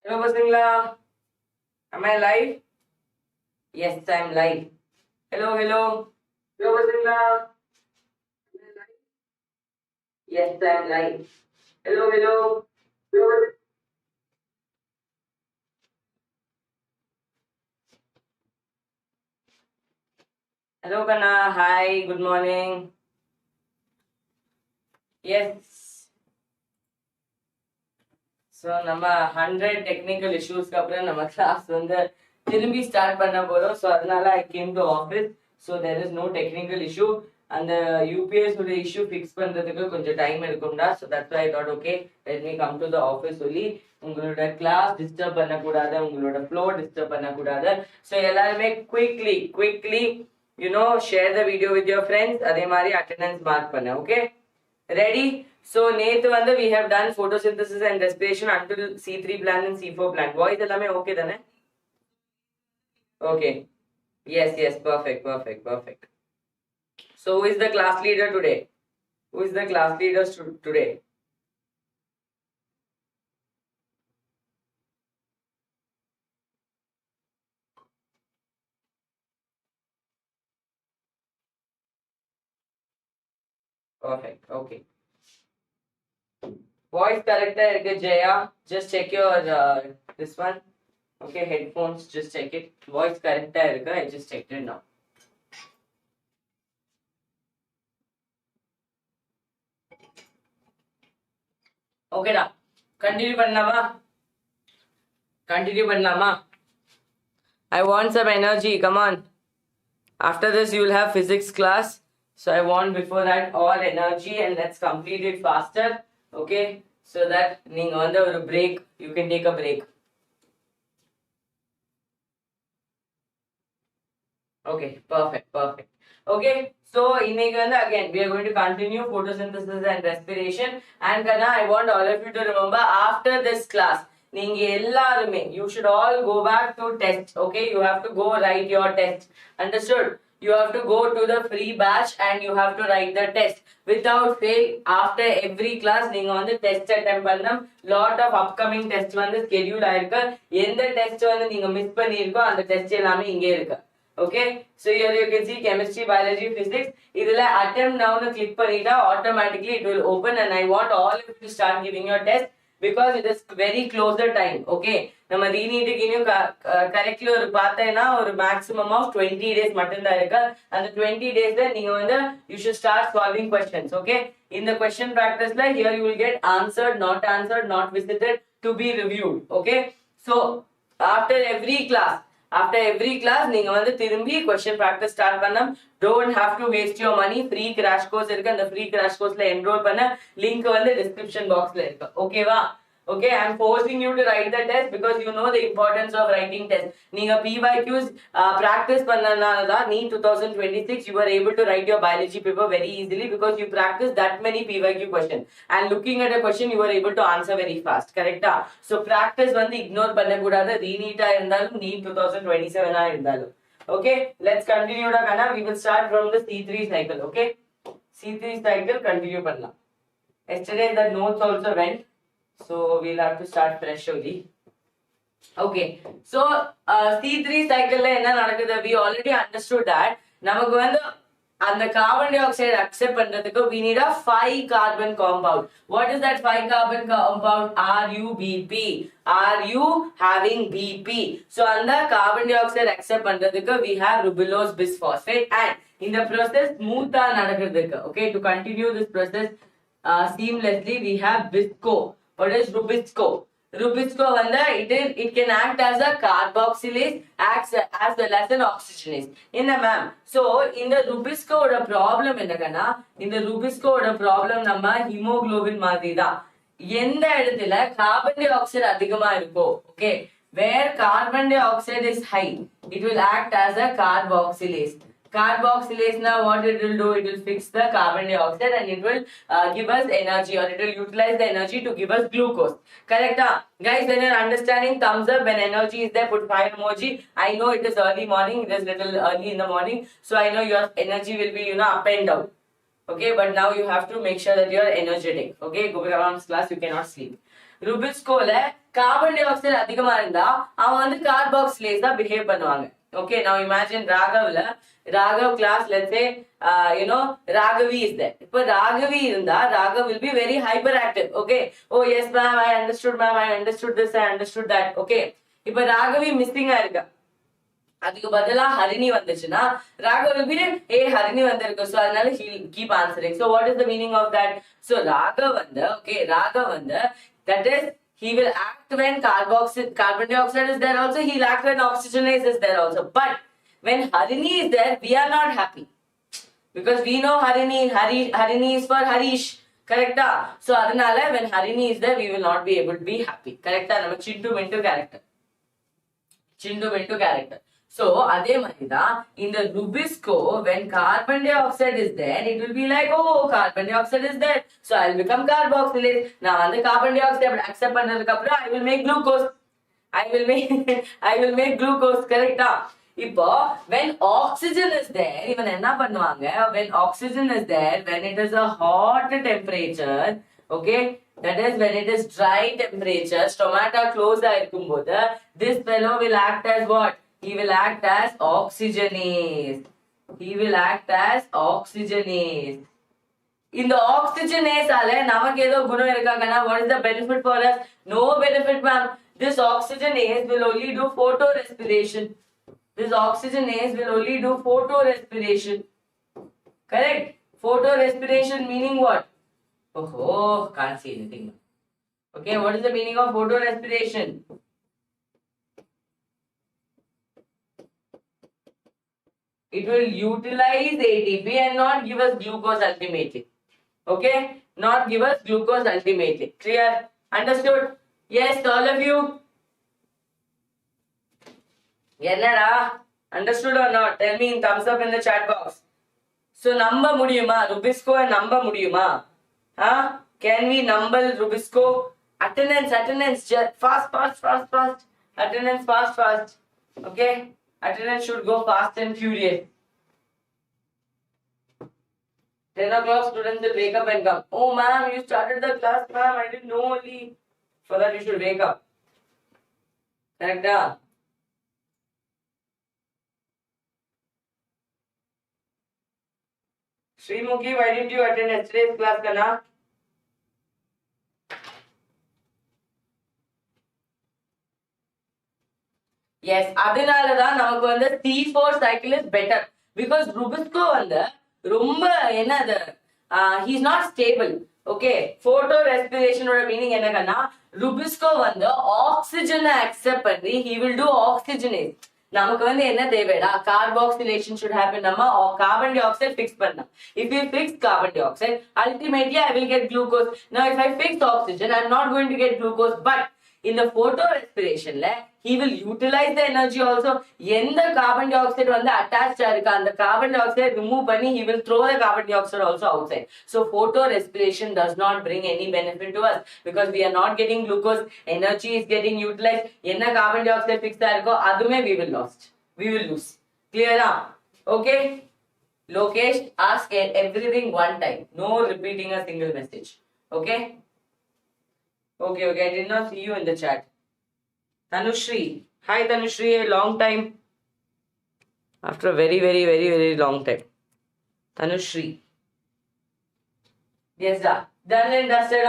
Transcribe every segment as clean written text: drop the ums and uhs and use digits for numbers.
Hello, Basingla. Am I live? Yes, I'm live. Hello, hello. Hello, Basingla. Yes, I'm live. Hello, hello. Hello. Hello, Kana. Hi, good morning. Yes. So, நம்ம 100 technical issues அப்புறம் நம்ம class வந்து திரும்பி start பண்ண போறோம். So, அதனால I came to office. So, there is no technical issue. அந்த UPS உடைய issue fix பண்றதுக்கு கொஞ்சம் time எடுக்கும்டா. So, that's why I thought, okay, let me come to the office சொல்லி உங்களோட class disturb பண்ணக்கூடாது, உங்களோட flow disturb பண்ணக்கூடாது. So, எல்லாருமே quickly, you know, share the video with your friends. அதே மாதிரி attendance mark பண்ண, okay? Ready? So, நேத்து வந்து we have done photosynthesis and respiration until C3 plant and C4 plant. Voice எல்லாமே okay தானே? Okay. Yes, perfect. So, who is the class leader today? Who is the class leader today? Perfect, okay. Voice correct hai Jaya. Just check your this one. Okay, headphones, just check it. Voice correct hai I just checked it now. Okay da. Continue பண்ணலாமா? I want some energy, come on. After this you will have physics class. So I want before that all energy and let's complete it faster. Okay, so that நீங்க வந்து ஒரு break, you can take a break. Okay, perfect. Okay, so இன்னைக்கு வந்து again we are going to continue photosynthesis and respiration. And Kana, I want all of you to remember after this class நீங்க எல்லாருமே you should all go back to test. Okay, you have to go write your test. Understood? You have to go to the free batch and you have to write the test without fail. After every class நீங்க வந்து test attempt பண்ணணும். Lot of upcoming tests வந்து schedule ஆயிருக்கு. எந்த test வந்து நீங்க miss பண்ணிருக்கோ அந்த test எல்லாமே இங்கே இருக்கு. Okay, so here you can see chemistry, biology, physics. இதுல attempt now னு click பண்ணிட்டா automatically it will open and I want all of you to start giving your test because it is very closer time. Okay, நம்ம Re-NEET க்கு இன்னும் correctly ஒரு பார்த்தேன்னா ஒரு maximum of 20 days மட்டும்தான் இருக்கு. அந்த 20 daysல நீங்க வந்து you should start solving questions. Okay, in the question practiceல here you will get answered, not visited, to be reviewed. Okay, so after every class நீங்க வந்து திரும்பி question practice start பண்ணணும். Don't have to waste your money. Free crash course இருக்கு. அந்த free crash courseல enroll பண்ண link வந்து description boxல இருக்கு. Okay வா? Okay, I am forcing you to write the test because you know the importance of writing test. நீங்க PYQs practice பண்ணனால தான் NEET 2026 you were able to write your biology paper very easily because you practiced that many PYQ questions and looking at a question you were able to answer very fast. Correct? So practice வந்து ignore பண்ணக்கூடாது. Re-NEET இருந்தாலும் NEET 2027 இருந்தாலும். Okay, let's continue Kana. We will start from the C3 cycle. Okay, C3 cycle continue பண்ணலாம். Yesterday the notes also went. So we'll have to start fresh only. Okay, so C3 cycle la enna nadakudhu, we already understood that namakku vandu and the carbon dioxide accept பண்றதுக்கு we need a 5 carbon compound. What is that 5 carbon compound? RUBP. Are you having BP? So and the carbon dioxide accept பண்றதுக்கு we have ribulose bisphosphate and in the process smooth ah nadakudhukku. Okay, to continue this process seamlessly we have bisco. What is Rubisco? Rubisco it can act as a carboxylase, acts as well as an oxygenase. Ma'am. So in the Rubisco problem நம்ம hemoglobin மாதிரி தான். எந்த இடத்துல carbon dioxide அதிகமா இருக்கோ, okay, where carbon dioxide is high, it will act as a carboxylase. Carboxylase now what it will do? It will fix the carbon dioxide and it will give us energy, or it will utilize the energy to give us glucose. Correct? Guys, when you're understanding, thumbs up. When energy is there, put fire emoji. I know it is early morning, it is little early in the morning, so I know your energy will be up and down. Okay, but now you have to make sure that you are energetic. Okay, Gopika Mam's class, you cannot sleep. Rubisco carbon dioxide அதிகமா இருந்தா அவன் வந்து carboxylase தான் behave பண்ணுவாங்க. Okay, now imagine Raghav class, let's say Raghavi is there. If Raghavi இருந்தா Raghav will be very hyperactive. Okay, oh yes ma'am, I understood ma'am, I understood this, I understood that. Okay, if Raghavi missing ஆயிருக்கா, அதுக்கு பதிலா ஹரிணி வந்துச்சுன்னா Raghav will be hey Harini வந்திருக்கு, so அதனால he'll keep answering. So what is the meaning of that? So Raghav வந்து that is he will act when carbon dioxide is there also, he'll act when oxygenase is there also. But when Harini is there, we are not happy. Because we know Harini is for Harish. Correct? So adanale when Harini is there, we will not be able to be happy. Correct? Nama Chintu Mintu character. So adhe marida in the Rubisco, when carbon dioxide is there, it will be like, oh, carbon dioxide is there, so I will become carboxylate. Now on the carbon dioxide accept pannadukku apra I will make glucose. I will make glucose. Correct? Ipo when oxygen is there, even enna பண்ணுவாங்க, when oxygen is there, when it is a hot temperature, okay, that is when it is dry temperature, stomata closed ஆயிருக்கும்போது this fellow will act as what? He will act as oxygenase. In the oxygenase ale namakku edho gunam irukagana, what is the benefit for us? No benefit ma'am. This oxygenase will only do photorespiration. Correct? Photorespiration meaning what? Oh, can't see anything. Okay, what is the meaning of photorespiration? It will utilize ATP and not give us glucose ultimately. Okay? Not give us glucose ultimately. Clear? Understood? Yes, all of you? Yenada? Understood or not? Tell me in thumbs up in the chat box. So, number mudiyuma? Rubisco and number mudiyuma? Huh? Can we number Rubisco? Attendance. Fast. Attendance fast. Okay? Attendance should go fast and furious. 10 o'clock students will wake up and come. Oh ma'am, you started the class, ma'am. I didn't know only. For that you should wake up. Correct? Srimukhi, why didn't you attend yesterday's class, Kana? Yes, அதனால தான் நமக்கு வந்து C4 cycle is better, because Rubisco வந்து ரொம்ப என்னது he is not stable. Okay, photorespiration ஓட meaning என்னன்னா Rubisco வந்து oxygen accept பண்ணி he will do oxygenase. நமக்கு வந்து என்ன தேவைடா, carboxylation should happen. நம்ம carbon dioxide fix பண்ணலாம். If we fix carbon dioxide, ultimately I will get glucose. Now if I fix oxygen, I am not going to get glucose. But in the photorespiration he will utilize the energy also. எந்த carbon dioxide வந்து attached ஆயிருக்கு அந்த carbon dioxide remove பண்ணி he will throw the carbon dioxide also outside. So photorespiration does not bring any benefit to us, because we are not getting glucose, energy is getting utilized. என்ன carbon dioxide fixed ஆயிருக்கோ அதுமே we will lose. Clear? Okay, Lokesh, ask everything one time, no repeating a single message. Okay, I did not see you in the chat. Tanushri. Hi Tanushri, a long time. After a very long time. Tanushri. Yes, done and dusted.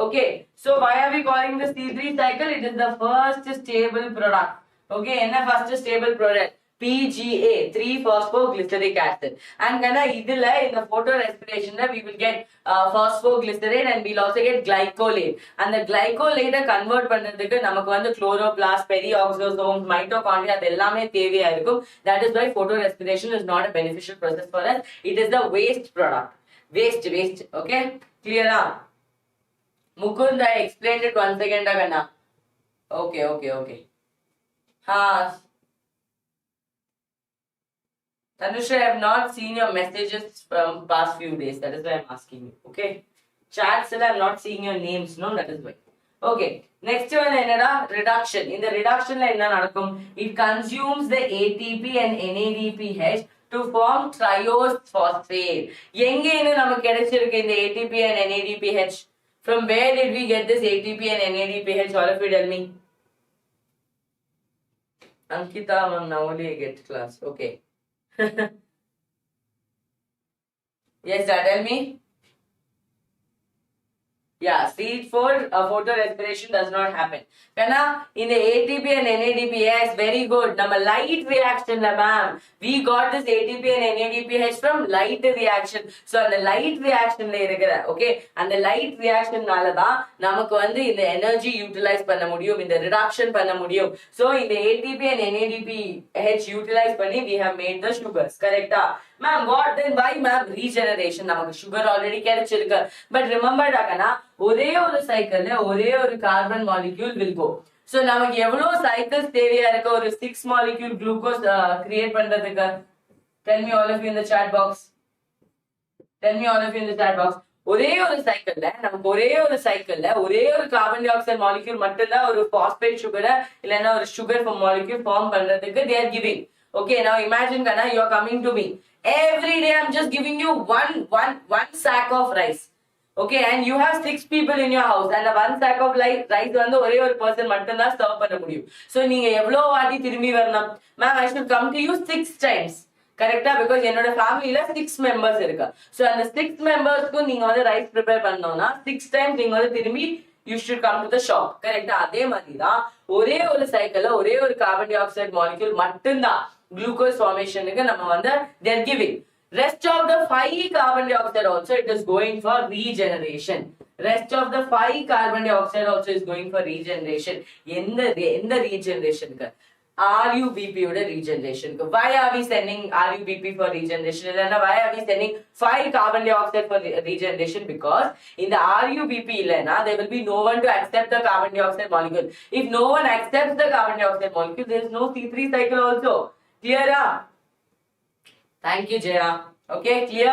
Okay, so why are we calling this C3 cycle? It is the first stable product. Okay, first stable product? PGA, 3-phosphoglyceric acid. And kana idilla in the photorespiration we will get phosphoglycerate, and we'll also get glycolate. And the glycolate convert பண்றதுக்கு நமக்கு வந்து chloroplast, perioxosomes, mitochondria அதெல்லாமே தேவையா இருக்கும். That is why photorespiration is not a beneficial process for us. It is the waste product. Waste. Okay? Clear? Mukund, I explained it once again. Okay. Tanusha, I have not seen your messages from past few days. That is why I'm asking you. Okay? Chat still I'm not seeing your names. No, that is why. Okay. Next one is reduction. In the reduction, it consumes the ATP and NADPH to form triose phosphate. Yenge namakku kedachirukku in the ATP and NADPH. From where did we get this ATP and NADPH? All of you tell me. Ankita, ma'am, now only I get class. Okay. Yes, tell me. Yeah, stage 4 photorespiration does not happen. Kana, in the ATP and NADP, yes, very good. Nama light reaction, ma'am. We got this ATP and NADPH from light reaction. So, the light reaction, okay, and the light reaction, nalada, namakku vandu in the energy utilize panna mudiyum, in the reduction panna mudiyum. So, in the ATP and NADPH utilize panni, we have made the sugars, correct? Ma'am, what then? Why, ma'am? Regeneration. Namakku sugar already kedichirukku. But remember, Dakana, ஒரே ஒரு சைக்கிள்ல ஒரே ஒரு carbon molecule will go. So நமக்கு எவ்வளவு cycles தேவையா இருக்கு ஒரு 6 மாலிக்யூல் குளுக்கோஸ் கிரியேட் பண்றதுக்கு? Tell me all of you in the chat box. Tell me all of you in the chat box. ஒரே ஒரு சைக்கிள்ல நமக்கு ஒரே ஒரு சைக்கிள்ல ஒரே ஒரு கார்பன் டை ஆக்சைடு மாலிக்யூல் மட்டும் தான் ஒரு பாஸ்பேட் சுகரை இல்லனா ஒரு சுகர் மாலிக்யூல் ஃபார்ம் பண்றதுக்கு they are giving. Okay, now imagine Kana, you are coming to me. Every day I'm just giving you one sack of rice. Okay, and you have 6 people in your house and one sack of rice வந்து ஒரே ஒரு person மட்டும் தான் serve பண்ண முடியும். So நீங்க எவ்வளவு வாட்டி திரும்பி வரணும்? Ma'am, I should come to you 6 times. கரெக்ட்டா? Because என்னோட ஃபேமிலில 6 members இருக்கு. So அந்த 6 membersக்கு நீங்க வந்து ரைஸ் prepare பண்ணனும்னா 6 times நீங்க வந்து திரும்பி you should come to the shop. கரெக்ட்டா? அதே மாதிரி தான் ஒரே ஒரு சைக்கிள்ல ஒரே ஒரு கார்பன் டை ஆக்சைடு மாலிக்யூல் மட்டும் தான் glucose formationக்கு நம்ம வந்து they are giving. Rest of the 5 carbon dioxide also it is going for regeneration. Rest of the 5 carbon dioxide also is going for regeneration. எந்த regeneration க்கு? RUBP ஓட regeneration க்கு. Why are we sending RUBP for regeneration? இல்லனா why are we sending 5 carbon dioxide for regeneration? Because in the RUBP இல்லனா there will be no one to accept the carbon dioxide molecule. If no one accepts the carbon dioxide molecule, there is no C3 cycle also. Clear? Thank you, Jaya. Okay, clear?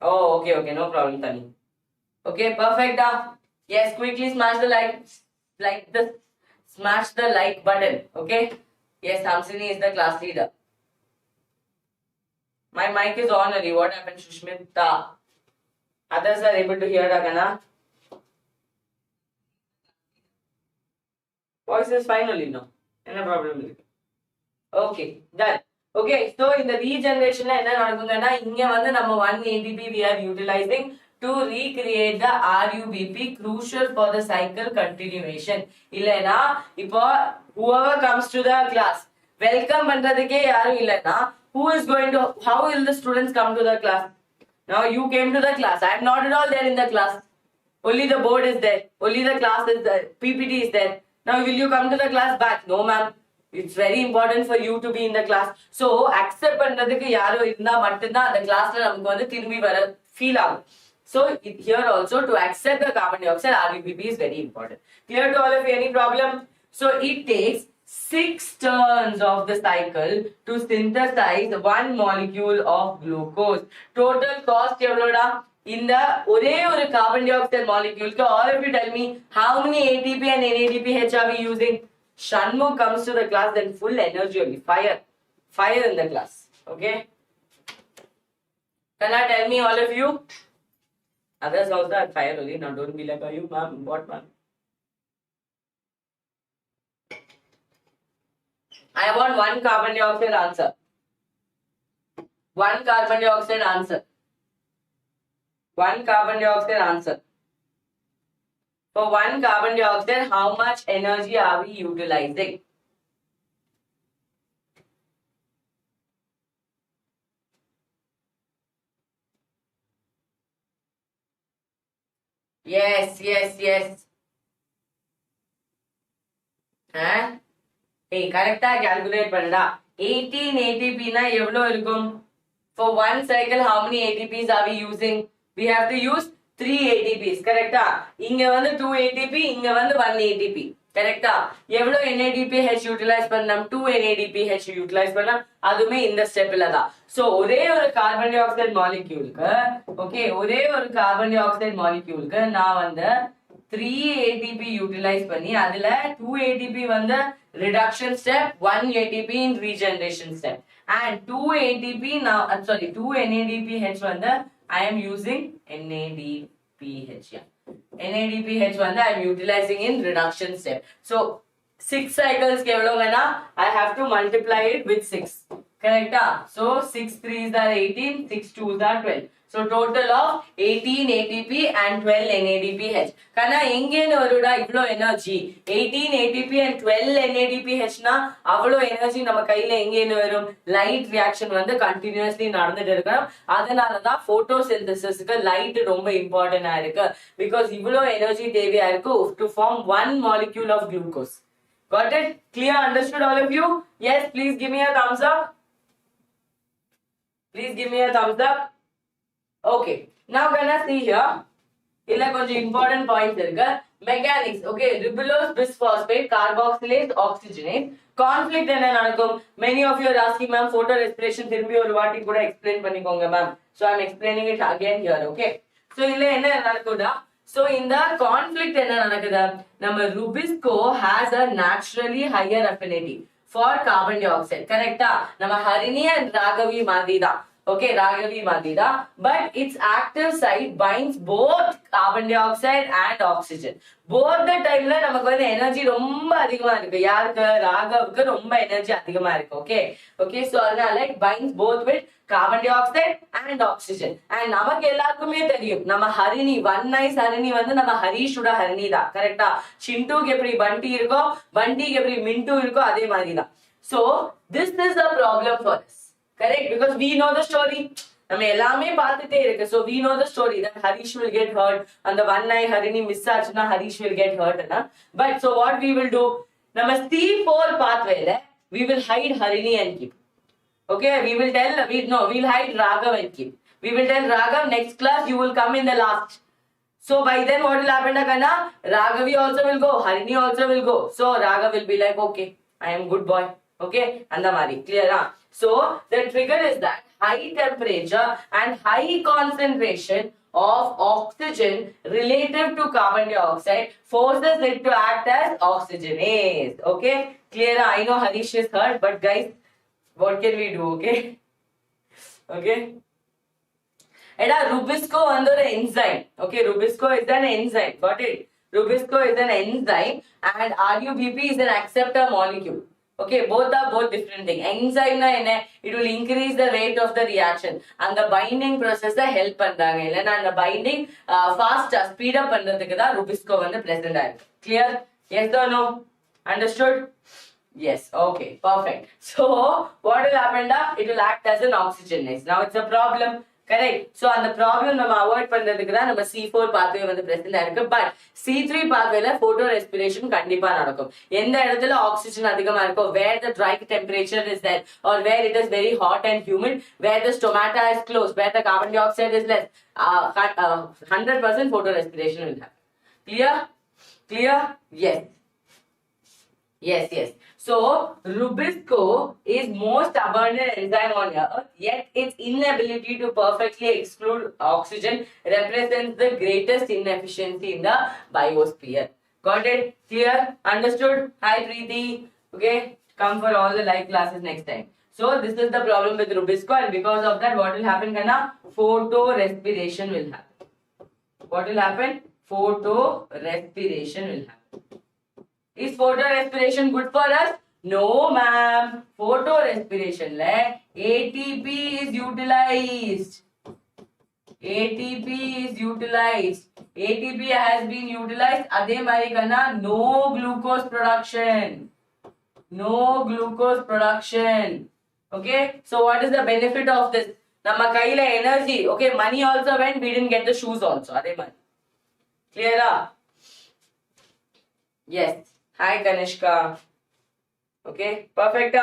Oh, okay, no problem, Tani. Okay, perfect. Yes, quickly smash the smash the like button. Okay. Yes, Hamsini is the class leader. My mic is on, Ali. What happened, Shushmita? Others are able to hear, Dakana. Voice is fine only, no? No problem. Okay, done. Okay, so in the regeneration என்ன நடக்குங்கன்னா இங்க வந்து நம்ம 1 ATP we are utilizing to recreate the RUBP crucial for the cycle continuation. இல்லனா இப்போ whoever comes to the class welcome பண்றதுக்கே யாரும் இல்லனா who is going to how will the students come to the class? Now you came to the class. I am not at all there in the class. Only the board is there. Only the class is there. PPT is there. Now will you come to the class back? No, ma'am. It's very important for you to be in the class. So accept பண்றதுக்கு யாரோ இருந்தா மட்டும் தான் அந்த கிளாஸ்ல நமக்கு வந்து திரும்பி வர ஃபீல் ஆகும். So here also to accept the carbon dioxide RUBP is very important. Clear to all of you? Any problem? So it takes 6 turns of the cycle to synthesize 1 molecule of glucose. Total cost எவ்வளோடா? இந்த ஒரே ஒரு carbon dioxide molecule க்கு all of you tell me how many ATP and NADPH are we using? Shanmugh comes to the class, then full energy only. Fire in the class. Okay? Can I tell me all of you? Others also are fire only. Now don't be like, are you, ma'am? What, ma'am? I want 1 carbon dioxide answer. 1 carbon dioxide answer. 1 carbon dioxide answer. For 1 carbon dioxide, how much energy are we utilizing? Yes. Hey, correcta calculate பண்ணுடா. 18 ATP na எவ்வளவு இருக்கும்? For 1 cycle, how many ATPs are we using? We have to use 3 ATPs, correcta? இங்க வந்து 2 ATP, இங்க வந்து 1 ATP, correcta? எவ்வளவு NADPH utilize பண்ணலாம்? 2 NADPH utilize பண்ணலாம். அதுமே இந்த ஸ்டெப்ல தான். So ஒரே ஒரு கார்பன் டை ஆக்சைடு மாலிக்யூலுக்கு, okay, ஒரே ஒரு கார்பன் டை ஆக்சைடு மாலிக்யூலுக்கு நான் வந்து 3 ATP utilize பண்ணி அதுல 2 ATP வந்து reduction step, 1 ATP in regeneration step, and 2 ATP now 2 NADPH வந்து I am using NADPH. Yeah. NADPH one I am utilizing in reduction step. So 6 cycles I have to multiply it with 6. Correct? So 6 3s are 18, 6 2s are 12. So total of 18 ATP and 12 NADPH. Kana engene varuda ivlo energy 18 ATP and 12 NADPH na avlo energy நம்ம கையில engene varum light reaction வந்து continuously நடந்துட்டு இருக்கணும். அதனால தான் photosynthesis க்கு light ரொம்ப important ஆ இருக்கு because ivlo energy தேவையா இருக்கு to form one molecule of glucose. Got it? Clear? Understood all of you? Yes, please give me a thumbs up. Please give me a thumbs up. Okay, now gonna see here. Illa konja important points irukku. Mechanics. Okay, ribulose bisphosphate, carboxylase, oxygenase. Conflict enna nadakum? Many of you are asking, ma'am, photorespiration thirumbi oru vaati kuda explain pannikonga, ma'am. So I am explaining it again here. Okay. So illa enna nadakuda? So in the conflict enna nadakudha? Number Rubisco has a naturally higher affinity for carbon dioxide. Correct? Nama Harini and Ragavi Madida. Okay, Ragavi Madida. But its active site binds both carbon dioxide and oxygen. Both the time la namakku வந்து energy ரொம்ப அதிகமா இருக்கு. யாருக்கு? ராகவுக்கு ரொம்ப energy அதிகமா இருக்கு. Okay. Okay, so அதனால it binds both with carbon dioxide and oxygen. And நமக்கு எல்லாருக்குமே தெரியும். நம்ம ஹரிணி, one nice ஹரிணி வந்து நம்ம ஹரிஷுட ஹரிணி தான். கரெக்ட்டா? சிண்டுக்கு எப்படி பண்டி இருக்கோ, பண்டிக்கு எப்படி மிண்டு இருக்கோ அதே மாதிரி தான். So, this is a problem for us. Correct? Because we know the story. நம்ம எல்லாமே பார்த்துட்டே இருக்கு. So we know the story that Harish will get hurt and the one night Harini miss ஆச்சுனா Harish will get hurt. But so what we will do? நம்ம C4 pathway we will hide Harini and keep. Okay, we will tell we'll hide Raghav and keep. We will tell Raghav next class you will come in the last. So by then what will happen Kana? Raghavi also will go, Harini also will go. So Raghav will be like, okay, I am good boy. Okay, and the Mari, clear? So the trigger is that high temperature and high concentration of oxygen relative to carbon dioxide forces it to act as oxygenase. Okay, clear? I know Harish is hurt, but guys, what can we do? Okay, okay. And Rubisco under an enzyme. Okay, Rubisco is an enzyme. Got it? Rubisco is an enzyme and RUBP is an acceptor molecule. Okay, both are different things. Enzyme na it will increase the rate of the reaction and the binding process help பண்றாங்க இல்லனா அந்த binding faster speed up பண்றதுக்கு தான் Rubisco வந்து present ஆயிருக்கு. Clear? Yes or no? Understood? Yes. Okay, perfect. So what will happen? It will act as an oxygenase. Now it's a problem. Correct? So அந்த problem நம்ம avoid பண்றதுக்கு தான் நம்ம C4 pathway வந்து present ஆயிருக்கு. But C3 pathway ல photorespiration கண்டிப்பா நடக்கும். எந்த இடத்துல ஆக்சிஜன் அதிகமா இருக்கோ, where the dry temperature is there or where it is very hot and humid, where the stomata is closed, where the carbon dioxide is less, 100% photorespiration will happen. Clear? Clear? Yes. Yes, yes. So, Rubisco is most abundant enzyme on Earth, yet its inability to perfectly exclude oxygen represents the greatest inefficiency in the biosphere. Got it? Clear? Understood? Hi, Preeti. Okay, come for all the live classes next time. So, this is the problem with Rubisco, and because of that, what will happen? Kana? Photorespiration will happen. What will happen? Photorespiration will happen. Is photorespiration good for us? No, ma'am. Photorespiration ATP is utilized. ATP is utilized. ATP has been utilized. Adhe mari kana no glucose production. No glucose production. Okay. So what is the benefit of this? Namma kaila energy. Okay. Money also went. We didn't get the shoes also. Adhe mari. Clear? Yes. Hi Kanishka. Okay, perfect.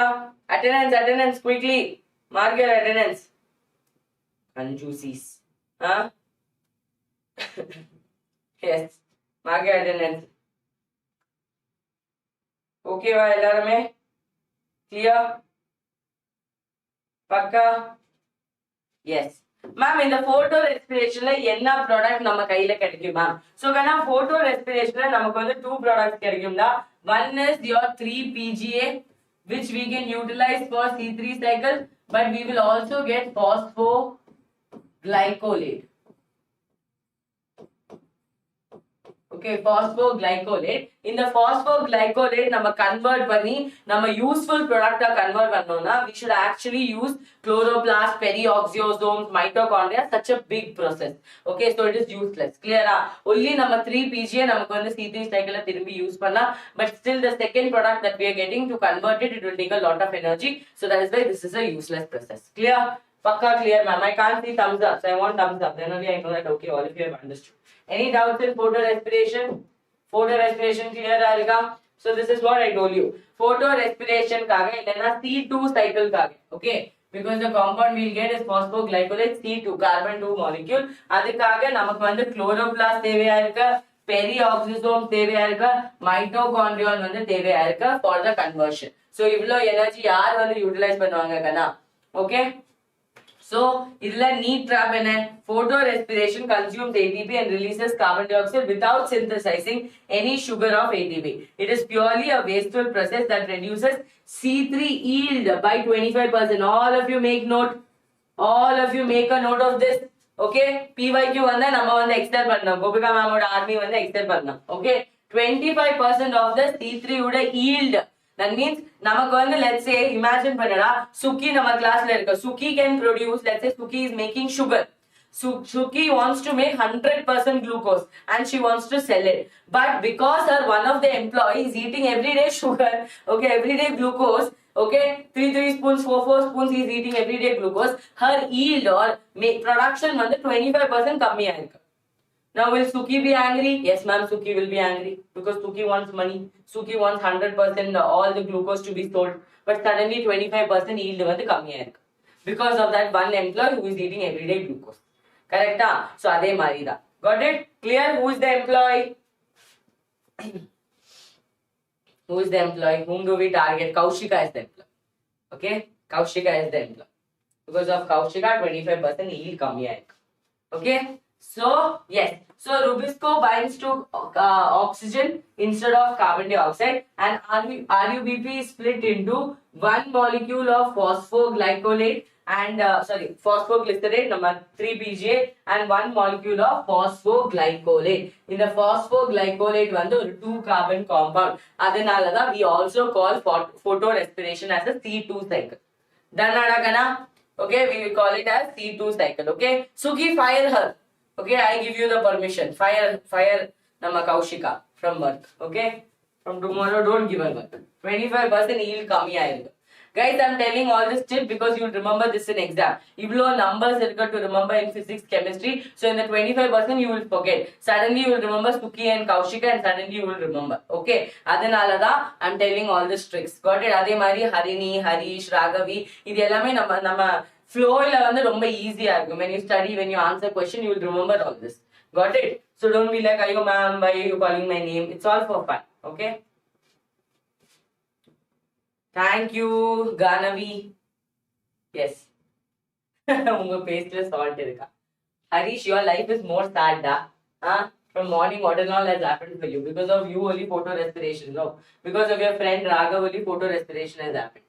Attendance quickly. Mark your attendance. Conjuices. Huh? Yes. Mark your attendance. Okay, va ellarume? Clear? Pakka? Yes. Ma'am, in the photorespiration என்ன product நம்ம கையில கிடைக்கும் ma'am? So kana photorespiration நமக்கு வந்து two products கிடைக்கும்டா. One is your 3-PGA which we can utilize for C3 cycle, but we will also get phospho phosphoglycolate. Okay, phosphoglycolate. In the phosphoglycolate, nama convert panni, nama useful product convert pannona, we should actually use chloroplast, perioxysomes, mitochondria, such a big process. Okay, so it is useless. Clear? Only nama 3 PGA namakku vandu C3 cycle thirumbi use panna, but still the second product that we are getting to convert it, it will take a lot of energy. So that is why this is a useless process. Clear? Pakka clear, ma'am. I can't see thumbs up, so I want thumbs up. Then only I know that okay, all of you have understood. Any doubts in photorespiration? Photorespiration clear aayega? So this is what I told you. Photorespiration kaage illana C2 cycle kaage. Okay? Because the compound we'll get is phosphoglycolate C2, carbon 2 molecule. Adukkaga namakku vandu chloroplast thevaiya irukka, perioxysome thevaiya irukka, mitochondrion vandu thevaiya irukka for the conversion. So ivlo energy yaar vandu utilize பண்ணுவாங்க kana? Okay? So, idla NEET trap ena photorespiration consumes ATP and releases carbon dioxide without synthesizing any sugar of ATP. It is purely a wasteful process that reduces C3 yield by 25%. All of you make note. All of you make a note of this. Okay? PYQ vanda nama vanda extend pannam. Gopika Mam oda army vanda extend pannam. Okay? 25% of the C3 would yield. That means, let's say, imagine Suki nama class Suki can produce, let's say Suki is making sugar. Suki wants to make 100% glucose and she wants to sell it. But because one of the employees is eating everyday sugar, okay, everyday glucose, okay, 3 spoons, 4 spoons he is eating everyday glucose, her yield or production 25% kammi aayirukku. Now will Suki be angry? Yes ma'am, Suki will be angry because Suki wants money. Suki wants 100% all the glucose to be sold. But suddenly 25% yield vandu kammi aayirukku. Because of that one employee who is eating everyday glucose. Correct? So adhe mari da. Got it? Clear? Who is the employee? Who is the employee? Whom do we target? Kaushika is the employee. Okay? Kaushika is the employee. Because of Kaushika, 25% yield kammi aayirukku. Okay? So, yes. So, Rubisco binds to oxygen instead of carbon dioxide and RUBP is split into one molecule of phosphoglycolate and, phosphoglycerate, number 3 PGA and one molecule of phosphoglycolate. In the phosphoglycolate, one 2 carbon compound. Adanalada, we also call photorespiration as a C2 cycle. Done, Adakana? Okay, we will call it as C2 cycle. Okay, Suki, fire her. Okay, I give you the permission. Fire Nama Kaushika from work. Okay, from tomorrow, don't give her work. 25% yield kammi aayirukku. Guys, I'm telling all this tip because you'll remember this in exam. Ivlo numbers irukku to remember in physics, chemistry. So in the 25% you will forget. Suddenly you will remember Suki and Kaushika and suddenly you will remember. Okay, adanalada I'm telling all these tricks. Got it? Adhe mari Harini, Harish, Raghavi. Idu ellame nama flow ila vandu romba easy ah irukum. When you study, when you answer question, you will remember all this. Got it? So don't be like, ayo ma'am, why are you calling my name? It's all for fun. Okay? Thank you, Ganavi. Yes. Unga paste la salt irukka. Harish, your life is more sad da. From morning, what and all has happened for you? Because of you only photorespiration. No. Because of your friend Raghav only photorespiration has happened.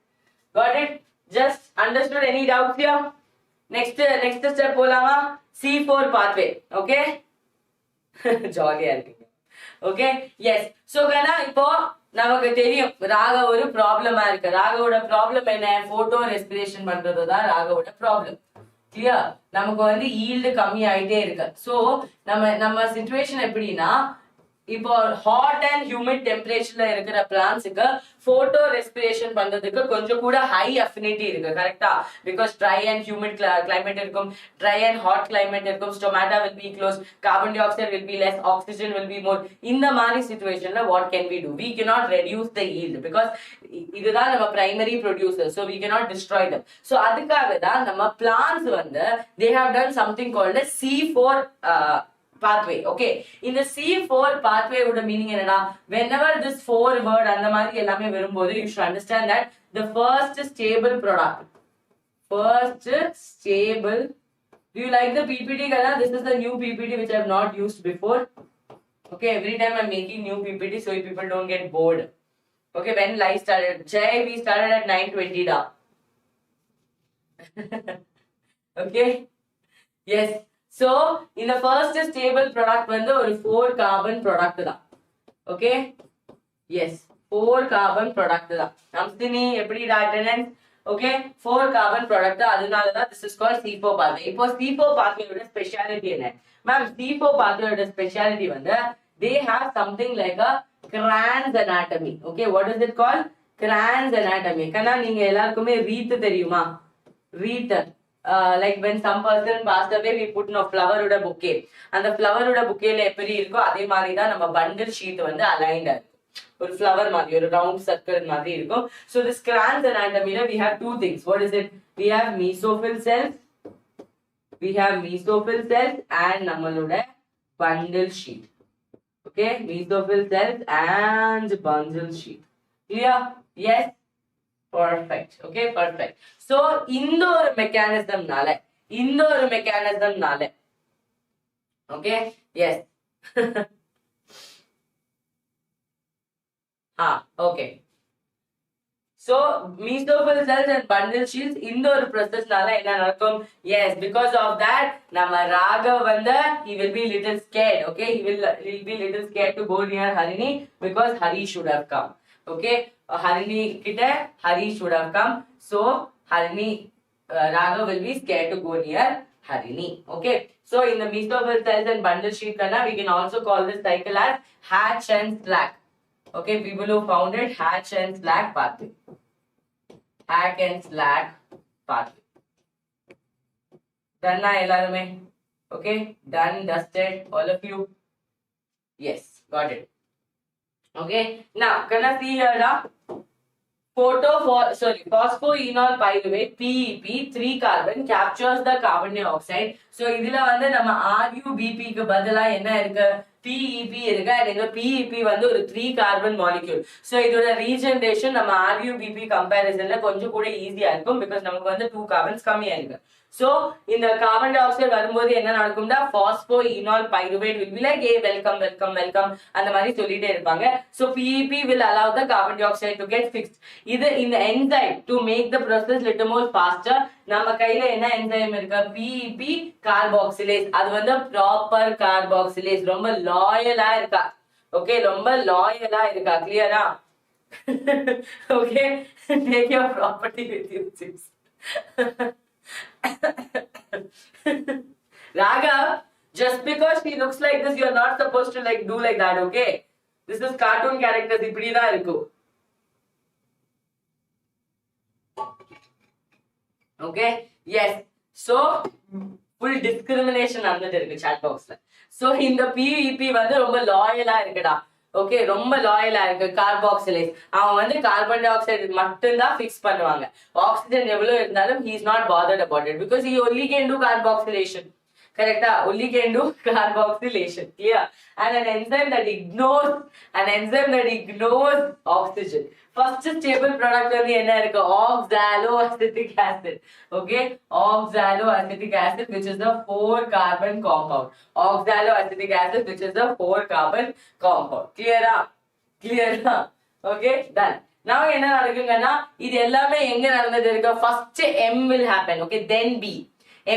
Got it? Just understood? Any doubts here? Next step polama. C4 pathway. Okay? Jolly irukku. Okay? Yes. So kana ipo நமக்கு தெரியும் ராகவ் ஒரு ப்ராப்ளமா இருக்கு. ராகவோட problem என்ன? Photo respiration பண்றதுதான் ராகவோட problem. Clear? நமக்கு வந்து yield கம்மி ஆயிட்டே இருக்கு. சோ நம்ம சிச்சுவேஷன் எப்படின்னா, இப்போ ஹாட் அண்ட் ஹியூமிட் டெம்பரேச்சர்ல இருக்கிற பிளான்ட்ஸுக்கு போட்டோ ரெஸ்பிரேஷன் பண்றதுக்கு கொஞ்சம் கூட ஹை அஃபினிட்டி இருக்கு. கரெக்டா? Because dry and humid climate இருக்கும், ட்ரை அண்ட் ஹாட் கிளைமேட் இருக்கும், stomata will be close, carbon dioxide will be less, oxygen will be more. இந்த மாதிரி சிச்சுவேஷன்ல what can we do? We cannot reduce the yield because இதுதான் நம்ம primary producer. so we cannot destroy them. so அதுக்காக தான் நம்ம plants வந்து they have done something called a C4 pathway. Okay, in the C4 pathway would meaning enna, whenever this 4 word and the mari ellame varumbodhu, you should understand that the first stable product, do you like the PPT kana? This is the new PPT which I have not used before. Okay, every time I'm making new PPT so people don't get bored. Okay, when live started, Jay, we started at 9:20 da. Okay, Yes. So in the first stable product வந்து ஒரு 4 carbon product தான். Okay. Yes. 4 carbon product தான். Namstini எப்படி attendance? Okay. 4 carbon product அதனால தான் this is called C4 pathway. இப்போ C4 pathway ஓட speciality என்ன? Ma'am, C4 pathway ஓட speciality வந்து they have something like a Krebs anatomy. Okay. What is it called? Krebs anatomy. கண்ணா நீங்க எல்லாருக்குமே wreath தெரியுமா? Wreath. Like when some person passed away, we put no flower oda bouquet. And the flower oda bouquet la eppadi irukko adhe mari da nama bundle sheet வந்து aligned ஒரு flower மாதிரி ஒரு round circle மாதிரி இருக்கும். So this Krebs anatomy la we have two things. What is it? We have mesophyll cells. We have mesophyll cells and நம்மளோட bundle sheet. Okay, mesophyll cells and bundle sheet. Clear? Yes. Perfect. Okay, perfect. So இந்த ஒரு mechanism நால okay, yes. Okay. So mesophyll cells and bundle sheets இந்த ஒரு process நால என்ன நடக்கும்? Yes, because of that நம்ம ராக வந்து he will be little scared. Okay, he will be little scared to go near Harini because Hari should have come. Okay, Harini kita Hari should have come. So Harini Raga will be scared to go near Harini. Okay, so in the mesophyll cells and bundle sheet kana we can also call this cycle as hatch and slack. Okay, people who founded hatch and slack pathway. Hatch and slack pathway. Done na ellarume? Okay, done, dusted, all of you. Yes, got it. Okay, now gonna see here now. Phosphoenol pyruvate PEP 3 carbon captures the carbon dioxide. So இதுல வந்து நம்ம RUBP க்கு பதிலா என்ன இருக்கு? PEP இருக்கு. and இந்த PEP வந்து ஒரு 3 carbon molecule. So இதோட regeneration நம்ம RUBP comparisonல கொஞ்சம் கூட ஈஸியா இருக்கும் because நமக்கு வந்து 2 carbons கம்மியா இருக்கு. So இந்த carbon dioxide வரும்போது என்ன நடக்கும்னா phosphoenol pyruvate will be like hey welcome அந்த மாதிரி சொல்லிட்டே இருப்பாங்க. So PEP will allow the carbon dioxide to get fixed. இது இந்த enzyme to make the process little more faster நம்ம கையில என்ன enzyme இருக்கு? PEP carboxylase. அது வந்து proper carboxylase. ரொம்ப லாயலா இருக்கா. Okay, ரொம்ப லாயலா இருக்கா. கிளியரா? Okay, take your property with you, sis. Raghav, just because she looks like this, you're not supposed to like do like that, okay? This is cartoon characters. இப்படி தான் இருக்கும். Okay? Yes. So, full discrimination நடந்துட்டு இருக்கு chat boxல. So, இந்த PEP வந்து ரொம்ப லாயலா இருக்குடா. Okay, ரொம்ப லாயலா இருக்கு. கார்பாக்சிலேஸ் அவன் வந்து கார்பன் டை ஆக்சைடு மட்டும் தான் ஃபிக்ஸ் பண்ணுவாங்க. ஆக்சிஜன் எவ்வளவு இருந்தாலும் he is not bothered about it because he only can do carboxylation. Correcta? Only can do carboxylation. Clear? And an enzyme that ignores oxygen. First stable product வந்து என்ன இருக்கு? Oxaloacetic acid. Okay? Oxaloacetic acid which is the 4 carbon compound. Oxaloacetic acid which is the 4 carbon compound. Clear? Okay? Done. Now என்ன நடக்குங்கன்னா இது எல்லாமே எங்க நடந்துட்டு இருக்கு? First M will happen. Okay? Then B.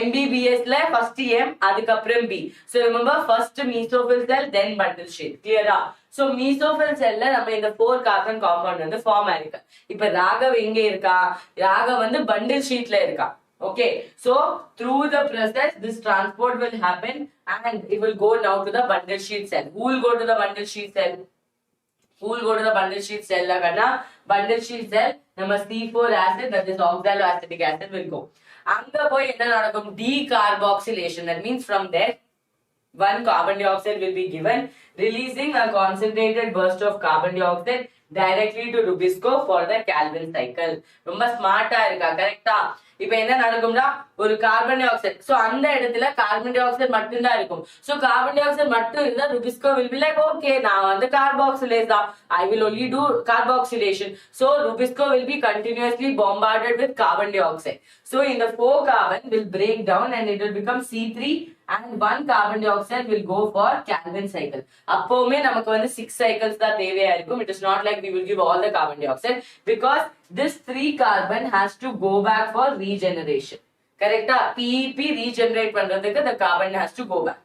MBBS la first M adukapram B. So remember first mesophyll cell then bundle sheet. Clear? So mesophyll cell la நம்ம இந்த 4 carbon compound வந்து form ஆயிருக்கு. இப்ப ராகவ் எங்க இருக்கா? ராகவ் வந்து bundle sheet ல இருக்கா. Okay, so through the process this transport will happen and it will go now to the bundle sheet cell. Who will go to the bundle sheet cell? La kana bundle sheet cell நம்ம C4 acid that is oxaloacetic acid will go. அங்க போய் என்ன நடக்கும்? Decarboxylation. That means from there one carbon dioxide will be given, releasing a concentrated burst of carbon dioxide directly to Rubisco for the Calvin cycle. ரொம்ப ஸ்மார்ட்டா இருக்கா? கரெக்டா? இப்போ என்ன நடக்கும்னா ஒரு கார்பன் டை ஆக்சைடு, சோ அந்த இடத்துல கார்பன் டை ஆக்சைடு மட்டும் தான் இருக்கும். சோ கார்பன் டை ஆக்சைடு மட்டும் இருந்தா Rubisco will be like okay நான் வந்து carboxylase தான், I will only do carboxylation. So Rubisco will be continuously bombarded with carbon dioxide. So in the 4 carbon will break down and it will become C3 and 1 carbon dioxide will go for Calvin cycle. அப்போமே நமக்கு வந்து 6 cycles தான் தேவையா இருக்கும். It is not like we will give all the carbon dioxide because this 3 carbon has to go back for regeneration. Correct? PEP regenerate பண்றதுக்கு the carbon has to go back.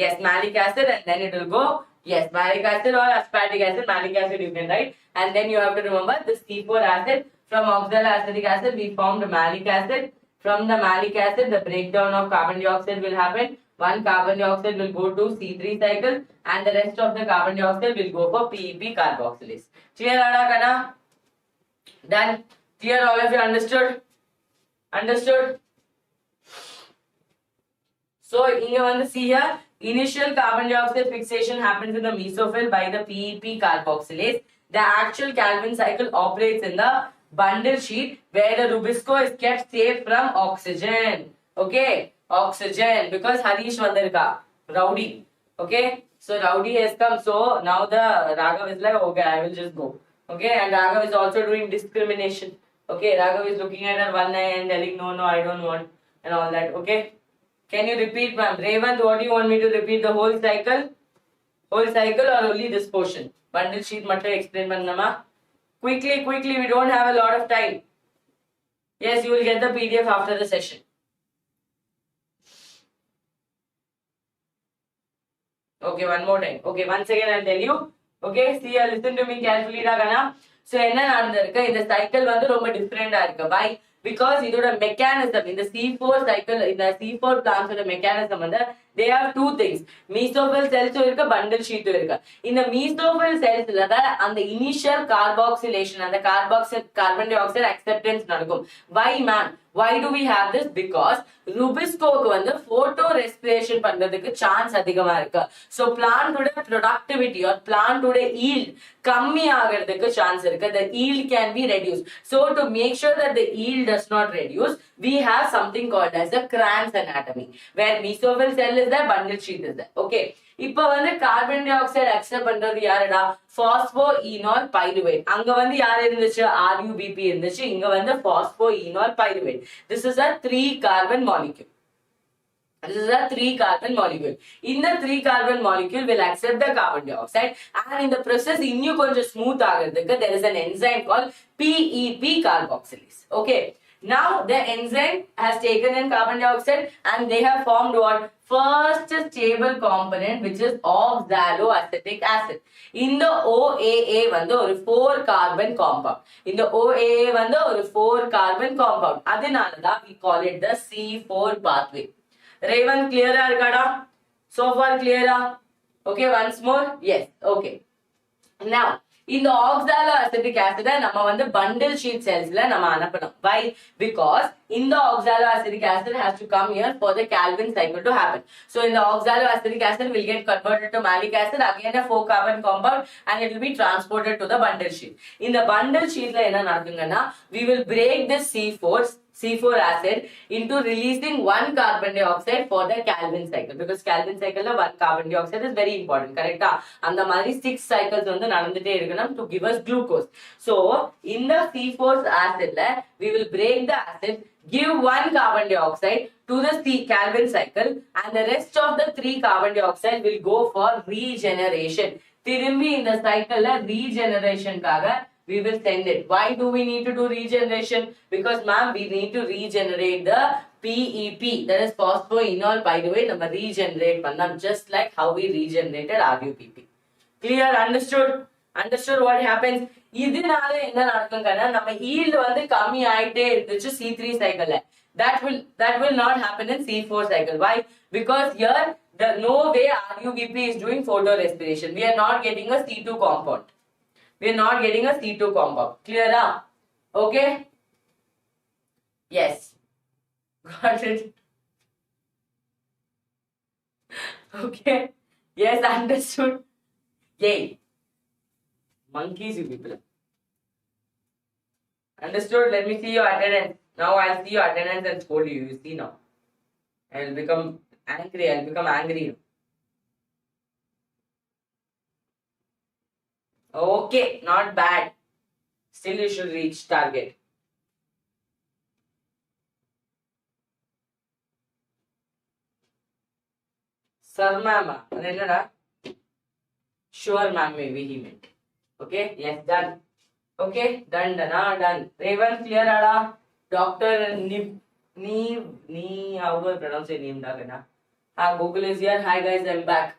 Yes, malic acid and then it will go. Yes, malic acid or aspartic acid. Malic acid you can write. And then you have to remember the C4 acid. From oxaloacetic acid we formed malic acid. From the malic acid the breakdown of carbon dioxide will happen. One carbon dioxide will go to C3 cycle and the rest of the carbon dioxide will go for PEP carboxylase. Clear Ada Kana? Done. Clear, all of you understood? Understood? So here on the see here, initial carbon dioxide fixation happens in the mesophyll by the PEP carboxylase. The actual Calvin cycle operates in the bundle sheet where the rubisco is kept safe from oxygen. Okay, oxygen, because Harish Vandarka, Rowdy. Okay, so Rowdy has come. So now the Raghav is like, okay, I will just go. Okay, and Raghav is also doing discrimination. Okay, Raghav is looking at her one eye and telling, no, I don't want, and all that. Okay, can you repeat, ma'am? Revant, what do you want me to repeat? The whole cycle? Whole cycle or only this portion? Bundle sheet matter explain pannama. Quickly, we don't have a lot of time. Yes, you will get the PDF after the session. Okay, one more time. Okay, once again I'll tell you. Okay, see, listen to me carefully, Ragana. So, என்ன நடந்திருக்கு இந்த cycle வந்து ரொம்ப டிஃபரெண்டா இருக்கு. Why? Because இதோட mechanism இந்த C4 cycle இந்த C4 plants ஓட மெக்கானிசம் வந்து they have two things. Mesophyll cells இருக்கு, bundle sheet இருக்கு. இந்த mesophyll cellsல தான் அந்த initial carboxylation அந்த carbon dioxide acceptance நடக்கும். Why, ma'am? Why do we have this? Because rubiscoக்கு வந்து photorespiration பண்றதுக்கு chance அதிகமா இருக்கு. So plant ஓட productivity or plant ஓட yield கம்மி ஆகிறதுக்கு chance இருக்கு. The yield can be reduced. So to make sure that the yield does not reduce, we have something called as a Krebs anatomy, where mesophyll cell is there, bundle sheet is there. Okay. இப்போ வந்து carbon di oxide accept பண்றது யாருடா? பாஸ்போஈனால் pyruvate. அங்க வந்து யார் இருந்துச்சு? RUBP இருந்துச்சு. இங்க வந்து பாஸ்போஈனால் pyruvate. This is a 3 carbon molecule. This is a 3 carbon molecule. In the 3 carbon molecule will accept the carbon dioxide, and in the process இன்னும் கொஞ்சம் smooth ஆகிறதுக்கு there is an enzyme called PEP carboxylase. Okay. Now the enzyme has taken in carbon dioxide and they have formed what? First stable component, which is oxaloacetic acid. In the OAA வந்து ஒரு 4 carbon compound. In the OAA வந்து ஒரு 4 carbon compound. அதனாலதான் we call it the C4 pathway. Raven, clear இருக்கடா? So far clear? Okay, once more? Yes, okay. Now இந்த oxaloacetic acid நம்ம வந்து bundle sheet cellsல நம்ம அனுப்பணும். Why? Because இந்த oxaloacetic acid has to come here for the Calvin cycle to happen. So in the oxaloacetic acid will get converted to malic acid, again a 4 carbon compound, and it will be transported to the bundle sheet. In the bundle sheetல என்ன நடக்குங்கன்னா, we will break this C4 acid into releasing 1 carbon dioxide for the Calvin cycle, because Calvin cycle 1 carbon dioxide is very important. Correct? அந்த மாதிரி 6 cycles வந்து நடந்துட்டே இருக்கணும் to give us glucose. So in the C4 acid we will break the acid, give 1 carbon dioxide to the Calvin cycle, and the rest of the 3 carbon dioxide will go for regeneration. திரும்பி இந்த cycle regeneration காக we will send it. Why do we need to do regeneration? Because ma'am, we need to regenerate the PEP, that is phosphoenol pyruvate. நம்ம regenerate பண்ணலாம், just like how we regenerated RUPP. Clear? Understood what happens? இதனால என்ன நடக்கும்னா, நம்ம yield வந்து கம்மி ஆயிட்டே இருந்துச்சு C3 cycle. That will not happen in C4 cycle. Why? Because here no way RUPP is doing photorespiration. We are not getting a C2 compound. We are not getting a C2 compound. Clear? Okay? Yes. Got it? Okay? Yes, understood. Yay. Monkeys, you people. Understood? Let me see your attendance. Now I'll see your attendance and scold you. You see now. I'll become angry. Okay, not bad. Still you should reach target. Sir, ma'am. Sure, ma'am, maybe he meant. Okay, yes, done. Okay, done. Raven, clear, ada. Doctor Nib. how do I pronounce your name, Dagana? Google is here. Hi guys, I'm back.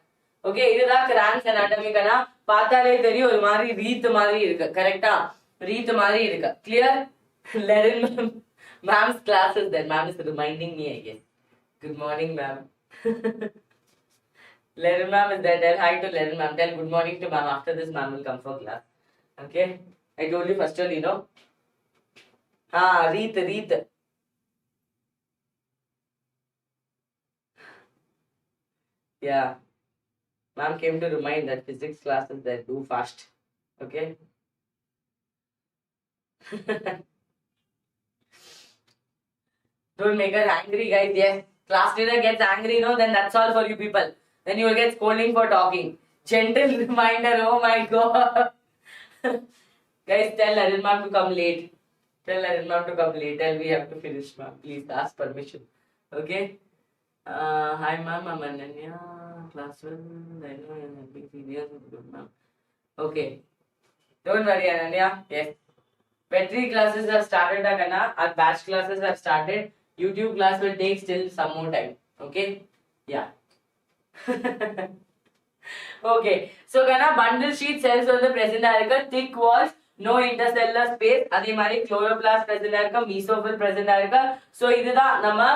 Okay, இதுதான் Crohn's anatomy கனா பார்த்தாலே தெரியும் ஒரு மாதிரி wreath மாதிரி இருக்கு கரெக்ட்டா wreath மாதிரி இருக்கு clear லெரின் மேம்'s classes that ma'am is reminding me again. Good morning ma'am. Lerin ma'am is there. Tell hi to Lerin ma'am. Tell good morning to ma'am. After this ma'am will come for class. Okay, I told you first all you know. Reet. Yeah. Ma'am came to remind that physics classes that do fast. Okay. Don't make her angry, guys. Yes. Class leader gets angry, no? Then that's all for you people. Then you will get scolding for talking. Gentle reminder. Oh my God. Guys, tell Lerin ma'am to come late. Tell Lerin ma'am to come late. Tell we have to finish, ma'am. Please ask permission. Okay. Hi ma'am, I'm Ananya. Class 1. I know you're helping seniors. Good ma'am. Okay. Don't worry, Ananya. Yes. Veterinary classes have started, Agana. Our batch classes have started. YouTube class will take still some more time. Okay? Yeah. Okay. So, Gana, bundle sheet cells on the present are thick walls, no intercellular space. Adhe mari chloroplast present are mesophyll present are. So, idha nama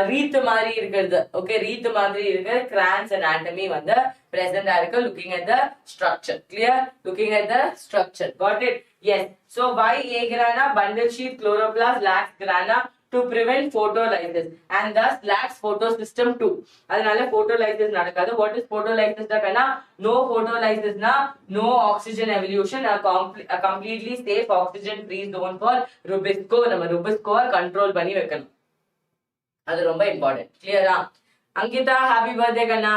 wreath மாதிரி இருக்கிறது okay wreath மாதிரி இருக்கிற crans anatomy வந்து present இருக்கு looking at the structure clear looking at the structure got it yes so why a grana bundle sheath chloroplast lacks grana to prevent photolysis and thus lacks photosystem too அதனால photolysis நடக்காது what is photolysis னா no photolysis na no oxygen evolution a completely safe oxygen free zone for rubisco நம்ம rubisco control பண்ணி வைக்கணும் அது ரொம்ப important clear Ankita happy birthday Kanna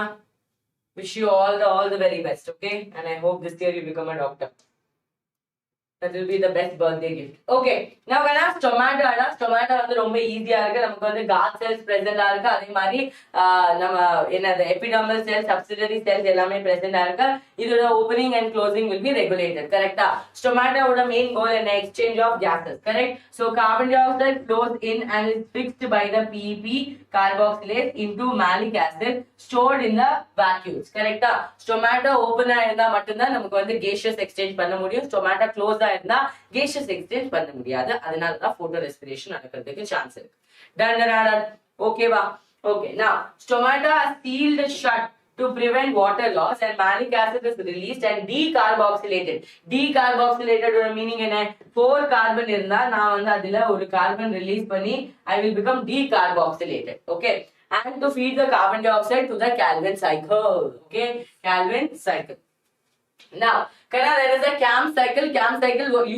wish you all the very best okay and I hope this year you become a doctor that will be the best birthday gift okay now Kanna stomata வந்து ரொம்ப ஈஸியா இருக்கு நமக்கு வந்து guard cells present ஆ இருக்கு அதே மாதிரி நம்ம என்னது epidermal cells subsidiary cells எல்லாமே present ஆ இருக்கு இதோட opening and closing will be regulated correct stomata ஓட main goal and exchange of gases correct so carbon dioxide flows in and is fixed by the PP carboxylase into malic acid stored in the vacuoles correct stomata open ஆ இருந்தா மட்டும் தான் நமக்கு வந்து gaseous exchange பண்ண முடியும் stomata close ஆ இருந்தா gaseous exchange பண்ண முடியாது அதனால தான் photorespiration நடக்கிறதுக்கு chance இருக்கு done okay va okay now stomata are sealed shut to prevent water loss and malic acid is released and decarboxylated oda meaning என்ன 4 carbon இருந்தா நான் வந்து அதுல ஒரு carbon release பண்ணி I will become decarboxylated okay and to feed the carbon dioxide to the Calvin cycle okay Calvin cycle now Kana there is a CAM cycle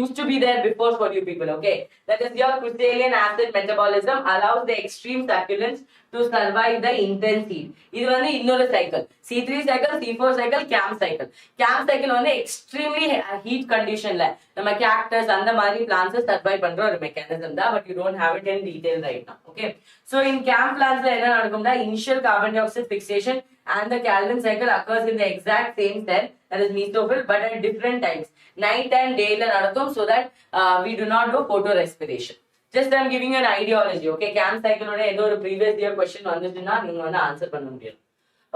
used to be there before for you people okay that is your crystalline acid metabolism allows the extreme succulents to survive the intense heat இது வந்து இன்னொரு cycle C3 cycle C4 cycle CAM cycle வந்து extremely heat conditionல நம்ம cactus அந்த மாதிரி plants survive பண்ற ஒரு mechanism தான் but you don't have it in detail right now okay so in CAM plantsல என்ன நடக்கும்னா initial carbon dioxide fixation and the Calvin cycle occurs in the exact same cell that is mesophyll but at different times night and day la nadathum so that we do not do photorespiration just I am giving you an ideology okay CAM cycle oda edho or previous year question vanduchuna neenga vandu answer panna mudiyum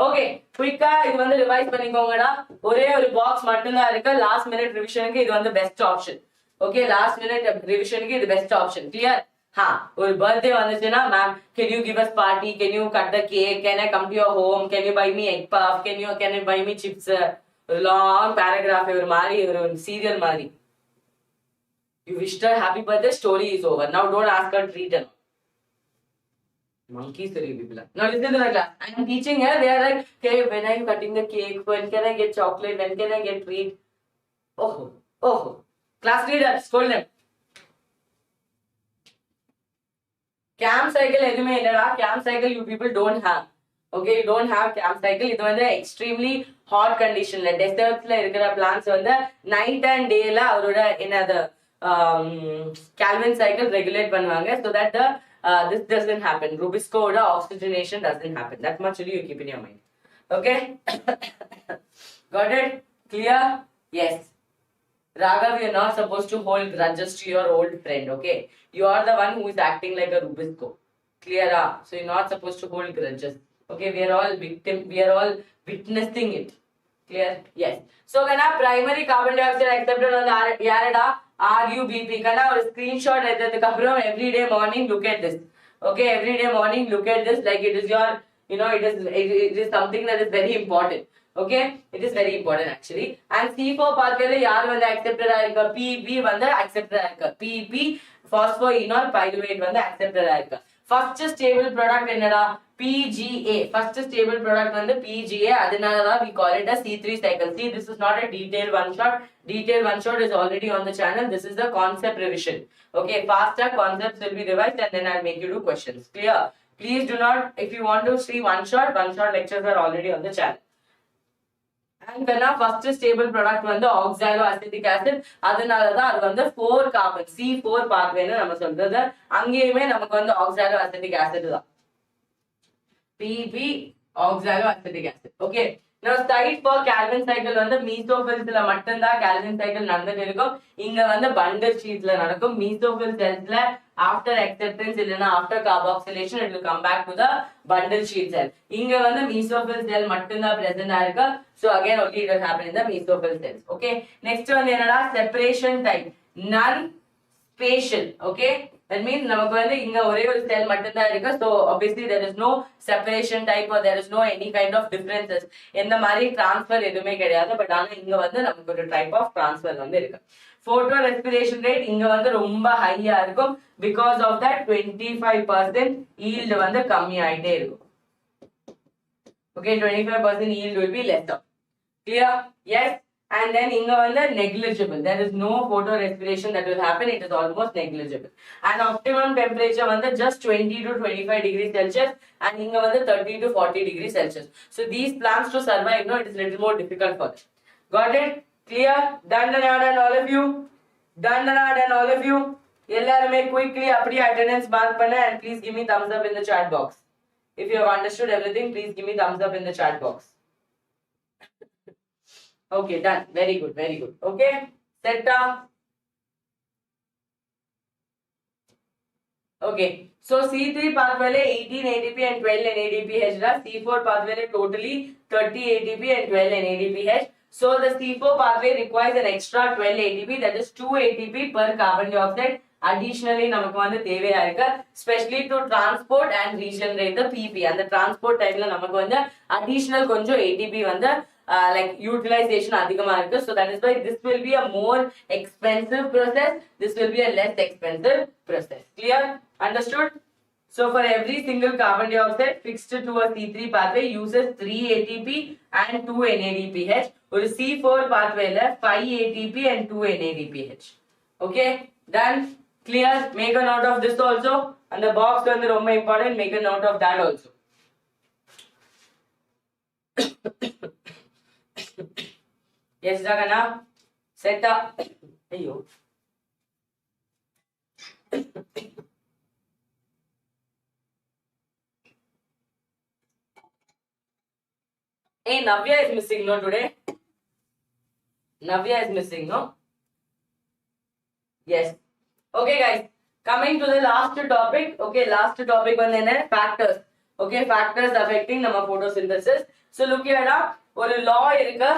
okay quick idu vandu revise panikonga da ore oru box mattum da irukku last minute revision ku idu vandu best option okay last minute revision ku idu best option clear or birthday vanduchuna ma'am can you give us party can you cut the cake can I come to your home can you buy me egg puff can you buy me chips long paragraph ஒரு மாதிரி ஒரு serial மாதிரி you wished her happy birthday story is over now don't ask her treat her monkeys are you people now listen to the class I am teaching her they are like okay when are you cutting the cake when can I get chocolate when can I get treat oh class leader scold them CAM cycle எதுமே இல்லடா CAM cycle you people don't have okay you don't have CAM cycle இது வந்து extremely hot conditionல desertsல இருக்கிற plants வந்து night and day ல அவரோட என்னது Calvin cycle regulate பண்ணுவாங்க so that the this doesn't happen rubisco oda oxygenation doesn't happen that much you keep in your mind okay got it clear yes Raghav, you're not supposed to hold grudges to your old friend, okay? You are the one who is acting like a Rubisco. Clear? So you're not supposed to hold grudges. Okay, we are all victim. We are all witnessing it. Clear? Yes. So kana primary carbon dioxide accepted on the yarada RUBP. Kana or screenshot every day morning look at this. Okay, every day morning look at this like it is your, you know, it is something that is very important. Okay, it is very important actually. And C4 pathway yaar vanda accepted aayirukka, PP vanda accepted aayirukka, PP phosphoenol pyruvate vanda accepted aayirukka. First stable product என்னடா PGA. First stable product வந்து PGA. அதனாலதான் we call it a C3 cycle. See, this is not a detailed one shot. Detailed one shot is already on the channel. This is the concept revision. Okay, faster concepts will be revised and then I'll make you do questions. Clear? Please do not, if you want to see one shot lectures are already on the channel. And then first stable product வந்து oxaloacetic acid. அதனாலதான் அது வந்து 4 carbon C4 pathway ன்னு நம்ம சொல்றது. அங்கேயுமே நமக்கு வந்து oxaloacetic acid தான். PP oxaloacetic acid. Okay. Now site for Calvin cycle வந்து mesophils ல மட்டும்தான் Calvin cycle நடந்துட்டு இருக்கும். இங்க வந்து bundle sheets ல நடக்கும். Mesophil cells ல after acceptance இல்லனா after carboxylation it will come back to the bundle sheet cell. இங்க வந்து mesophil cell மட்டும்தான் present ஆயிருக்கு. So again only it will happen in the mesophil cells. Okay. Next one என்னடா separation type. Non-spatial. Okay. That means நமக்கு வந்து இங்க ஒரே ஒரு cell மட்டும்தான் இருக்கு. So obviously there is no separation type or there is no any kind of differences. எந்த மாதிரி transfer எதுவுமே கிடையாது. But ஆனா இங்க வந்து நமக்கு ஒரு type of transfer வந்து இருக்கு. Photorespiration rate இங்க வந்து ரொம்ப ஹையா இருக்கும். Because of that 25% yield வந்து கம்மி ஆயிட்டே இருக்கும். Okay, 25% yield will be lesser. Clear? Yes. And then inga vanda negligible. There is no photorespiration that will happen. It is almost negligible. And optimum temperature vanda just 20 to 25 degrees Celsius. And inga vanda 30 to 40 degrees Celsius. So these plants to survive, no, it is a little more difficult for them. Got it? Clear? Done and all of you? Done and all of you? Ellarume quickly appadi attendance mark panna and please give me thumbs up in the chat box. If you have understood everything, please give me thumbs up in the chat box. Okay, done. Very good, very good. Okay, set up. Okay, so C3 pathway 18 ATP and 12 NADPH. C4 pathway totally 30 ATP and 12 NADPH. So the C4 pathway requires an extra 12 ATP, that is 2 ATP per carbon dioxide. Additionally, நமக்கு வந்து தேவையா இருக்கு, especially to transport and regenerate the PP. And the transport time ல நமக்கு வந்து additional கொஞ்சம் ATP வந்து like utilization அதிகமா இருக்கு. So that is why this will be a more expensive process. This will be a less expensive process. Clear? Understood? So for every single carbon dioxide fixed to a C3 pathway uses 3 ATP and 2 NADPH. ஒரு C4 pathway ல 5 ATP and 2 NADPH. Okay? Done? Clear? Make a note of this also. And the box வந்து ரொம்ப important. Make a note of that also. Yes, Jagana. Set up. Ayyo. Hey, Navya is missing, no, today? Navya is missing, no? Yes. Okay, guys. Coming to the last topic. Okay, last topic one is factors. Okay, factors affecting our photosynthesis. So look here, one law irukka.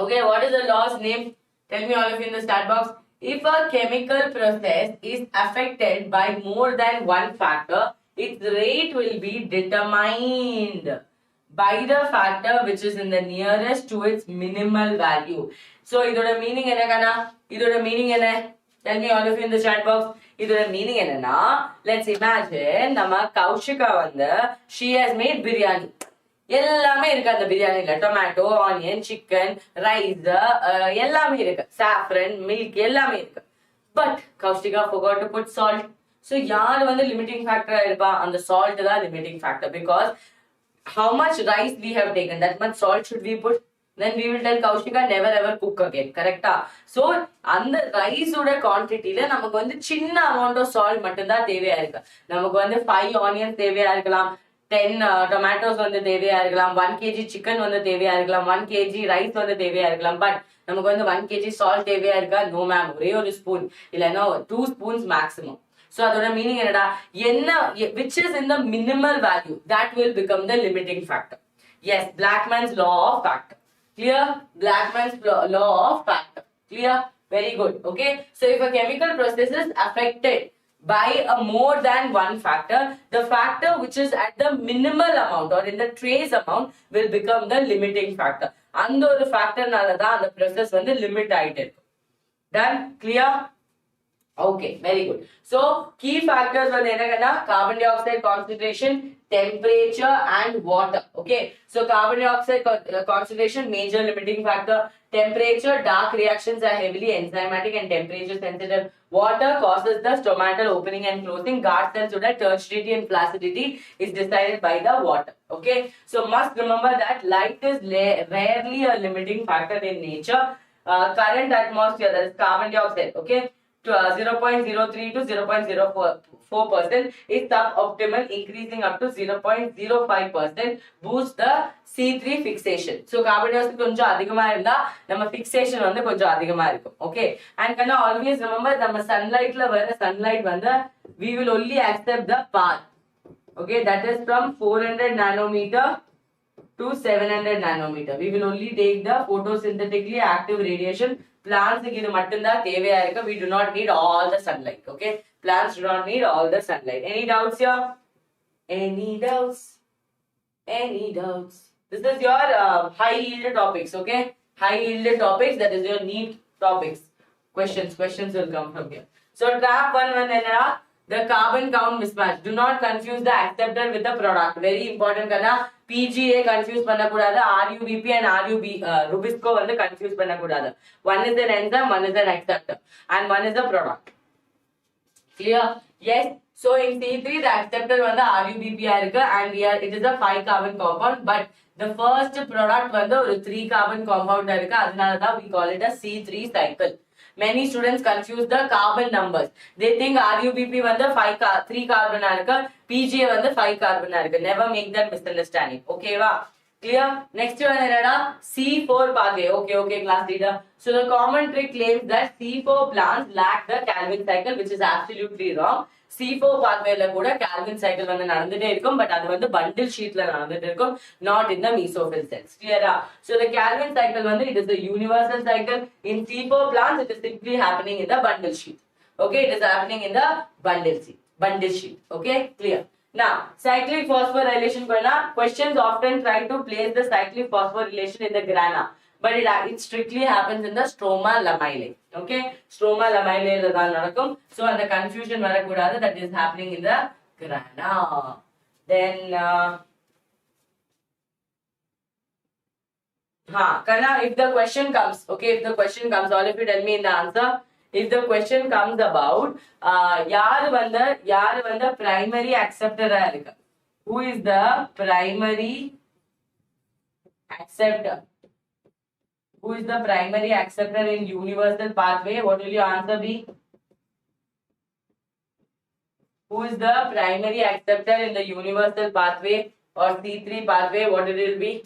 Okay, what is the law's name? Tell me all of you in the chat box. If a chemical process is affected by more than one factor, its rate will be determined by the factor which is in the nearest to its minimal value. So, idoda meaning enna kana? Idoda meaning enna? Tell me all of you in the chat box. Idoda meaning enna na? Let's imagine nama Kaushika vanda, she has made biryani. எல்லாமே இருக்கு அந்த பிரியாணில. Tomato, onion, chicken, rice, எல்லாமே இருக்கு. Saffron, milk எல்லாமே இருக்கு. But Kaushika forgot to put salt. So யார் வந்து லிமிட்டிங் ஃபேக்டரா இருப்பா? அந்த சால்ட் தான் limiting factor. Because how much rice we have taken, that much salt should we put? Then we will tell Kaushika never ever cook again. Correcta? So அந்த rice ஓட குவாண்டிட்டில நமக்கு வந்து சின்ன அமௌண்ட் ஆஃப் சால்ட் மட்டும் தான் தேவையா இருக்கு. நமக்கு வந்து 5 ஆனியன்ஸ் தேவையா இருக்கலாம், 10 tomatoes வந்து தேவையா இருக்கலாம், 1 kg சிக்கன் வந்து தேவையா இருக்கலாம், 1 kg ரைஸ் வந்து தேவையா இருக்கலாம். பட் நமக்கு வந்து 1 kg சால்ட் தேவையா இருக்கா? No ma'am. ஒரே ஒரு ஸ்பூன் இல்லைன்னா 2 spoons maximum. So adoda meaning enna which is in the minimal value, that will become the limiting factor. Yes, Blackman's law of factor. Clear? Blackman's law of factor. Clear? Very good. Okay. So if a chemical process is affected by a more than one factor, the factor which is at the minimal amount or in the trace amount will become the limiting factor. And the factor nalada the process when the limit item. Done? Clear? Okay, very good. So, key factors are carbon dioxide concentration, temperature and water. Okay, so carbon dioxide concentration, major limiting factor. Temperature, dark reactions are heavily enzymatic and temperature sensitive. Water causes the stomatal opening and closing. Guard cells so that turgidity and flaccidity is decided by the water. Okay, so must remember that light is rarely a limiting factor in nature. Current atmosphere, that is carbon dioxide. Okay, to 0.03 to 0.04% is suboptimal, increasing up to 0.05% boosts the C3 fixation. So carbon dioxide konja adhigama irundha nama fixation vandu konja adhigama irukum. Okay, and can always remember nama sunlight la vara sunlight vanda we will only accept the path. Okay, that is from 400 nanometer to 700 nanometer. We will only take the photosynthetically active radiation. Plants we do not need all the sunlight. Okay, plants do not need all the sunlight. Any doubts here? Any doubts? Any doubts? This is your high yield topics. Okay, high yield topics, that is your NEET topics. Questions will come from here. So trap 1 the carbon count mismatch. Do not confuse the acceptor with the product. Very important kana. PGA confuse panna kudada. RUBP and Rubisco vandu confuse panna kudada. One is an enzyme, one is an acceptor, and one is a product. Clear? Yes. So in C3 the acceptor vandu RUBP and it is a 5 carbon compound, but the first product vandu a 3 carbon compound irukku. We call it a C3 cycle. Many students confuse the carbon numbers. They think RUBP vandu 3 carbon PGA vandu 5 carbon Never make that misunderstanding. Okay va? Clear? Next one C4 pathway. Okay, class leader. So the common trick claims that C4 plants lack the Calvin cycle, which is absolutely wrong. C4 pathway la kuda Calvin cycle vandu nadandite irukum, but adu vandu bundle sheet la nadandite irukum, not in the mesophyll cells. Clear? So the Calvin cycle vandu it is the universal cycle. In C4 plants it is simply happening in the bundle sheet. Okay, it is happening in the bundle sheet. Okay, clear? Now, cyclic phosphorylation questions often try to place the cyclic phosphorylation in the grana, but it strictly happens in the stroma lamella. Okay, stroma lamella. So, and the confusion that is happening in the grana. Then, if the question comes, all of you tell me in the answer. If the question comes about yaar vanda primary acceptor irukka. Who is the primary acceptor? Who is the primary acceptor in universal pathway? What will your answer be? Who is the primary acceptor in the universal pathway or C3 pathway? What will it be?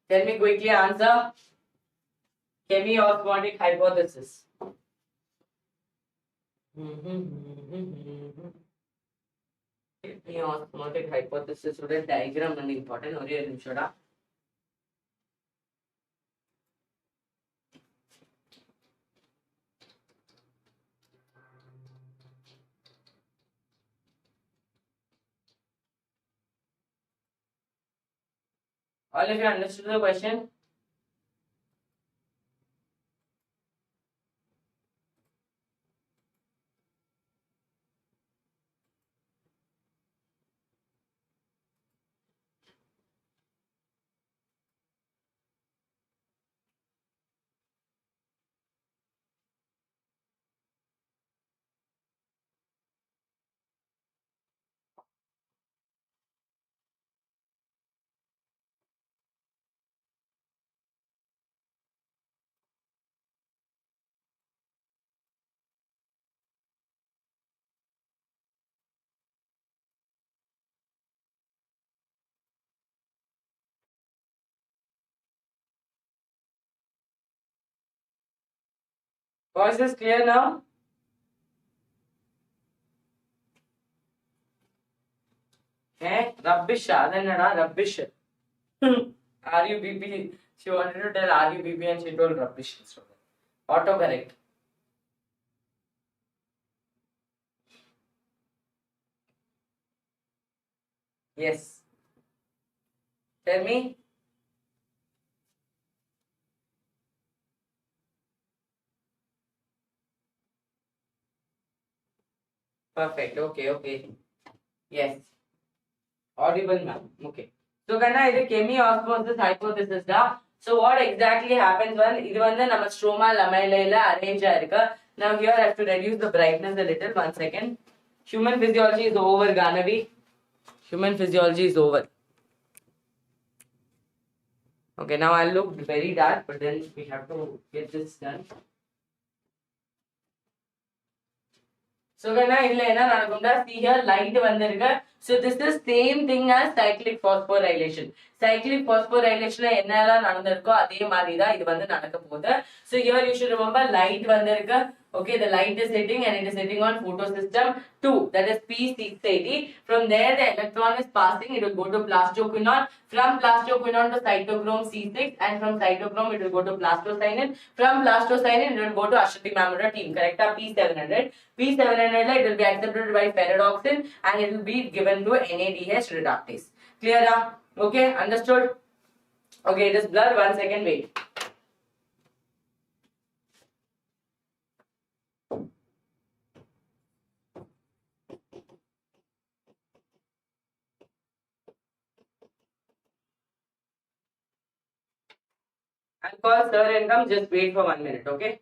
Tell me quickly answer. Chemiosmotic hypothesis. Chemiosmotic hypothesis student diagram and important. All of you understood the question? Was this clear now? Rubbish. Adannada rubbish. RUBP. She wanted to tell RUBP and she told rubbish instead. Autocorrect. Yes. Tell me. Perfect. Okay. Yes. Audible, ma'am. Okay. So, Kanna, this is chemiosmosis hypothesis. Da. So, what exactly happens when this is our stroma lamella arrange. Now, here I have to reduce the brightness a little. 1 second. Human physiology is over, Ganavi. Human physiology is over. Okay, now I'll look very dark, but then we have to get this done. So, see here light. So, this is same thing as cyclic phosphorylation. Cyclic phosphorylation so, here you should remember light. Okay, the light is hitting and it is hitting on photosystem 2, that is P680. From there, the electron is passing, it will go to plastoquinone. From plastoquinone to cytochrome C6, and from cytochrome it will go to plastocyanin. From plastocyanin it will go to Ashwati team, correct? P700. P700 it will be accepted by ferredoxin and it will be given to NADH reductase. Clear? Okay, understood? Okay, it is blur. 1 second, wait. I'll call sir and come, just wait for 1 minute, okay?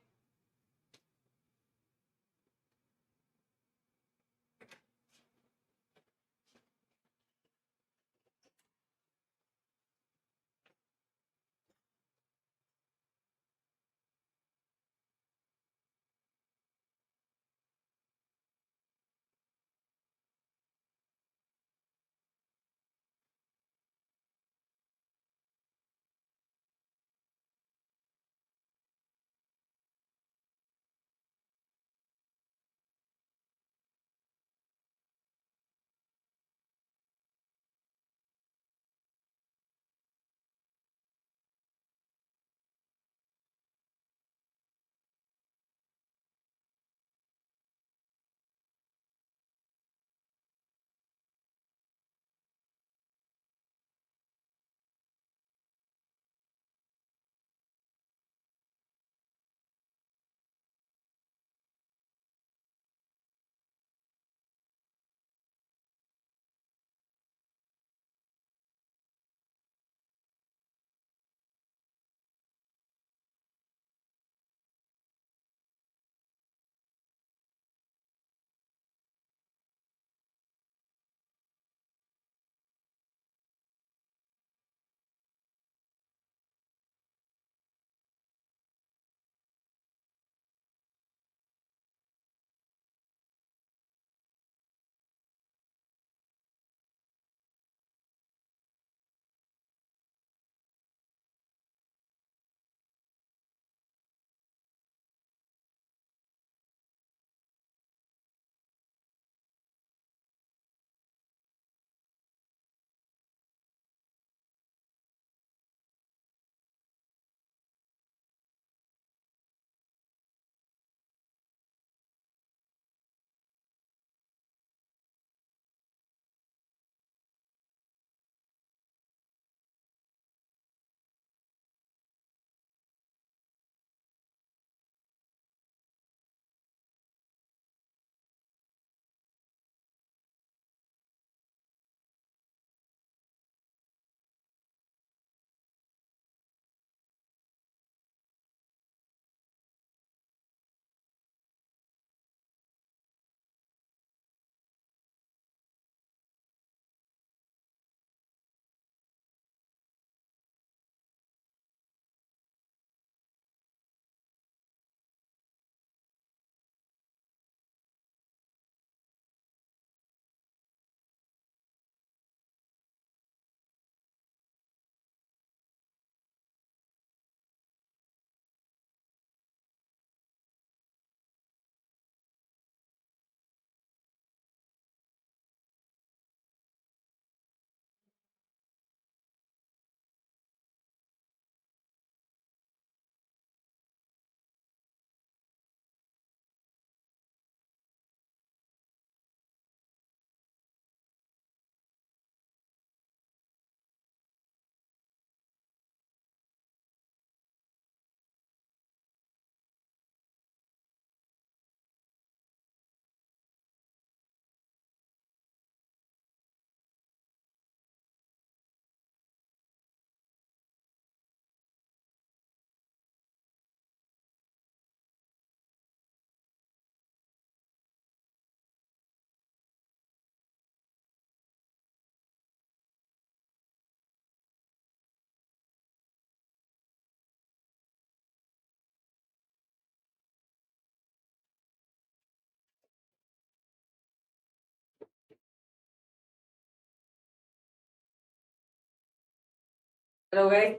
Hello guys.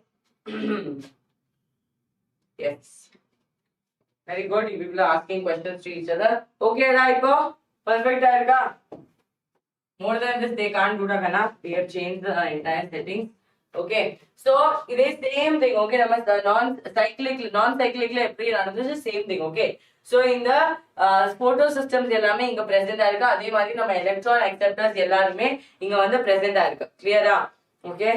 Yes. Very good. You people are asking questions to each other. Okay, right? Perfect. More than this, they can't do that. We have changed the entire settings. Okay. So it is same thing. Okay, the non-cyclic this is same thing. Okay. So in the photo systems எல்லாமே இங்க present ஆயிருக்கு. அதே மாதிரி நம்ம electron acceptors எல்லாருமே இங்க வந்து present ஆயிருக்கு. Clear? Okay.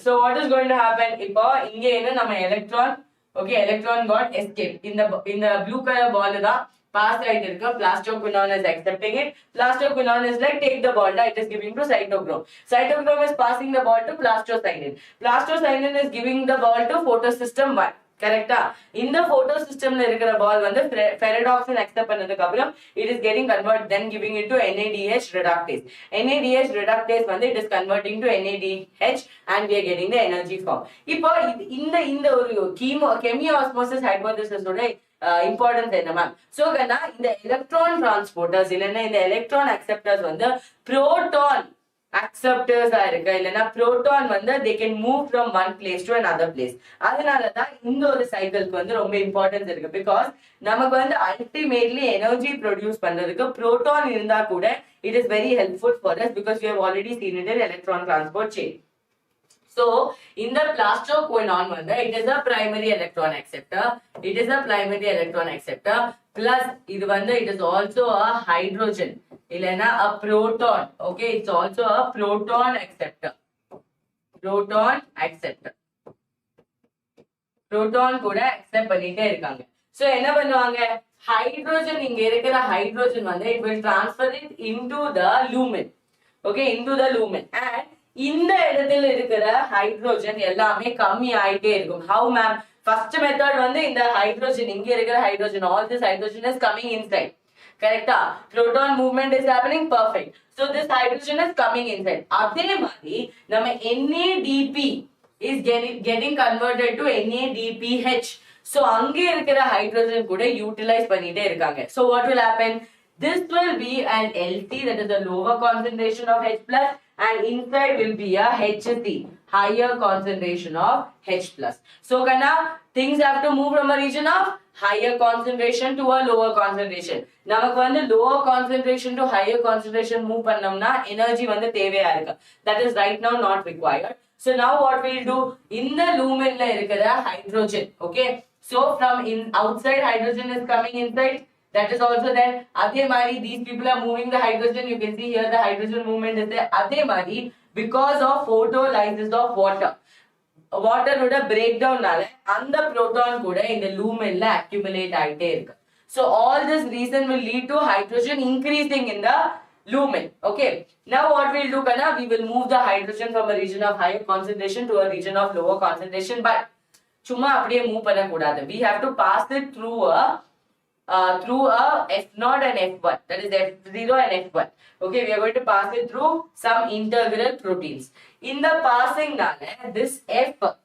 So what is going to happen? இப்போ இங்க என்ன நம்ம electron, okay, electron got escape. In the blue color ball தான் pass right irukku. Plastoquinone is accepting it. Plastoquinone is like take the ball, it is giving to cytochrome. Cytochrome is passing the ball to plastocyanin. Plastocyanin is giving the ball to photosystem 1. Correct? In the photosystem la irukra ball vandu ferredoxin accept pannadukku appuram it is getting converted, then giving it to NADH reductase. NADH reductase vandu it is converting to NADH and we are getting the energy form. Ipo இந்த ஒரு chemiosmosis hypothesis oda importance என்ன ma'am? So கண்ணா இந்த electron transporters இல்லைன்னா இந்த electron acceptors வந்து proton acceptors இருக்கு இல்லனா proton வந்து they can move from one place to another place. அதனால தான் இந்த ஒரு சைக்கிளுக்கு வந்து ரொம்ப இம்பார்ட்டன்ஸ் இருக்கு. பிகாஸ் நமக்கு வந்து ultimately energy produce பண்றதுக்கு proton இருந்தா கூட it is very helpful for us because we have already seen it in electron transport chain. So in the plastoquinone it is a primary electron acceptor. It is a primary electron acceptor. Plus it is also a hydrogen. Ilena a proton. Okay, it's also a proton acceptor. Proton acceptor. Proton kuda accept பண்ணிட்டே இருக்காங்க. So என்ன பண்ணுவாங்க? Hydrogen இங்க இருக்கிற hydrogen it will transfer it into the lumen. Okay, into the lumen. And இந்த இடத்துல இருக்கிற hydrogen எல்லாமே கம்மி ஆயிட்டே இருக்கும். How ma'am? First method வந்து இந்த ஹைட்ரோஜன் இங்க இருக்கிற hydrogen all this hydrogen is coming inside. Correct? Proton movement is happening. Perfect. So this hydrogen is coming inside. அதே மாதிரி நம்ம NADP is getting converted to NADPH. So அங்க இருக்கிற hydrogen கூட utilize பண்ணிட்டே இருக்காங்க. So what will happen? This will be an LC, that is a lower concentration of H plus, and inside will be a HC, higher concentration of H plus. So Kana, things have to move from a region of higher concentration to a lower concentration. நமக்கு வந்து lower concentration to higher concentration move பண்ணோம்னா energy வந்து தேவையா இருக்கு. That is right now not required. So now what we'll do, in the lumen la இருக்கிற hydrogen, okay, so from outside hydrogen is coming inside. That is also there. Adhe mari, these people are moving the hydrogen. You can see here the hydrogen movement is there. Adhe mari, because of photolysis of water. Water would break down nale, and the proton kuda in the lumen la accumulate aite irukku. So all this reason will lead to hydrogen increasing in the lumen. Okay. Now what we'll do, Kana, we will move the hydrogen from a region of higher concentration to a region of lower concentration. But chumma apdiye move panna kudadu. We have to pass it through a F0 and F1, that is F0 and F1. Okay, we are going to pass it through some integral proteins. In the passing this F1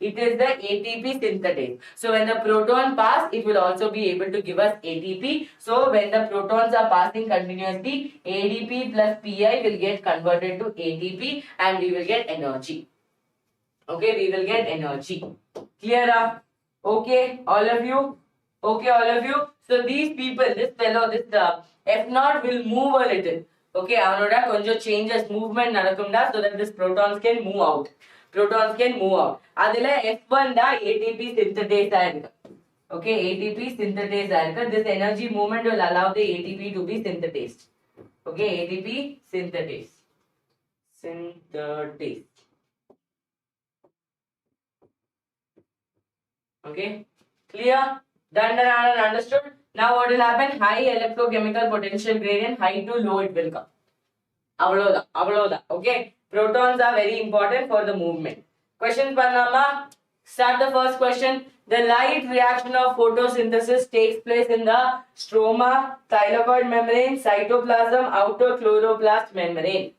it is the ATP synthetase. So when the proton pass, it will also be able to give us ATP. So when the protons are passing continuously, ADP plus Pi will get converted to ATP and we will get energy. Okay, we will get energy. Clear up? Okay, all of you? Okay, all of you. So these people, this fellow, this F0 will move a little. Okay, avanoda konja changes, movement nadakunda, so that this protons can move out. Protons can move out. Adila F1 da ATP synthetase irukku. Okay, ATP synthetase irukku. This energy movement will allow the ATP to be synthetized. Okay, ATP synthetase. Synthetase. Okay, clear? Done and understood. Now what will happen? High electrochemical potential gradient, high to low it will come. Avaloda. Okay. Protons are very important for the movement. Questions Panama. Start the first question. The light reaction of photosynthesis takes place in the stroma, thylakoid membrane, cytoplasm, outer chloroplast membrane.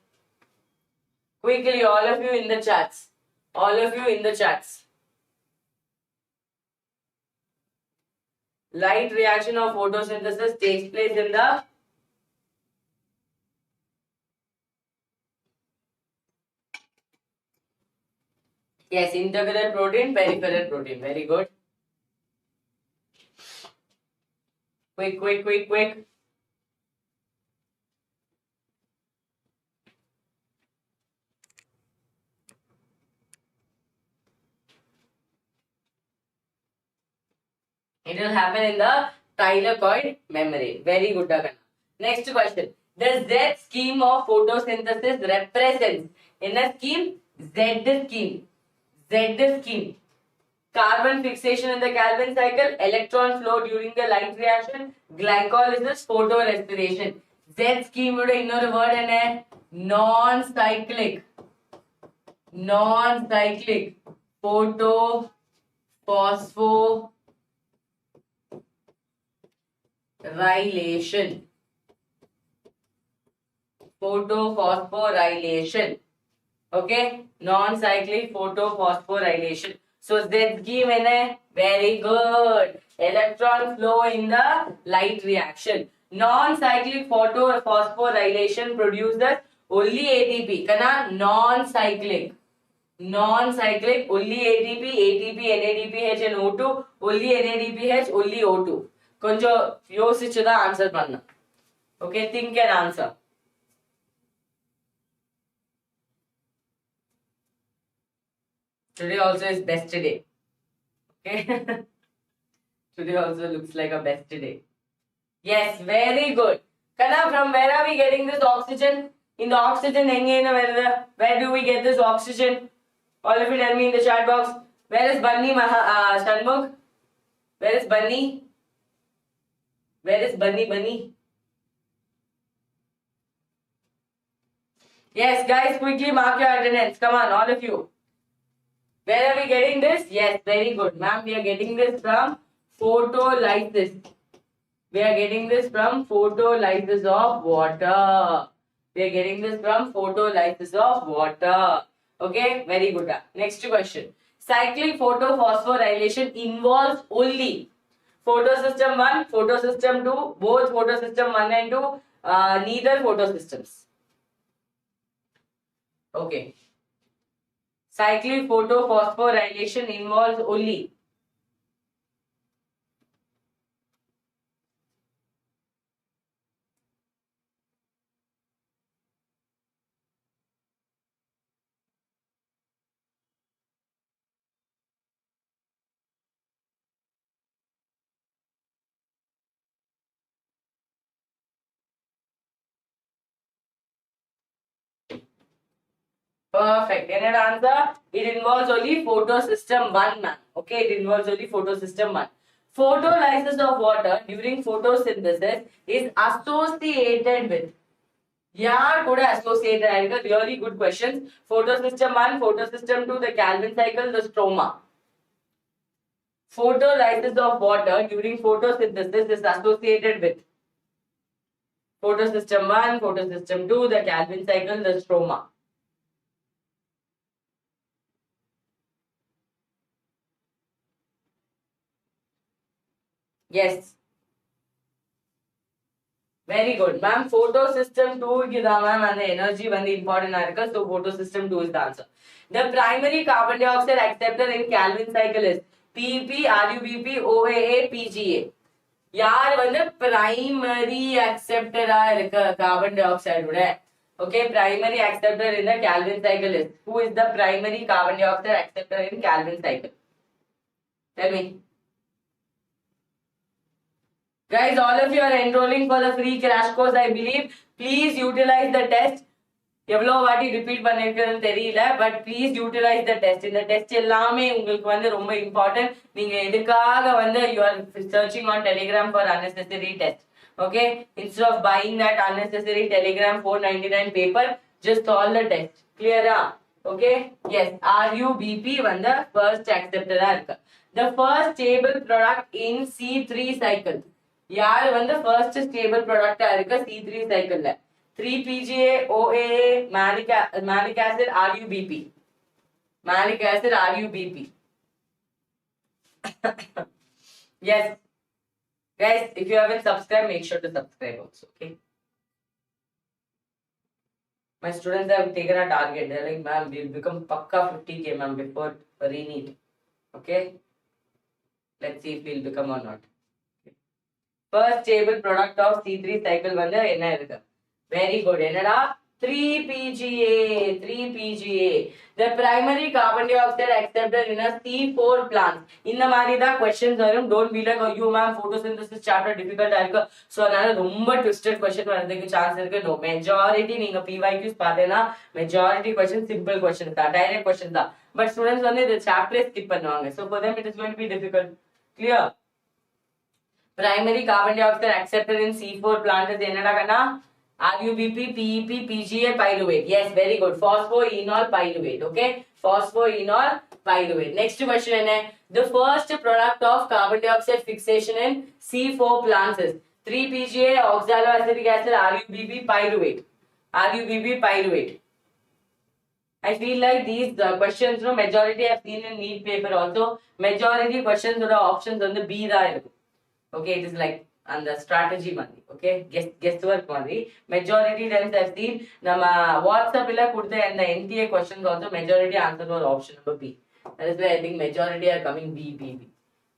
Quickly, all of you in the chats. All of you in the chats. Light reaction of photosynthesis takes place in the Yes, integral protein, peripheral protein. Very good. Quick, quick, quick, quick. It will happen in the thylakoid membrane. Very good, Dagan. Next question. The Z scheme of photosynthesis represents in a scheme Z scheme. Z scheme. Carbon fixation in the Calvin cycle, electron flow during the light reaction, glycolysis, photorespiration. Z scheme would another word and non-cyclic. Non-cyclic. Photophosphorylation. Photophosphorylation. Okay, non-cyclic photophosphorylation. So Z scheme is very good. Electron flow in the light reaction. Non-cyclic photophosphorylation produces only ATP. Kana non-cyclic. Non-cyclic only ATP, ATP, NADPH and O2. Only NADPH, only O2. Konjo yosichida answer panna. Okay, think and answer. Today also is best day. Okay. Today also looks like a best day. Yes, very good. Kana, from where are we getting this oxygen? In the oxygen, where do we get this oxygen? All of you tell me in the chat box. Where is Bunny Shanmugh? Where is Bunny? Where is Bunny? Yes, guys, quickly mark your attendance. Come on, all of you. Where are we getting this? Yes, very good. Ma'am, we are getting this from photolysis. We are getting this from photolysis of water. We are getting this from photolysis of water. Okay, very good. Next question. Cyclic photophosphorylation involves only photosystem 1, photosystem 2, both photosystem 1 and 2, neither photosystems. Okay. Cyclic photophosphorylation involves only perfect. And answer, it involves only photosystem 1, man. Okay, it involves only photosystem 1. Photolysis of water during photosynthesis is associated with. Yeah, could associated. Really good questions. Photosystem 1, photosystem 2, the Calvin cycle, the stroma. Photolysis of water during photosynthesis is associated with photosystem 1, photosystem 2, the Calvin cycle, the stroma. Yes. Very good. Ma'am, photosystem 2 is the energy and the important article. So, photosystem 2 is the answer. The primary carbon dioxide acceptor in Calvin cycle is PP, RUBP, OAA, PGA. Yaar vandu primary acceptor carbon dioxide. Okay, primary acceptor in the Calvin cycle is. Who is the primary carbon dioxide acceptor in Calvin cycle? Tell me. Guys, all of you are enrolling for the free crash course, I believe. Please utilize the test. எவ்வளோ வாட்டி repeat பண்ணிருக்குன்னு தெரியல but please utilise the test இந்த test எல்லாமே உங்களுக்கு வந்து ரொம்ப important நீங்க எதுக்காக வந்து you are searching on Telegram for unnecessary test okay instead of buying that unnecessary telegram 499 paper just solve the test clear okay yes RUBP வந்து first acceptor இருக்கு the first stable product in C3 cycle யார் வந்து first stable product இருக்கு C3 cycle ல 3-PGA, OAA, malic acid, RUBP. Malic acid, RUBP. Yes. Guys, if you haven't subscribed, make sure to subscribe also. Okay. My students have taken a target. They're like, ma'am, we'll become pakka 50K, ma'am, before Re-NEET. Okay? Let's see if we'll become or not. First stable product of C3 cycle வந்து என்ன இருக்கு? Very good. என்னடா? 3 PGA. 3 PGA. The primary carbon dioxide accepted in a C4 plants. இந்த மாதிரி தான் questions வரும். Don't be like, oh, you ma'am, photosynthesis chapter difficult இருக்கு. So அதனால ரொம்ப twisted question வரதுக்கு chance இருக்கு. No, majority நீங்க PYQs பார்த்தேன்னா majority questions simple questions தான். Direct questions தான். But students வந்து இந்த chapter skip பண்ணுவாங்க. So for them it is going to be difficult. Clear? Primary carbon dioxide accepted in C4 plant is என்னடா கண்ணா? RUBP, PEP, PGA, pyruvate. Yes, very good. Phosphoenol pyruvate. Okay? Phosphoenol pyruvate. Next question என்ன? The first product of carbon dioxide fixation in C4 plants is 3-PGA, oxaloacetic acid, RUBP, pyruvate. RUBP, pyruvate. I feel like these questions, no, majority I have seen in NEET paper also. Majority questions or options on the B da irukum. Okay, it is like on the strategy mandi. Okay, guesswork mandi. Majority times I've seen nama WhatsApp illa kudutha and the NTA questions also majority answer was option number B. That is why I think majority are coming B.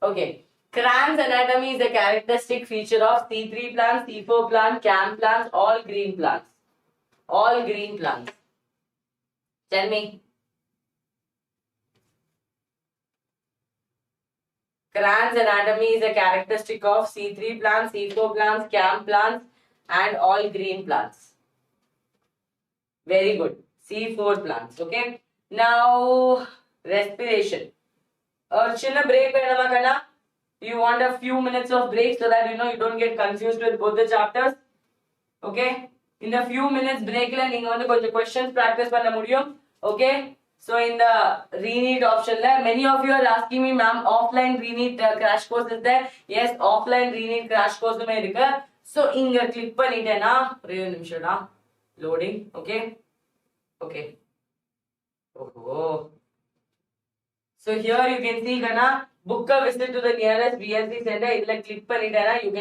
Okay, Krebs anatomy is a characteristic feature of C3 plants, C4 plants, CAM plants, all green plants. All green plants. Tell me. Krebs anatomy is a characteristic of C3 plants, C4 plants, CAM plants and all green plants. Very good. C4 plants. Okay. Now, respiration. Chinna break vedama kana? You want a few minutes of break so that you don't get confused with both the chapters. Okay. In a few minutes break la neenga vandu konja questions practice panna mudiyum. Okay. So in the Re-NEET option, many of you are asking me, ma'am, offline Re-NEET crash course is there? Yes, offline Re-NEET crash course me irukku. So inga click pannitena, ஒரே ஒரு நிமிஷம்டா. Loading, okay? Okay. Oh. So here you can see kana book a visit to the nearest VLC center. Idla click pannitena, you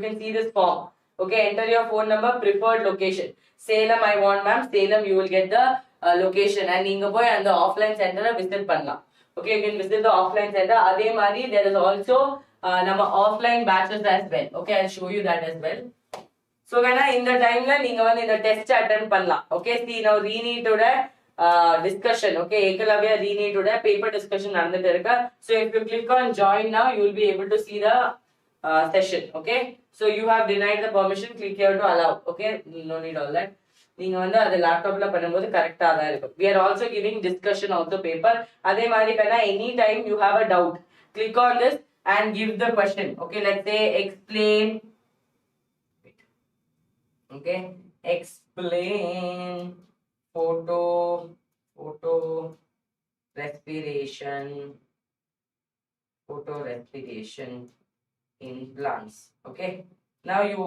can see this form. Okay, enter your phone number, preferred location. Salem I want, ma'am. Salem you will get the location and நீங்க போய் அந்த offline center visit பண்ணலாம். Okay, you can visit the offline center. அதே மாதிரி there is also நம்ம offline batches as well. Okay, I'll show you that as well. So kana இந்த டைம்ல நீங்க வந்து இந்த test attend பண்ணலாம். Okay, see now Re-NEET ஓட discussion. Okay, ஏகலவ்யா Re-NEET ஓட paper discussion நடந்துட்டு இருக்கு. So if you click on join now, you will be able to see the session. Okay, so you have denied the permission, click here to allow. Okay, no need all that. நீங்க வந்து அது லேப்டாப்ல பண்ணும்போது கரெக்ட்டா தான் இருக்கும். We are also giving discussion of the paper. அதே மாதிரி கண்ணா any time you have a doubt, click on this and give the question. Okay, let's say explain. Okay, explain photorespiration in plants. Okay, now you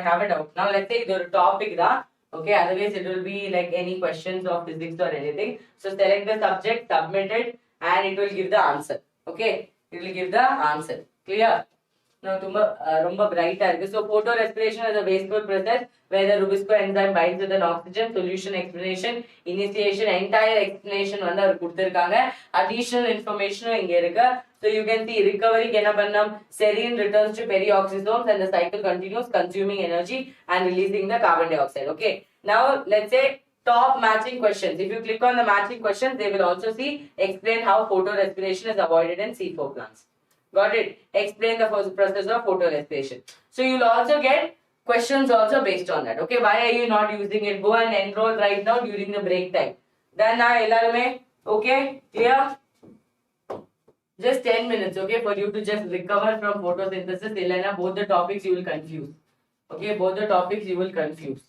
have a doubt. Now let's say the topic da. Okay, otherwise it will be like any questions of physics or anything. So select the subject, submit it and it will give the answer. Okay, it will give the answer. Clear? Now ரொம்ப bright ah irukku. So photorespiration is a wasteful process where the Rubisco enzyme binds with an oxygen. Solution, explanation, initiation, entire explanation வந்து அவர் கொடுத்திருக்காங்க. Additional information இங்க இருக்கு. So you can see recovery என்ன பண்ணலாம்? Serine returns to perioxysomes and the cycle continues consuming energy and releasing the carbon dioxide. Okay. Now let's say top matching questions. If you click on the matching questions, they will also see explain how photorespiration is avoided in C4 plants. Got it? Explain the process of photorespiration. So you'll also get questions also based on that. Okay, why are you not using it? Go and enroll right now during the break time. Then ellarume okay, clear? Just 10 minutes, okay, for you to just recover from photosynthesis. Illana both the topics you will confuse. Okay, both the topics you will confuse.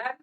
Done?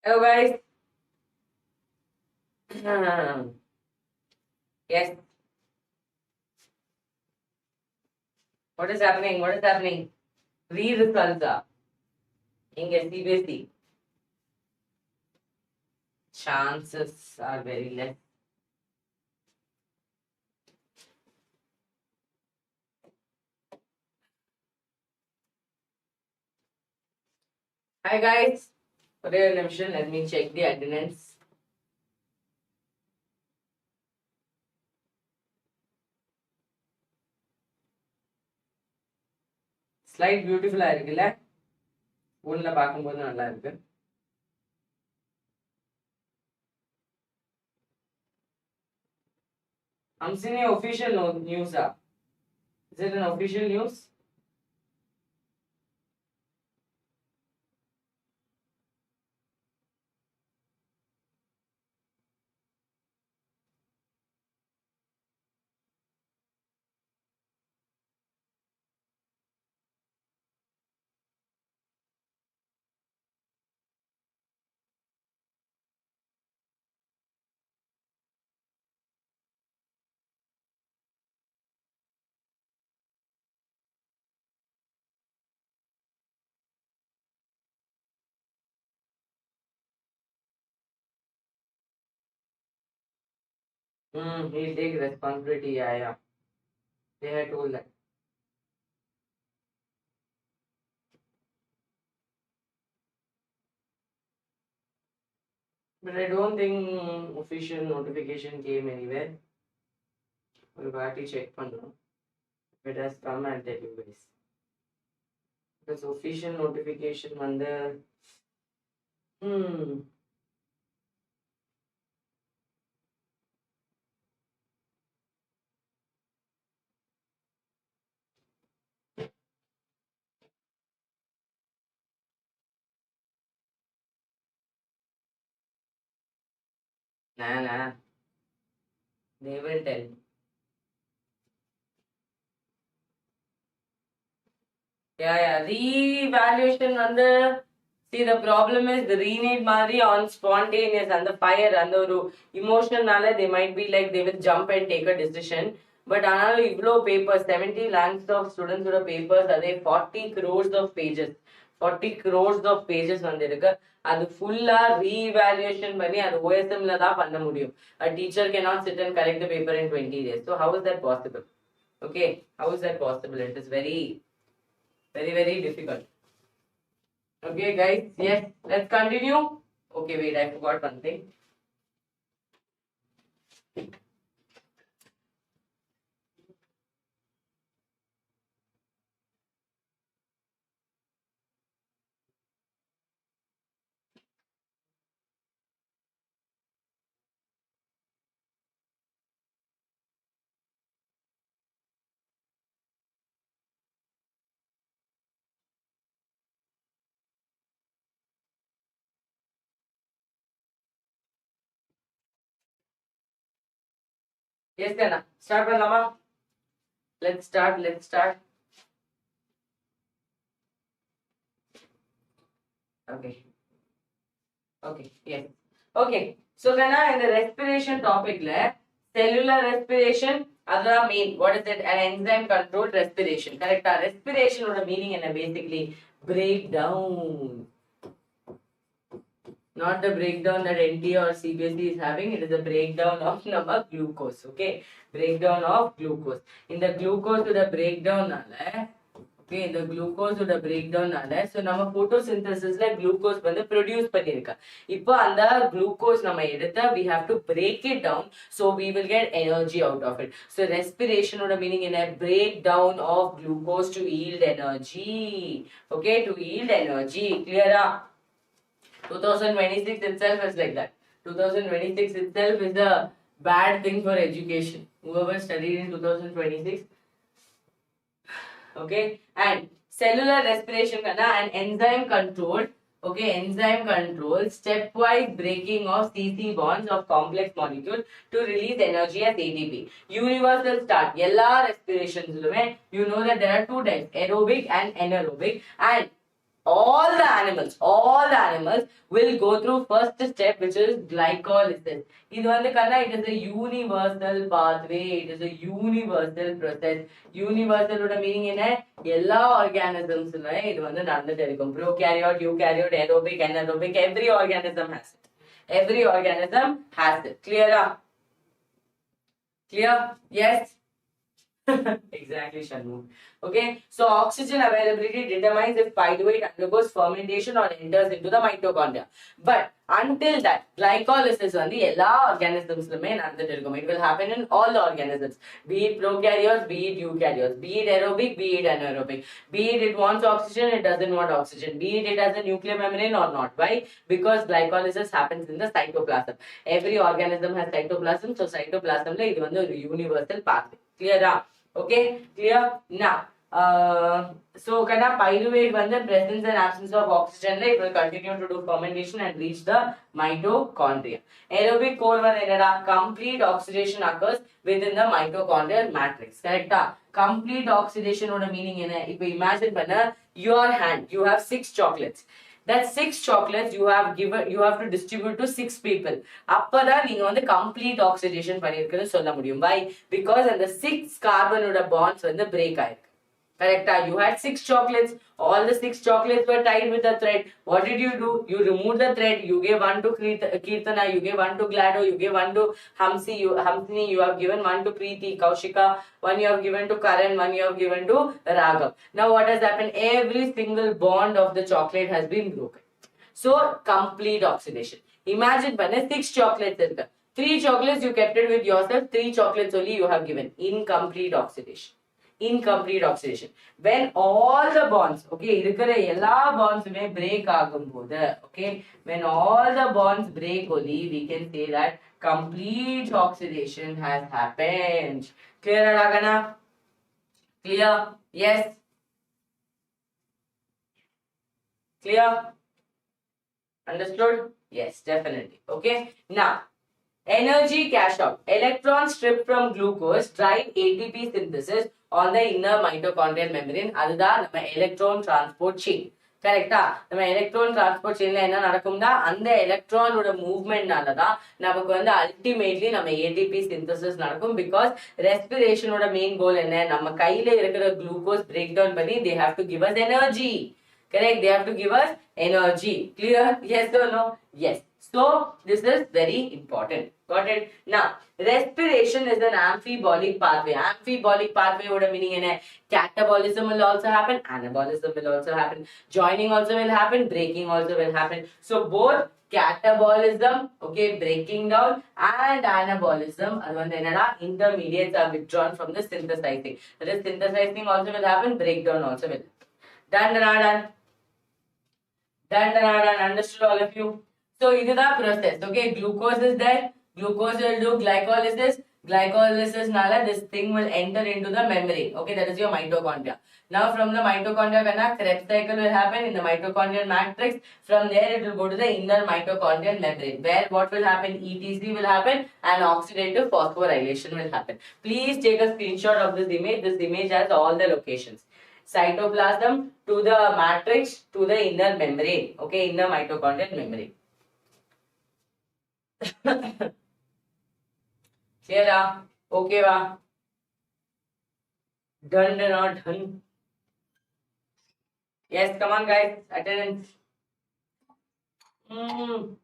Hello guys. Yes. What is happening? What is happening? Re-results are in CBSE. Chances are very less. Hi guys. For a nimission, let me check the attendance. Slide beautiful இருக்குல்ல ஊன்ல பார்க்கும்போது நல்லா இருக்கு. I'm seeing an official news. Is it an official news? He'll take responsibility. Yeah. They had told that. But I don't think official notification came anywhere. We'll have to check pannu. If it has come, I'll tell you guys. Because official notification வந்து nah. They will tell. Yeah. Re-evaluation வந்து see the problem is the re-NEET மாதிரி on spontaneous and the fire and the emotional they might be like they will jump and take a decision. But ஆனாலும் இவ்வளோ papers 70 lakhs of students ஓட papers அதே 40 crores of pages 40 crores of pages வந்திருக்கு அது ஃபுல்லா re-evaluation பண்ணி அது OSM-ல தான் பண்ண முடியும். A teacher cannot sit and correct the paper in 20 days. So how is that possible? Okay, how is that possible? It is very difficult. Okay guys, yes, let's continue. Okay, wait, I forgot one thing. Yes, Kana. Start பண்ணலாமா? Let's start. Okay, yes. Okay, so Kana, in the respiration topic, cellular respiration, other main, what is it? An enzyme controlled respiration. Correct? Respiration or meaning and basically breakdown. Not the breakdown that NT or CBSE is having, it is a breakdown of number glucose. Okay, breakdown of glucose. In the glucose to the breakdown, okay, in the glucose to the breakdown, so நம்ம photosynthesisல glucose வந்து produce பண்ணிருக்கா. இப்போ அந்த glucose நம்ம எடுத்தா we have to break it down so we will get energy out of it. So respiration ஓட meaning என்ன? Breakdown of glucose to yield energy. Okay, to yield energy. Clear? 2026 itself is like that. 2026 itself is a bad thing for education. Whoever studied in 2026. Okay, and cellular respiration and enzyme controlled. Okay, enzyme control stepwise breaking of CC bonds of complex molecule to release energy as ATP. Universal start. All respirations, you know that there are two types, aerobic and anaerobic. And all the animals will go through first step, which is glycolysis. It is a universal pathway. It is a universal process. Universal meaning in all organisms. It prokaryote, eukaryote, aerobic, anaerobic. Every organism has it. Every organism has it. Clear? Clear? Yes. Exactly, Shanmu. Okay, so oxygen availability determines if pyruvate undergoes fermentation or enters into the mitochondria. But until that, glycolysis on the all organisms remain under the It will happen in all the organisms, be it prokaryotes, be it eukaryotes, be it aerobic, be it anaerobic, be it wants oxygen, it doesn't want oxygen, be it has a nuclear membrane or not. Why? Because glycolysis happens in the cytoplasm. Every organism has cytoplasm, so cytoplasm is a universal pathway. Clear? Okay, clear? Now, so pyruvate the presence and absence of oxygen, it will continue to do fermentation and reach the mitochondria. Aerobic core complete oxidation occurs within the mitochondrial matrix. Correct? Complete oxidation meaning if you imagine your hand, you have 6 chocolates. That 6 chocolates you have to distribute to 6 people. அப்பதான் நீங்க complete oxidation பண்ணிருக்குன்னு சொல்ல முடியும். Why? Because the 6 carbon bonds break ஆயிருக்கு. Correct? You had 6 chocolates. All the 6 chocolates were tied with a thread. What did you do? You removed the thread. You gave one to Kirtana. You gave one to Glado. You gave one to Hamsini. You have given one to Preeti, Kaushika. One you have given to Karan. One you have given to Raghav. Now what has happened? Every single bond of the chocolate has been broken. So complete oxidation. Imagine 6 chocolates. 3 chocolates you kept it with yourself. 3 chocolates only you have given. Incomplete oxidation. Incomplete oxidation. When all the bonds, okay, all bonds may break okay, when all the bonds break only, we can say that complete oxidation has happened. Clear, Ragana? Clear? Yes. Clear? Understood? Yes, definitely. Okay. Now, energy cash out. Electrons stripped from glucose drive ATP synthesis on the inner mitochondrial membrane. That's the electron transport chain. Correct? The electron transport chain and the electron movement ultimately ATP synthesis because respiration main goal is glucose breakdown. They have to give us energy. Correct? They have to give us energy. Clear? Yes or no? Yes. So, this is very important. Got it? Now, respiration is an amphibolic pathway. Amphibolic pathway would meaning catabolism will also happen, anabolism will also happen, joining also will happen, breaking also will happen. So, both catabolism, okay, breaking down, and anabolism, intermediates are withdrawn from the synthesizing. That is, synthesizing also will happen, breakdown also will happen. Done. Understood all of you? So, this is the process. Okay, glucose is there. Glucose will do glycolysis. Glycolysis nala, this thing will enter into the membrane. Okay, that is your mitochondria. Now, from the mitochondria, Krebs cycle will happen in the mitochondrial matrix. From there, it will go to the inner mitochondrial membrane, where what will happen? ETC will happen and oxidative phosphorylation will happen. Please take a screenshot of this image. This image has all the locations. Cytoplasm to the matrix to the inner membrane. Okay, inner mitochondrial membrane. Clear? Okay, va? Done or not done? Yes, come on, guys. Attendance. Do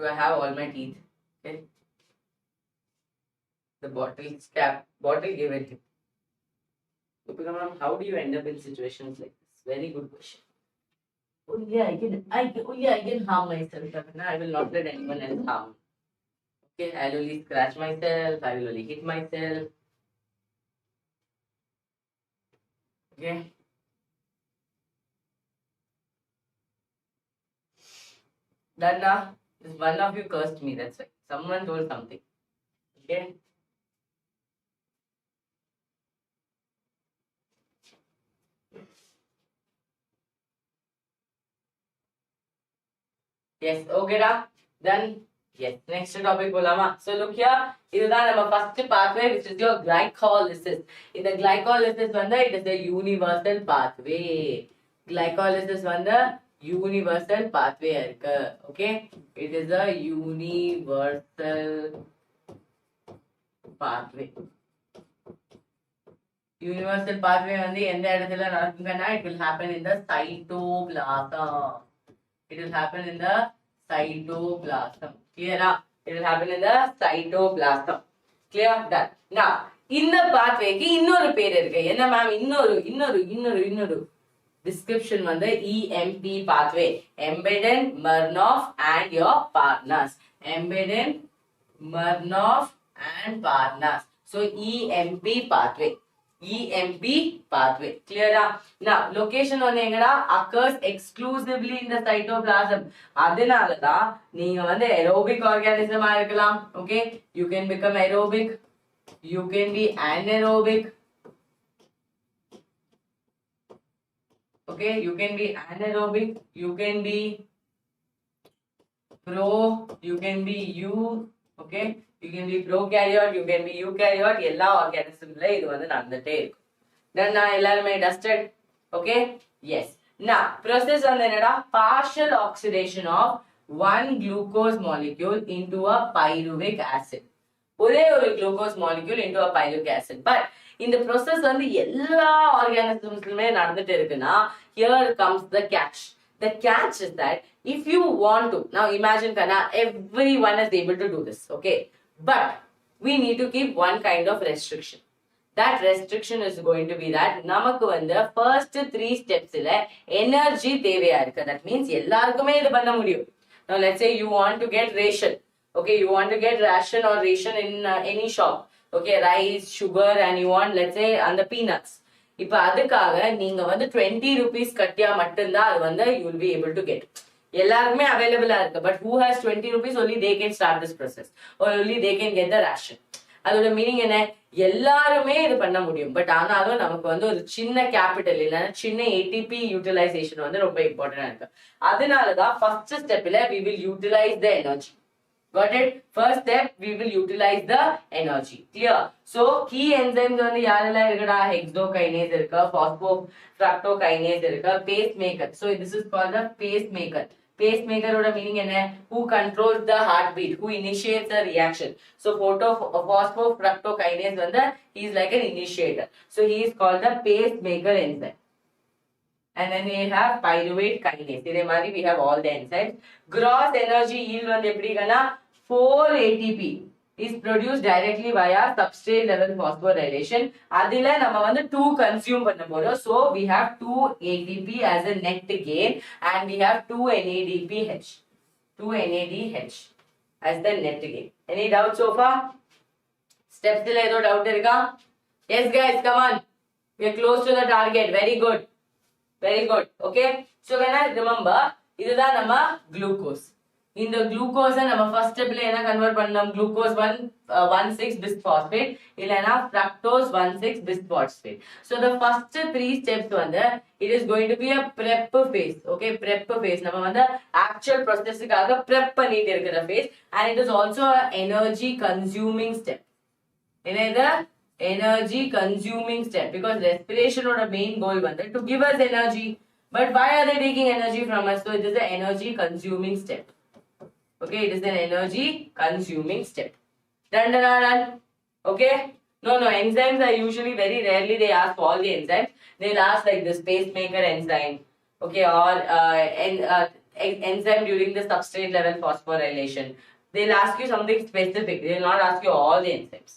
I have all my teeth? Okay. The bottle given. Gopika Mam, how do you end up in situations like this? Very good question. Only I can harm myself. I will not let anyone else harm. Okay, I'll only scratch myself. I will only hit myself. Okay. Done now. Just one of you cursed me. That's right. Someone told something. Okay. Yes, okay, da. Done. Yes, next topic bolama. So look here, இதுதான் நம்ம first pathway which is your glycolysis. In the glycolysis வந்து it is a universal pathway. Glycolysis வந்து universal pathway இருக்கு. Okay, it is a universal pathway. Universal pathway வந்து எந்த இடத்துல நடக்கும்னா it will happen in the cytoplasm. It will happen in the cytoplasm. Clear? It will happen in the cytoplasm. Clear? Done. Now, இந்த pathwayக்கு இன்னொரு பேர் இருக்கு. என்ன மேம்? இன்னொரு description வந்து EMP pathway. Embedden, Murnau and your partners. Embedden, Murnau and partners. So EMP pathway. EMP pathway. Clear? Now, location வந்து எங்கடா? Occurs exclusively in the cytoplasm. அதனாலதான் நீங்க வந்து aerobic organism இருக்கலாம். Okay? You can become aerobic. You can be anaerobic. Okay? You can be anaerobic. You can be you can be okay? You can be prokaryote, you can be eukaryote, எல்லா organismல இது வந்து நடந்துட்டே இருக்கும். Then நான் எல்லாருமே dusted. Okay? Yes. Now, process வந்து என்னடா? Partial oxidation of one glucose molecule into a pyruvic acid. ஒரே ஒரு glucose molecule into a pyruvic acid. But இந்த process வந்து எல்லா organismsலுமே நடந்துட்டு இருக்குன்னா, here comes the catch. The catch is that if you want to, now imagine Kana, everyone is able to do this. Okay? But we need to keep one kind of restriction. That restriction is going to be that நமக்கு வந்து first 3 steps ல energy தேவையா இருக்கு. That means எல்லாருக்குமே இது பண்ண முடியும். Now let's say you want to get ration. Okay, you want to get ration or ration in any shop. Okay, rice, sugar and you want let's say and the peanuts. இப்ப அதுக்காக நீங்க வந்து 20 rupees கட்டியா மட்டும்தான் அது வந்து you will be able to get. எல்லாருக்குமே அவைலபிளா இருக்கு. But who has 20 rupees only they can start this process or only they can get the ration. அதோட மீனிங் என்ன? எல்லாருமே இது பண்ண முடியும். பட் ஆனாலும் நமக்கு வந்து ஒரு சின்ன கேபிட்டல் இல்லைன்னா சின்ன ATP யூட்டிலைசேஷன் வந்து ரொம்ப இம்பார்ட்டன்டா இருக்கு. அதனாலதான் ஃபர்ஸ்ட் ஸ்டெப்ல we will utilize the energy. Got it? First step, we will utilize the energy. Clear? So, key enzymes வந்து யாரெல்லாம் இருக்குடா? Hexokinase இருக்கு, phosphofructokinase இருக்கு, pacemaker. So, this is called the pacemaker. Pacemaker ஓட meaning என்ன? Who controls the heartbeat, who initiates the reaction. So, phosphofructokinase வந்து he is like an initiator. So, he is called the pacemaker enzyme. And then we have pyruvate kinase. இதே மாதிரி we have all the enzymes. Gross energy yield வந்து எப்படின்னா 4 ATP is produced directly via substrate level phosphorylation. அதில நம்ம வந்து 2 consume பண்ண போறோம். So we have 2 ATP as a net gain and we have 2 NADPH. 2 NADH as the net gain. Any doubt so far? Steps ல ஏதோ doubt இருக்கா? Yes guys, come on. We are close to the target. Very good. Very good. Okay. So when I remember, இதுதான் நம்ம glucose. இந்த glucose நம்ம first stepல என்ன convert பண்ணோம்? Glucose 1,6 bisphosphate இல்லனா fructose 1,6 bisphosphate. So the first 3 steps வந்து it is going to be a prep phase. Okay, prep phase. நம்ம வந்து actual processக்காக prep பண்ணிட்டு இருக்கிற phase and it is also an energy consuming step. என்னது? Energy consuming step because respiration or a main goal வந்து to give us energy. But why are they taking energy from us? So it is an energy consuming step. Okay, it is an energy consuming step. Done. Okay? No, enzymes are usually very rarely they ask all the enzymes. They'll ask like this pacemaker enzyme. Okay, or enzyme during the substrate level phosphorylation. They'll ask you something specific. They will not ask you all the enzymes.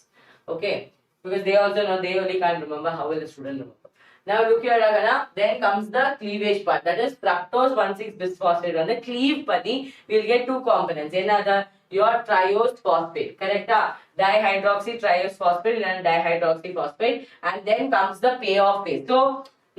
Okay? Because they also know, they only can't remember. How will the student remember? Now look here, then comes the cleavage part. That is fructose 1,6 bisphosphate. When the cleave pani, we'll get 2 components. Another, your triose phosphate. Correct? Dihydroxy triose phosphate and dihydroxyphosphate. And then comes the payoff phase. So,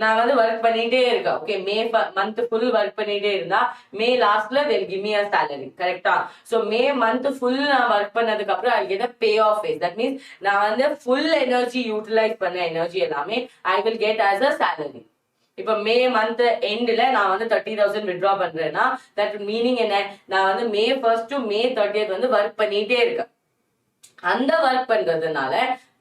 நான் வந்து work பண்ணிட்டே இருக்கேன். Okay, May month full work பண்ணிட்டே இருந்தா May lastல they'll give me a salary. Correct? So May month full நான் work பண்ணதுக்கு அப்புறம் I'll get a payoff phase. That means நான் வந்து full energy utilize பண்ண energy எல்லாமே I will get as a salary. இப்போ மே மந்த் எண்ட்ல நான் வந்து 30,000 வித்ட்ரா பண்றேன்னா தட் மீனிங் என்ன, நான் வந்து மே 1st to மே 30th வந்து ஒர்க் பண்ணிட்டே இருக்கேன். அந்த ஒர்க் பண்றதுனால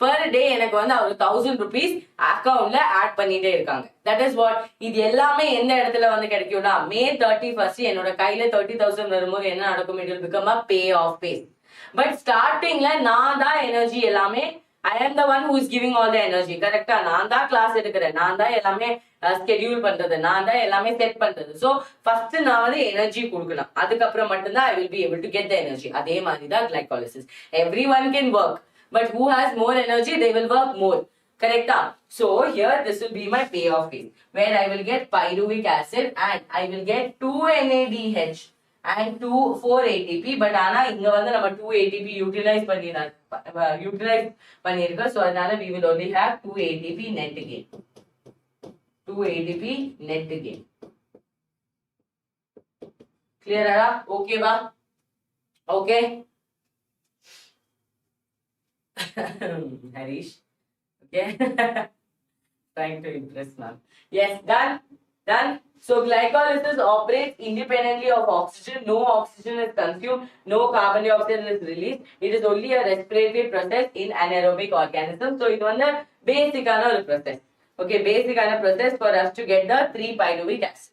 பெர் டே எனக்கு வந்து அவர் 1000 rupees அக்கௌண்ட்ல ஆட் பண்ணிட்டே இருக்காங்க. That is what. இது எல்லாமே எந்த இடத்துல வந்து கிடைக்கும்னா மே 31st என்னோட கையில 30,000 வரும்போது என்ன நடக்கும், it will become a pay off pay. But ஸ்டார்டிங்ல நான் தான் எனர்ஜி எல்லாமே, I am the one who is giving all the energy. கரெக்டா, நான் தான் கிளாஸ் எடுக்கிறேன், நான் தான் எல்லாமே ஸ்கெடியூல் பண்றது, நான் தான் எல்லாமே செட் பண்றது. ஸோ ஃபர்ஸ்ட் நான் வந்து எனர்ஜி கொடுக்கணும், அதுக்கப்புறம் மட்டும்தான் I will be able to get the energy. அதே மாதிரி தான் glycolysis. Everyone can work, but who has more energy, they will work more. Correcta? So here this will be my payoff phase, where I will get pyruvic acid and I will get 2 NADH and 4 ATP. But ஆனா இங்க வந்து நம்ம 2 ATP utilize பண்ணிருக்கோம். So அதனால we will only have 2 ATP net gain. 2 ATP net gain. Clear ara? Okay ba? Okay. Harish. Okay. Trying to impress ma'am. Yes, done. Done. So glycolysis operates independently of oxygen. No oxygen is consumed. No carbon dioxide is released. It is only a respiratory process in anaerobic organisms. So it is one basic process. Okay, basic process for us to get the 3-pyruvic acid.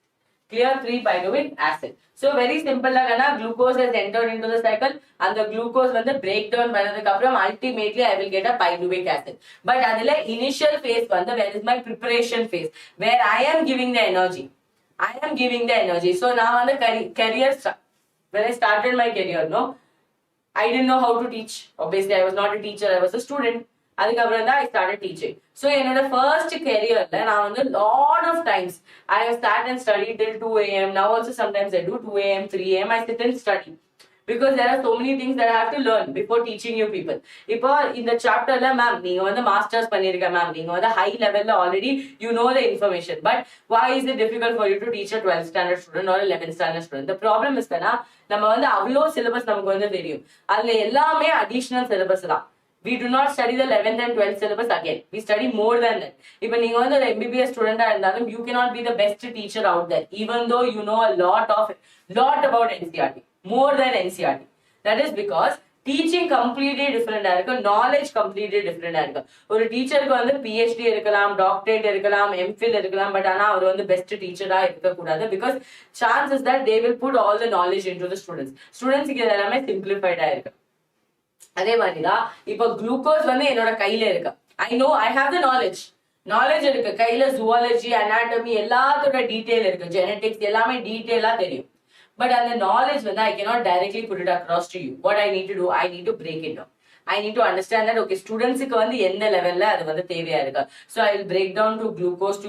Clear? 3-pyruvic acid. So very simple lagana, glucose has entered into the cycle and the glucose when the breakdown panadukapram ultimately I will get a pyruvic acid. But adile initial phase vanda, where is my preparation phase, where I am giving the energy. I am giving the energy. So now on the career, when I started my career, no, I didn't know how to teach. Obviously, I was not a teacher, I was a student. அதுக்கப்புறம் தான் I started teaching. So என்னோட first careerல நான் வந்து lot of times I have sat and studied till 2 AM. Now also sometimes I do 2 AM, 3 AM. I sit and study because there are so many things that I have to learn before teaching you people. இப்போ இந்த சாப்டர்ல ma'am நீங்க வந்து masters பண்ணிருக்க ma'am, நீங்க வந்து high லெவல்ல already you know the information, but why is it difficult for you to teach a 12th standard student or 11th standard student? The problem is that நம்ம வந்து அவ்வளோ syllabus நமக்கு வந்து தெரியும், அதுல எல்லாமே additional syllabus தான். We do not study the 11th and 12th syllabus again. We study more than that. If you are an MBBS student, you cannot be the best teacher out there, even though you know a lot about NCERT, more than NCERT. That is because teaching completely different, knowledge completely different. One teacher ku vandu PhD irkalam, doctorate irkalam, MPhil irkalam, but ana avaru vandu best teacher ah irukka kudadu, because chances that they will put all the knowledge into the students. Students ku idellame simplified ah irukku. அதே மாதிரிதான் இப்போ glucose வந்து என்னோட கையில இருக்கு. I have the knowledge இருக்கு கையில. Zoology, anatomy எல்லாத்தோட டீடைல் இருக்கு, ஜெனடிக்ஸ் எல்லாமே டீடைலா தெரியும். பட் அந்த நாலேஜ் வந்து I cannot directly put it across to you. What I need to do, I need to break it down. I need to understand that okay, ஸ்டூடெண்ட்ஸ்க்கு வந்து எந்த லெவல்ல அது வந்து தேவையா இருக்கு. So I will break down to glucose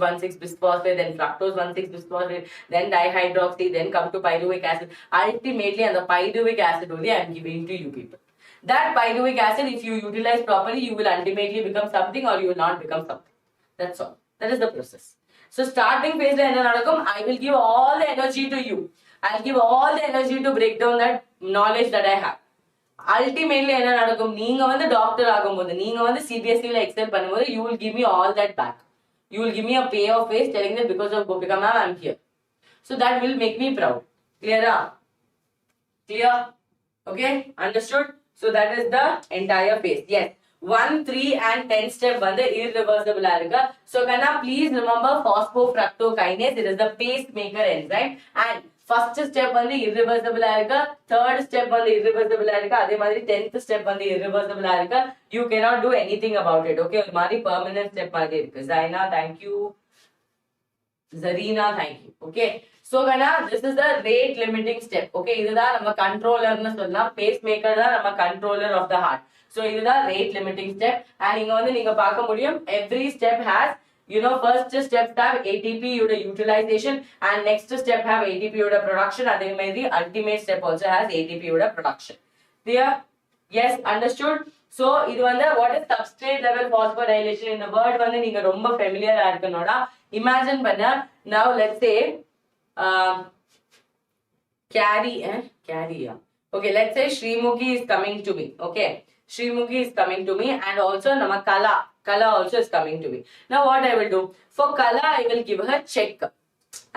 1,6-bisphosphate, then fructose 1,6-bisphosphate, then dihydroxy, then come to pyruvic acid. Ultimately and the pyruvic acid only I am giving to you people. That pyruvic acid, if you utilize properly, you will ultimately become something or you will not become something. That's all. That is the process. So starting phase la enna nadakum, I will give all the energy to you. I will give all the energy to break down that knowledge that I have. Ultimately enna nadakum, neenga vandu doctor agumbodhu, neenga vandu CBSE la excel பண்ணும்போது you will give me all that back. You will give me a pay of face telling that because of Gopika Mam I am here. So that will make me proud. Clear? Clear? Okay? Understood? So that is the entire phase. Yes. 1, 3 and 10 step வந்து irreversible இருக்கு. So Kana, please remember phosphofructokinase, it is the pacemaker enzyme, and first step வந்து irreversible இருக்கு, third step வந்து irreversible இருக்கு, அதே மாதிரி 10th step வந்து irreversible இருக்கு. You cannot do anything about it. Okay, ஒரு மாதிரி permanent step மாதிரி இருக்கு. Zaina, thank you. Zarina, thank you. Okay. So Gana, this is the rate limiting step. Okay, இதுதா நம்ம controller னு சொல்லலாம், pacemaker தான் நம்ம controller of the heart. So இதுதா rate limiting step. And இங்க வந்து நீங்க பார்க்க முடியும், every step has, you know, first step have ATP யோட utilization and next step have ATP யோட production. அதே மாதிரி ultimate step also has ATP யோட production. Clear? Yes, understood? So இது வந்து what is substrate level phosphorylation? இந்த word வந்து நீங்க ரொம்ப familiar ஆ இருக்கணும்னா imagine பண்ண. Now let's say okay, let's say Srimukhi is coming to me. Okay, Srimukhi is coming to me, and also nama Kala also is coming to me. Now what I will do? For Kala, I will give her check.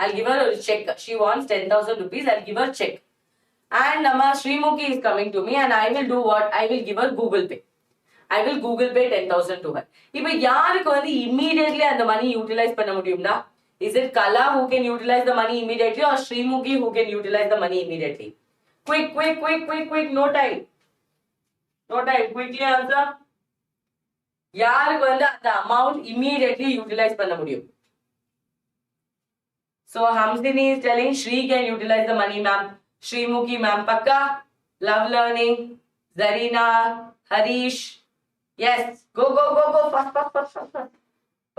I'll give her a check. She wants 10,000 rupees. I'll give her check. And Nama Srimukhi is coming to me and I will do what? I will give her Google Pay. I will Google Pay 10,000 to her. If யாருக்கு வந்து immediately அந்த money utilize பண்ண முடியும்னா? Is it Kala who can utilize the money immediately or Srimukhi who can utilize the money immediately? Quick, no time. No time, quickly answer. யாருக்கு வந்து அந்த amount immediately utilize பண்ண முடியும்? So Hamsini is telling Shri can utilize the money, ma'am. Srimukhi, ma'am. Pakka? Love learning. Zarina, Harish. Yes. Go. Fast.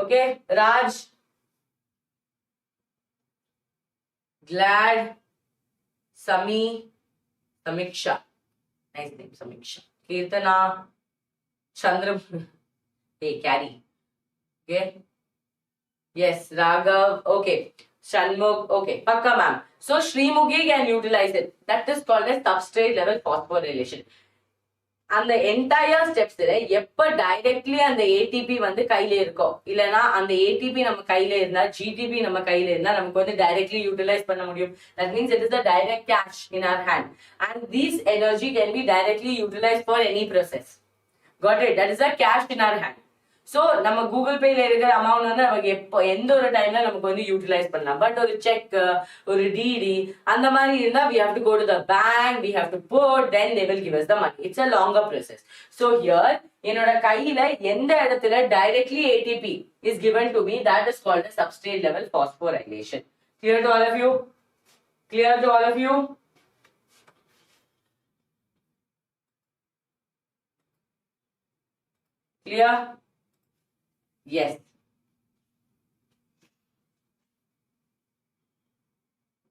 Okay. Raj. Glad. Sami. Samiksha. Nice name, Samiksha. Kirtana. Chandra. Hey, carry. Okay. Yes. Raghav. Okay. Shanmugh. Okay. Pakka, ma'am. So Srimukhi can utilize it. That is called as substrate level phosphorylation. And the entire steps எப்ப directly அந்த ATP வந்து கையில இருக்கும் இல்லனா அந்த ATP நம்ம கையில இருந்தா GTP நம்ம கையில இருந்தா நமக்கு வந்து directly utilize பண்ண முடியும். That means it is the direct cash in our hand and this energy can be directly utilized for any process. Got it? That is the cash in our hand. So நம்ம Google Pay ல இருக்கிற amount வந்து நமக்கு எப்ப எந்த ஒரு டைம்ல நமக்கு வந்து utilize பண்ணலாம். But ஒரு check, ஒரு DD அந்த மாதிரி இருந்தா we have to go to the bank, we have to put, then they will give us the money. It's a longer process. So here என்னோட கையில எந்த இடத்துல directly ATP is given to me, that is called a substrate level phosphorylation. Clear to all of you? Clear to all of you? Clear? Yes.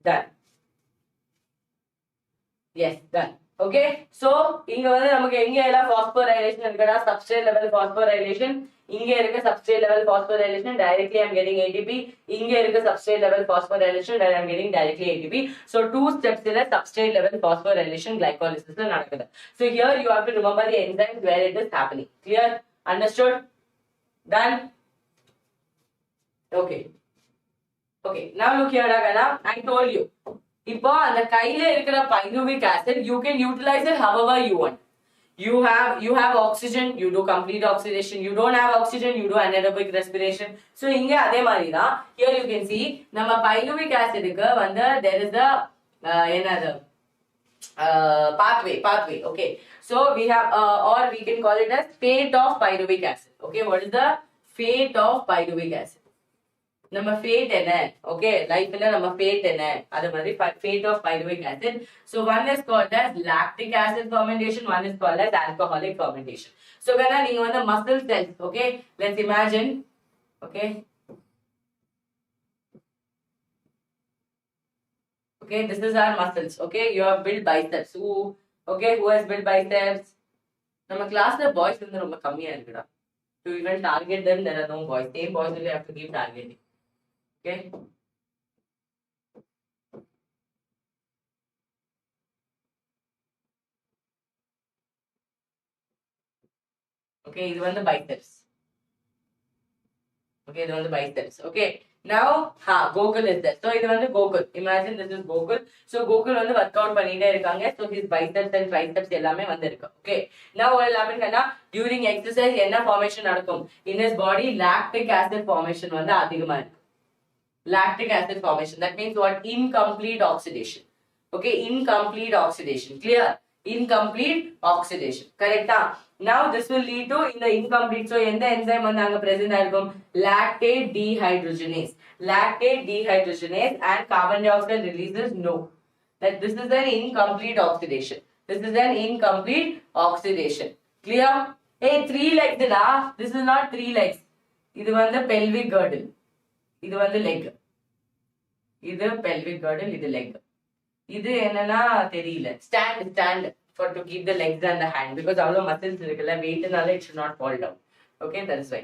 Done. Yes, done. Okay. So, இங்க வந்து நமக்கு எங்க எல்லாம் phosphorylation இருக்குடா substrate level phosphorylation. இங்க இருக்க substrate level phosphorylation directly I'm getting ATP. இங்க இருக்க substrate level phosphorylation that I'm getting directly ATP. So, two steps in a substrate level phosphorylation glycolysis நடக்குது. So, here you have to remember the enzymes where it is happening. Clear? Understood? Done? Okay. Now look here, Ragana. I told you. இப்போ அந்த கையில இருக்கிற pyruvic acid, you can utilize it however you want. You have oxygen, you do complete oxidation. You don't have oxygen, you do anaerobic respiration. So இங்க அதே மாதிரி தான். Here you can see நம்ம pyruvic acid க்கு வந்து there is a another pathway. Okay. So we have or we can call it as fate of pyruvic acid. Okay. What is the fate of pyruvic acid? நம்ம fate என்ன? Okay. Life ல நம்ம fate என்ன? அது மாதிரி fate of pyruvic acid. So one is called as lactic acid fermentation. One is called as alcoholic fermentation. So when நீங்க வந்து muscle cells. Okay. Let's imagine. Okay. Okay, this is our muscles. Okay, you have built biceps. Who has built biceps? நம்ம classல boys வந்து ரொம்ப கம்மியா இருக்குடா. To even target them, there are no boys. Same boys will have to keep targeting. Okay. Okay, இது வந்து biceps. Okay, இது வந்து biceps. Okay. Now, Gokul is there. So, இது வந்து Gokul. Imagine this is Gokul. So, Gokul வந்து work out பண்ணிட்டே இருக்காங்க. So, his biceps and triceps எல்லாமே வந்து இருக்கு. Okay. Now, what will happen Kanna? During exercise என்ன formation நடக்கும்? In his body, lactic acid formation வந்து அதிகமா இருக்கு. Lactic acid formation. That means what? Incomplete oxidation. Okay. Incomplete oxidation. Clear? Incomplete oxidation. Correct? Now this will lead to in the incomplete. So எந்த enzyme வந்து அங்க present ஆயிருக்கும்? Lactate dehydrogenase. Lactate dehydrogenase and carbon dioxide releases no. That this is an incomplete oxidation. This is an incomplete oxidation. Clear? Hey, 3 legs da. This is not 3 legs. இது வந்து pelvic girdle. இது வந்து leg. இது pelvic girdle, இது leg. இது என்னன்னா தெரியல. Stand for to keep the legs and the hand because அவ்வளவு muscles இருக்குல்ல weight நால it should not fall down. Okay, that is why.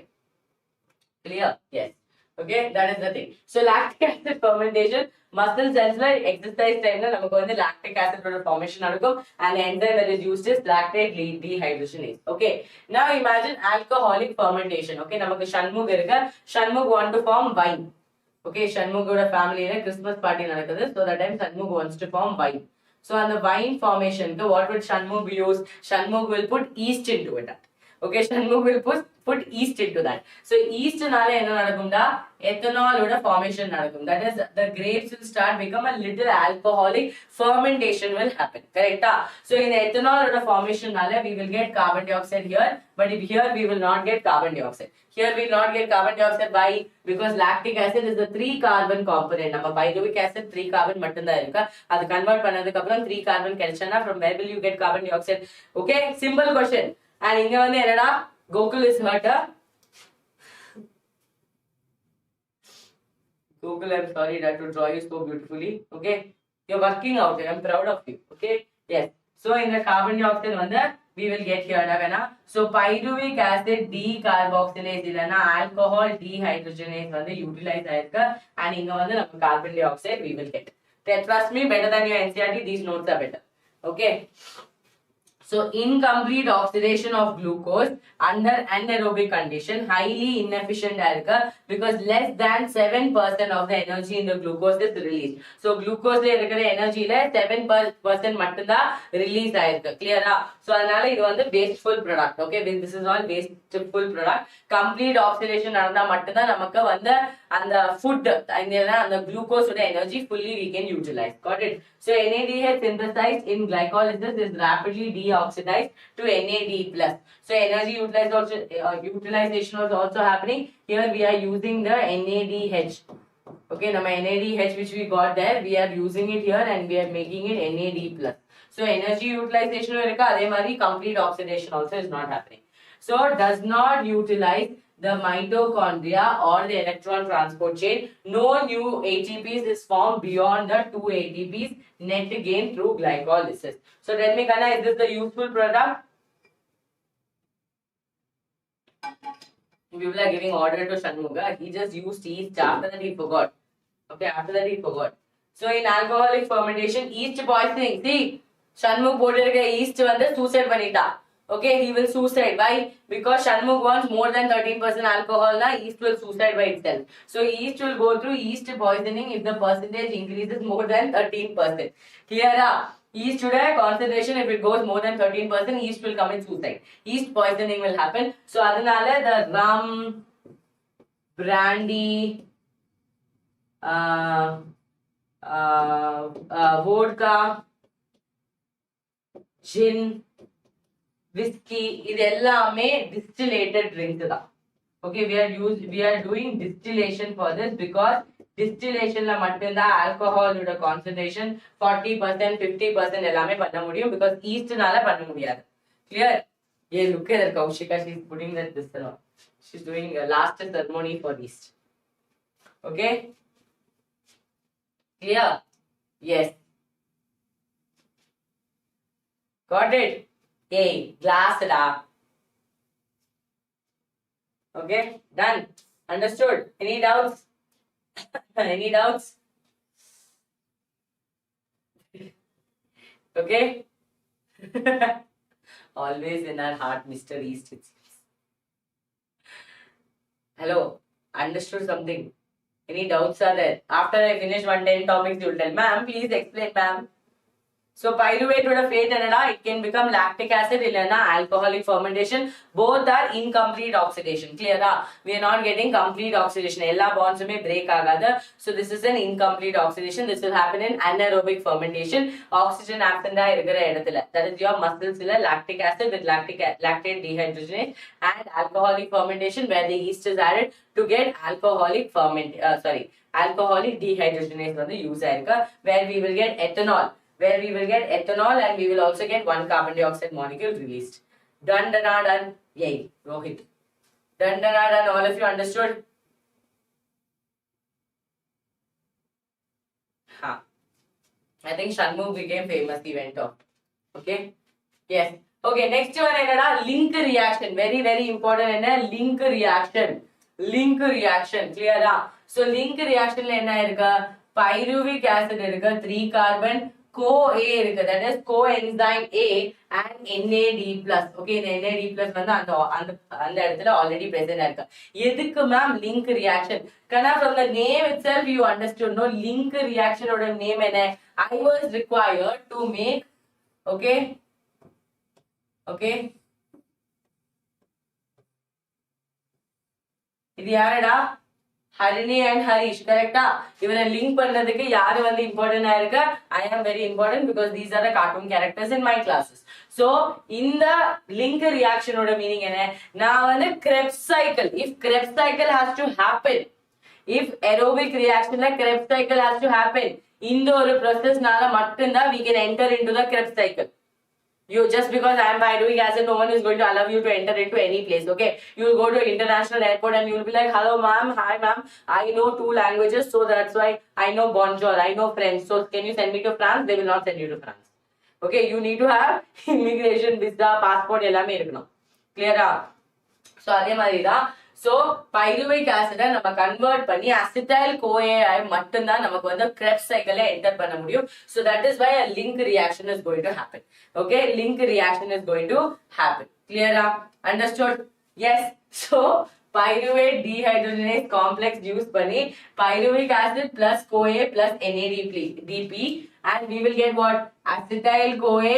Clear? Yes. Okay, that is the thing. So lactic acid fermentation, muscle cells la exercise time la namakku vandu lactic acid formation nadakkum, and the enzyme that is used is lactate dehydrogenase. Okay, now imagine alcoholic fermentation. Okay, namakku Shanmug irukka, Shanmug want to form wine. Okay, Shanmug oda family la Christmas party nadakudhu, so that time Shanmug wants to form wine. So on the wine formation, what would Shanmug use? Shanmug will put yeast into it. Okay, Shanmug will put yeast into that. So yeast nala enna nadakumda, ethanol oda formation nadakum. That is, the grapes will start become a little alcoholic, fermentation will happen. Correct? So in the ethanol oda formation nala we will get carbon dioxide here, but if here we will not get carbon dioxide. Here we will not get carbon dioxide. Why? Because lactic acid is the 3 carbon component. Nama pyruvic acid 3 carbon mattum da irukka. Adu convert pannadukku appuram 3 carbon kelchana, from where will you get carbon dioxide? Okay, simple question. And inga vandu enada, Gokul is hurt. Gokul, I'm sorry that to draw you so beautifully. Okay, you're working out. I'm proud of you. Okay, yes. So in the carbon dioxide vandu we will get here na. So pyruvic acid decarboxylase illana alcohol dehydrogenase vandu utilize aayirukka, and inga vandu nam carbon dioxide we will get. Trust me, better than your NCERT, these notes are better. Okay. So incomplete oxidation of glucose under anaerobic condition, highly inefficient airka, because less than 7% of the energy in the glucose is released. So glucose la irukra energy la 7% mattumda release airka. Clear? So adnala idu vandu wasteful product. Okay, this is all wasteful product. Complete oxidation nadanda mattumda namakku vandu and the food and the glucose oda energy fully we can utilize. Got it? So NADH synthesized in glycolysis is rapidly deoxidized to NAD+. So energy utilization was also happening. Here we are using the NADH. Okay, now NADH which we got there, we are using it here and we are making it NAD+. So energy utilization irukka, adhe mari complete oxidation also is not happening. So does not utilize the mitochondria or the electron transport chain. No new ATPs is formed beyond the 2 ATPs net gain through glycolysis. So tell me, Kana, is this the useful product? People are giving order to Shanmuga. He just used yeast, after that he forgot. Okay, after that he forgot. So in alcoholic fermentation, yeast poisoning. See, Shanmug போட்டிருக்க yeast வந்து suicide பண்ணிட்டா. Okay, he will suicide. Why? Because Shanmug wants more than 13% alcohol, na yeast will suicide by itself. So yeast will go through yeast poisoning if the percentage increases more than 13%. Clear? Yeast concentration, if it goes more than 13%, yeast will commit suicide. Yeast poisoning will happen. So adanale the rum, brandy, vodka, gin, whiskey, இது எல்லாமே distillated drinks தான். Okay, we are doing distillation for this because distillation la மட்டும்தான் alcohol ஓட concentration 40%, 50% எல்லாமே பண்ண முடியும், because yeast நால பண்ண முடியாது. Clear? Yeah, look at that Kaushika, she's putting that this around. She's doing a last ceremony for yeast. Okay? Clear? Yes. Got it? Hey, glass da. Okay, done. Understood? Any doubts? Any doubts? Okay? Always in our heart, Mr. East. Hello, understood something? Any doubts are there? After I finish 110 topics, you will tell, ma'am, please explain, ma'am. So pyruvate would have fate and it can become lactic acid in alcoholic fermentation. Both are incomplete oxidation. Clear? We are not getting complete oxidation. All bonds may break agada. So this is an incomplete oxidation. This will happen in anaerobic fermentation. Oxygen absent. That is your muscles lactic acid with lactate dehydrogenase, and alcoholic fermentation where the yeast is added to get alcoholic dehydrogenase on the use where we will get ethanol. And we will also get 1 carbon dioxide molecule released. Done. Yay, Rohit. Done. All of you understood? I think Shanmug became famous, he went off. Okay? Yes. Okay, next one is link reaction. Very, very important. Link reaction. link reaction. Clear? So link reaction la enna irukka? Pyruvic acid irukka, 3 carbon, CoA irukku, that is coenzyme A and NAD plus. Okay, the NAD plus வந்து அந்த இடத்துல already present irukku. எதுக்கு ma'am link reaction? Kana from the name itself you understood, no? Link reaction oda name என்ன? I was required to make, okay, இது யாரடா? Harini and Harish, correct? இவரை link பண்றதுக்கு யாரு வந்து இம்பார்ட்டன்ட் ஆயிருக்கு? I am very important because these are the cartoon characters in my classes. So இந்த link reaction ஓட meaning என்ன? நான் வந்து Krebs cycle, if Krebs cycle has to happen, if aerobic reaction la Krebs cycle has to happen, இந்த ஒரு process நால மட்டும்தான் we can enter into the Krebs cycle. You just because I am pyruvic acid, no one is going to allow you to enter into any place. Okay, you will go to international airport and you will be like, hello ma'am, hi ma'am, I know 2 languages, so that's why I know bonjour, I know French, so can you send me to France? They will not send you to France. Okay, you need to have immigration visa, passport எல்லாமே இருக்கணும். Clear? So அதே மாதிரி தான். So pyruvic acid நம்ம convert பண்ணி acetyl CoA மட்டும்தான் நமக்கு வந்து Krebs cycle enter பண்ண முடியும். So that is why a link reaction is going to happen. Okay, link reaction is going to happen. Clear? Understood? Yes. So pyruvate dehydrogenase complex use பண்ணி pyruvic acid plus CoA plus NADP and we will get what? Acetyl CoA,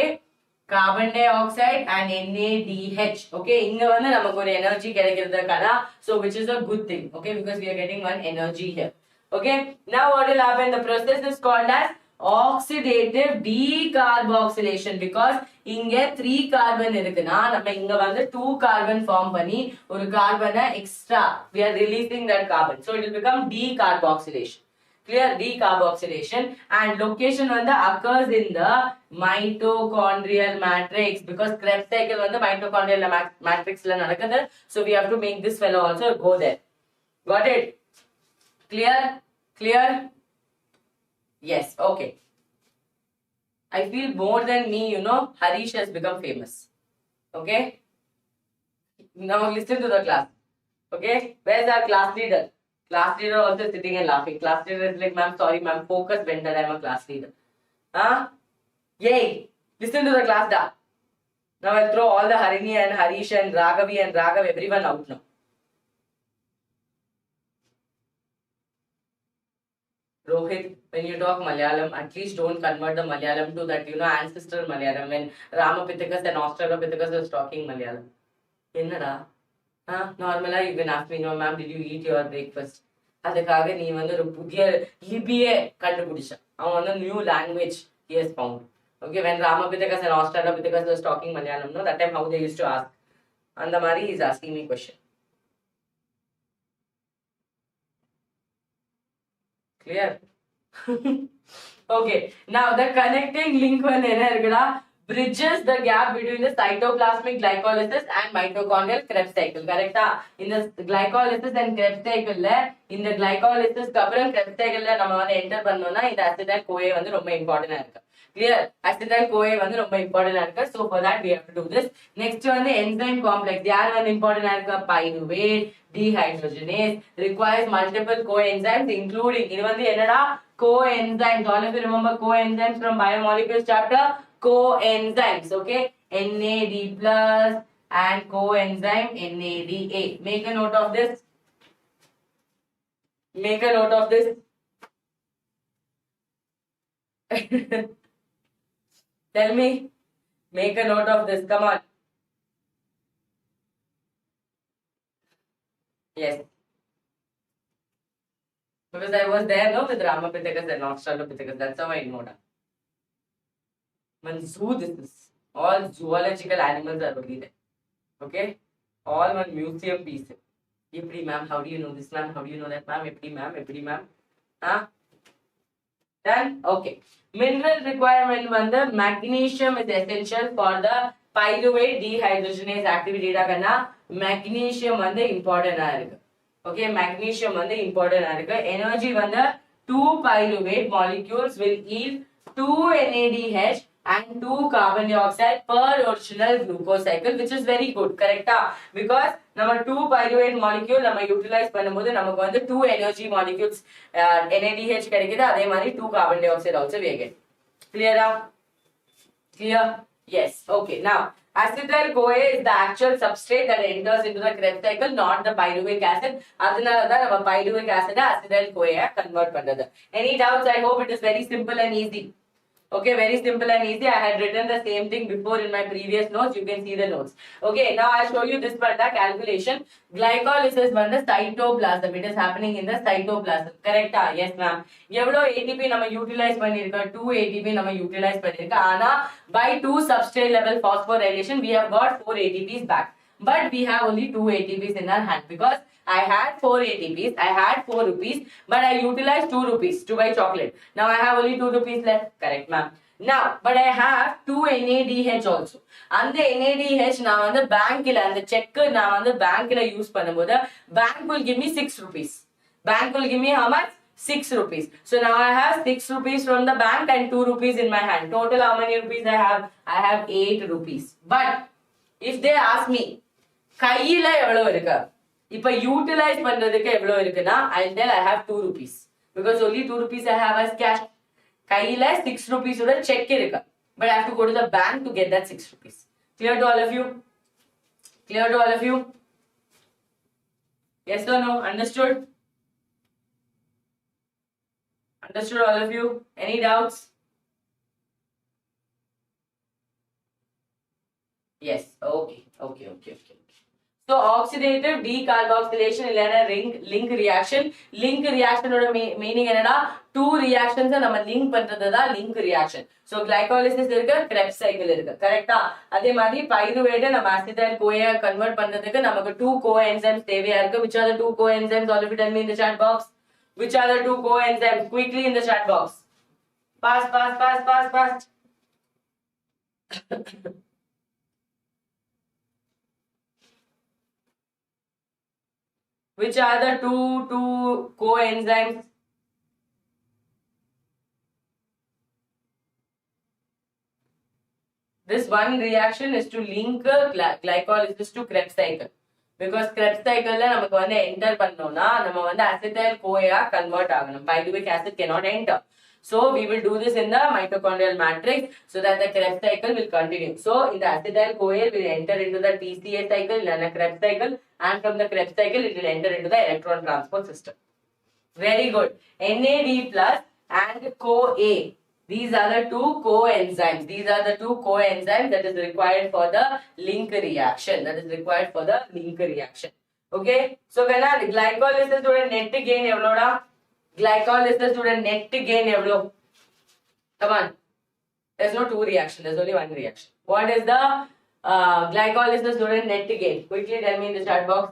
carbon dioxide and NADH. Okay, inga vandu namakku or energy kedikkiradhukana, so which is a good thing. Okay, because we are getting one energy here. Okay, now what will happen? The process is called as oxidative decarboxylation because inge 3 carbon irukuna, nama inga vandu 2 carbon form panni or carbon extra we are releasing that carbon, so it will become decarboxylation. Clear? Decarboxylation, and location வந்து occurs in the mitochondrial matrix because Krebs cycle வந்து mitochondrial matrix la நடக்குது, so we have to make this fellow also go there. Got it? Clear? Yes. Okay, I feel more than me, you know, Harish has become famous. Okay, now listen to the class. Okay, where's our class leader? Class leader also sitting and laughing. Class leader is like, ma'am, sorry ma'am, focus better, I'm a class leader. Yay! Listen to the class da. Now I'll throw all the Harini and Harish and Raghav, everyone out now. Rohit, when you talk Malayalam, at least don't convert the Malayalam to that, you know, ancestral Malayalam. When Ramapithecus and Australopithecus was talking Malayalam. Innada? Normally you can ask me, no ma'am, did you eat your breakfast? அதுக்காக நீ வந்து ஒரு புதிய லிபியே கண்டுபிடிச்சான். அவன் வந்து new language he has found. Okay, when Ramapithecus and Australopithecus was talking Malayalam, no, that time how they used to ask. And the Mari is asking me question. Clear? Okay, now the connecting link one enna irukkuda, bridges the gap between the cytoplasmic glycolysis and mitochondrial Krebs cycle. Correct? In the glycolysis and Krebs cycle la, in the glycolysis ku appuram Krebs cycle la nama வந்து enter பண்ணோம்னா இந்த acetyl CoA வந்து ரொம்ப இம்பார்ட்டன்ட்டா இருக்கு. Clear? Acetyl CoA வந்து ரொம்ப இம்பார்ட்டன்ட்டா இருக்கு. So for that we have to do this. Next வந்து enzyme complex. யார் வந்து இம்பார்ட்டன்ட்டா இருக்கு? Pyruvate dehydrogenase requires multiple coenzymes including இது வந்து என்னடா? Coenzymes. All of you remember coenzymes from biomolecules chapter? Coenzymes, okay? NAD plus and coenzyme NADA. Make a note of this. Make a note of this. Tell me. Make a note of this. Come on. Yes. Because I was there, no, with Ramapithecus and Australopithecus. That's how I know that. One zoo this is. All zoological animals are only there. Okay? All one museum piece. Eppadi ma'am, how do you know this ma'am? How do you know that ma'am? Eppadi ma'am? Done? Okay. Mineral requirement one, the magnesium is essential for the pyruvate dehydrogenase activity. Magnesium one the important. Okay, magnesium one the important. Energy one the 2 pyruvate molecules will yield 2 NADH and 2 carbon dioxide per original glucose cycle, which is very good, correct? Because number 2 pyruvate molecule நம்ம utilize பண்ணும்போது நமக்கு வந்து 2 energy molecules NADH கிடைக்குது, அதே மாதிரி 2 carbon dioxide also we get. Clear? Clear? Yes. Okay. Now, acetyl-CoA is the actual substrate that enters into the Krebs cycle, not the pyruvic acid. அதனால தான் நம்ம pyruvic acid acetyl-CoA convert பண்றது. Any doubts? I hope it is very simple and easy. Okay, very simple and easy. I had written the same thing before in my previous notes. You can see the notes. Okay, now I'll show you this part, the calculation. Glycolysis on the cytoplasm. It is happening in the cytoplasm. Correct? Yes, ma'am. எவ்வளோ ATP நம்ம utilize பண்ணிருக்கோம்? 2 ATP நம்ம utilize பண்ணிருக்கோம். ஆனா by 2 substrate level phosphorylation, we have got 4 ATPs back. But we have only 2 ATPs in our hand because I had 4 ATPs, I had 4 rupees, but I utilized 2 rupees to buy chocolate. Now I have only 2 rupees left. Correct, ma'am. Now, but I have 2 NADH also. And the NADH now on the bank, and the checker now on the bank use panaboda, bank will give me 6 rupees. Bank will give me how much? 6 rupees. So now I have 6 rupees from the bank and 2 rupees in my hand. Total how many rupees I have? I have 8 rupees. But if they ask me, கையில எவ்வளவு இருக்கு? இப்ப utilize பண்றதுக்கு எவ்வளவு இருக்குன்னா, I'll tell I have 2 rupees. Because only 2 rupees I have as cash. கையில 6 rupees ஓட check இருக்கு. But I have to go to the bank to get that 6 rupees. Clear to all of you? Clear to all of you? Yes or no? Understood? Understood all of you? Any doubts? Yes. Okay. So oxidative decarboxylation இல்லனா link reaction. Link reaction ஓட meaning என்னடா? Two reactions நம்ம link பண்றதுதான் link reaction. So glycolysis இருக்கு, Krebs cycle இருக்கு. கரெக்ட்டா? அதே மாதிரி pyruvate நம்ம acetyl-CoA convert பண்றதுக்கு நமக்கு 2 coenzymes தேவையா இருக்கு. Which are the 2 coenzymes? All of you tell me in the chat box. Which are the 2 coenzymes? Quickly in the chat box. Fast. Which are the two coenzymes? This one reaction is to link glycolysis to Krebs cycle. Because Krebs cycle la namakku vanda enter pannona nama vanda acetyl-CoA convert aganum. Pyruvic acid cannot enter. So we will do this in the mitochondrial matrix so that the Krebs cycle will continue. So in the acetyl-CoA will enter into the TCA cycle and the Krebs cycle, and from the Krebs cycle it will enter into the electron transport system. Very good. NAD plus and CoA. These are the 2 coenzymes. That is required for the link reaction. Okay. So kana glycolysis oda net gain evloda? Glycolysis oda net gain evlo? Come on. There's no 2 reaction. There's only 1 reaction. What is the glycolysis oda net gain? Quickly tell me in the chat box.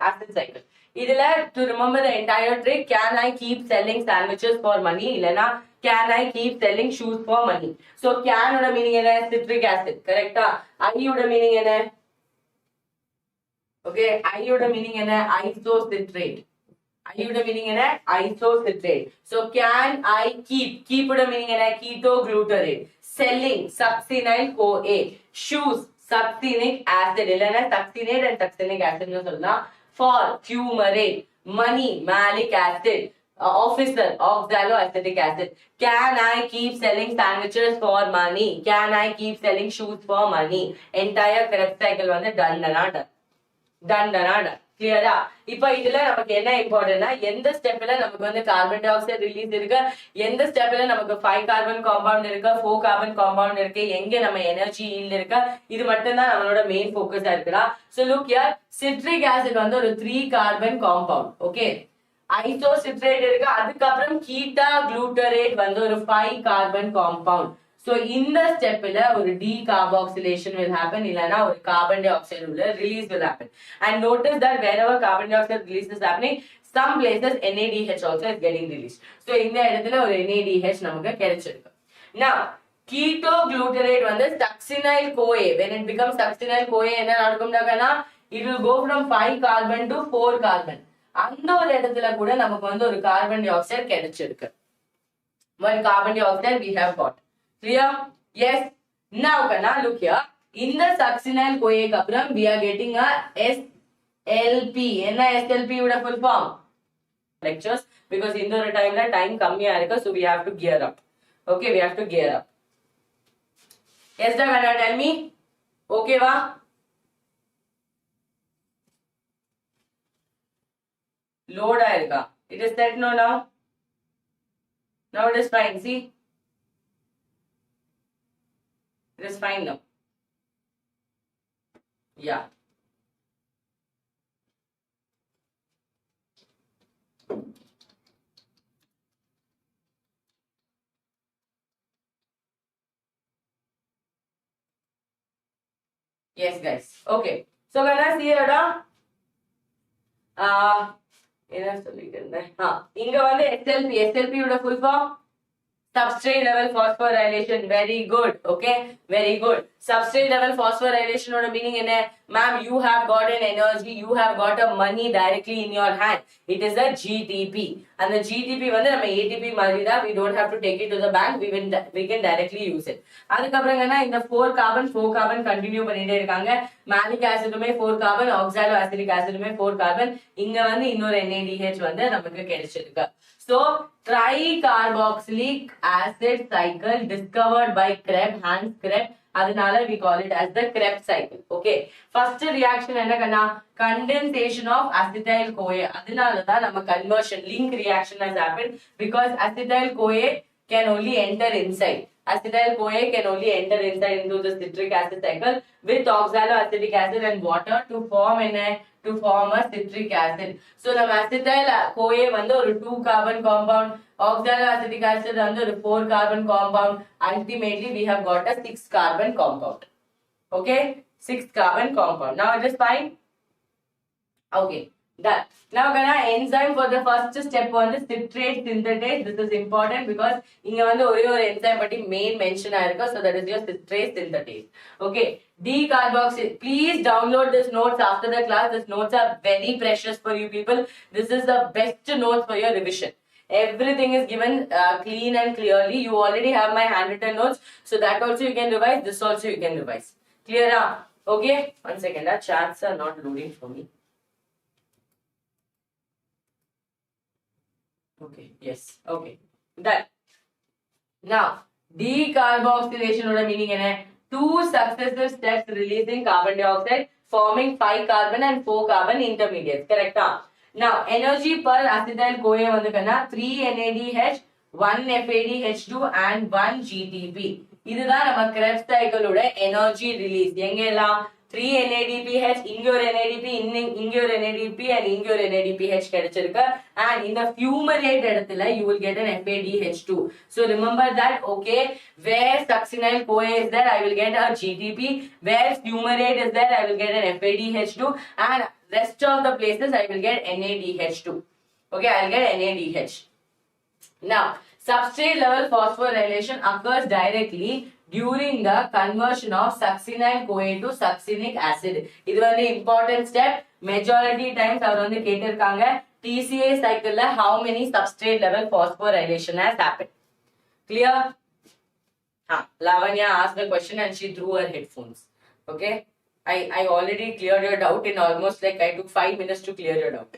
Acid cycle. Idila, to remember the entire trick, can I keep selling sandwiches for money? Ilana, can I keep selling shoes for money? So can oda meaning enna? Citric acid, correct? I oda meaning enna? Okay, I oda meaning enna? Isocitrate. So can I keep oda meaning enna? Ketoglutarate. Selling succinyl-CoA. Shoes, succinic acid. Illana succinate and succinic acid nu solla. For fumarate. Money, malic acid. Officer, oxaloacetic acid. Can I keep selling sandwiches for money? Can I keep selling shoes for money? Entire Krebs cycle வந்து done. Clear? இப்போ இதுல நமக்கு என்ன இம்பார்ட்டன்ட்னா எந்த ஸ்டெப்ல நமக்கு வந்து carbon di oxide release இருக்கு, எந்த ஸ்டெப்ல நமக்கு 5 கார்பன் காம்பவுண்ட் இருக்கு, 4 கார்பன் காம்பவுண்ட் இருக்கு, எங்க நம்ம எனர்ஜி ஈல்ட் இருக்கு, இது மட்டும் தான் நம்மளோட மெயின் ஃபோக்கஸா இருக்குடா. So look here, citric acid வந்து ஒரு 3 கார்பன் காம்பவுண்ட். ஓகே, ஐசோசிட்ரேட் இருக்கு, அதுக்கு அப்புறம் கீட்டா குளூட்டரேட் வந்து ஒரு 5 carbon compound. So in the step decarboxylation will happen, illana or carbon dioxide release will happen. And notice that wherever carbon dioxide release is happening, some places NADH also is getting released. So in the இடத்துல ஒரு NADH நமக்கு கிடைச்சிருக்கு. Now keto glutarate வந்து succinyl CoA. When it becomes succinyl CoA என்ன நடக்கும்னா it will go from 5 carbon to 4 carbon. அந்த ஒரு இடத்துல கூட நமக்கு வந்து ஒரு carbon dioxide கிடைச்சிருக்கு. One carbon dioxide we have got. Clear? Yes. Now kana look here. In the succinyl CoA kapram we are getting a SLP. Enna SLP would have full form? Lectures, because in the time kammiya irukku, so we have to gear up. Okay, we have to gear up. Yes, Dagana, tell me. Okay, va? Load aayega. It is set no now. Now it is fine. See, it is fine now. Yeah. Yes, guys. Okay. So when I see here, inga vande SLP would have full form substrate level phosphorylation. Very good. Okay, very good. Substrate level phosphorylation or meaning in a ma'am, you have got an energy, you have got a money directly in your hand. It is a GTP, and the GTP வந்து நம்ம ATP மாதிரி தான். We don't have to take it to the bank. We can directly use it. அதுக்கப்புறம் என்ன, இந்த 4 carbon continue பண்ணிட்டே இருக்காங்க. malic acidமே 4 carbon, oxaloacetic acidமே 4 carbon. இங்க வந்து இன்னொரு NADH வந்து நமக்கு கிடைச்சிருக்கு. So tricarboxylic acid cycle discovered by Hans Krebs. அதனால we call it as the Krebs cycle. Okay, first reaction என்ன கண்ணா, condensation of acetyl CoA. அதனால தான் நம்ம conversion link reaction has happened, because acetyl CoA can only enter inside. Acetyl CoA can only enter inside into the citric acid cycle with oxaloacetic acid and water to form a citric acid. So the acetyl CoA வந்து ஒரு 2 carbon compound, oxaloacetic acid வந்து ஒரு 4 carbon compound. Ultimately we have got a 6 carbon compound. Okay, 6 carbon compound. Now it is fine. Okay, done. Now gonna enzyme for the first step on the citrate synthetase. This is important because inga vandu ore enzyme patti main mention aayirukku, so that is your citrate synthetase. Okay, decarboxyl. Please download this notes after the class. These notes are very precious for you people. This is the best notes for your revision. Everything is given clean and clearly. You already have my handwritten notes, so that also you can revise. This also you can revise. Clear? Okay, one second. Our chats are not loading for me. Okay, yes, okay, done. Now decarboxylation or meaning in 2 successive steps releasing carbon dioxide, forming 5 carbon and 4 carbon intermediates. Correct? Now energy per acetyl CoA vandu kanna 3 NADH, 1 FADH2 and 1 GTP. இதுதான் நம்ம Krebs cycle ஓட energy release. எங்கெல்லாம் 3 NADPH, இங்க ஒரு NADP, இங்க ஒரு NADP and இங்க ஒரு NADPH கிடைச்சிருக்கு. And in the fumarate இடத்துல you will get an FADH2. So remember that. Okay, where succinyl CoA is there, I will get a GTP. Where fumarate is there, I will get an FADH2. And rest of the places I will get NADH2. Okay, I will get NADH. Now substrate level phosphorylation occurs directly during the conversion of succinyl CoA to succinic acid. This is an important step. Majority times அவர் வந்து கேட்டிருக்காங்க TCA cycle la how many substrate level phosphorylation has happened. Clear? Lavanya asked the question and she threw her headphones. Okay, I already cleared your doubt in almost like I took 5 minutes to clear your doubt.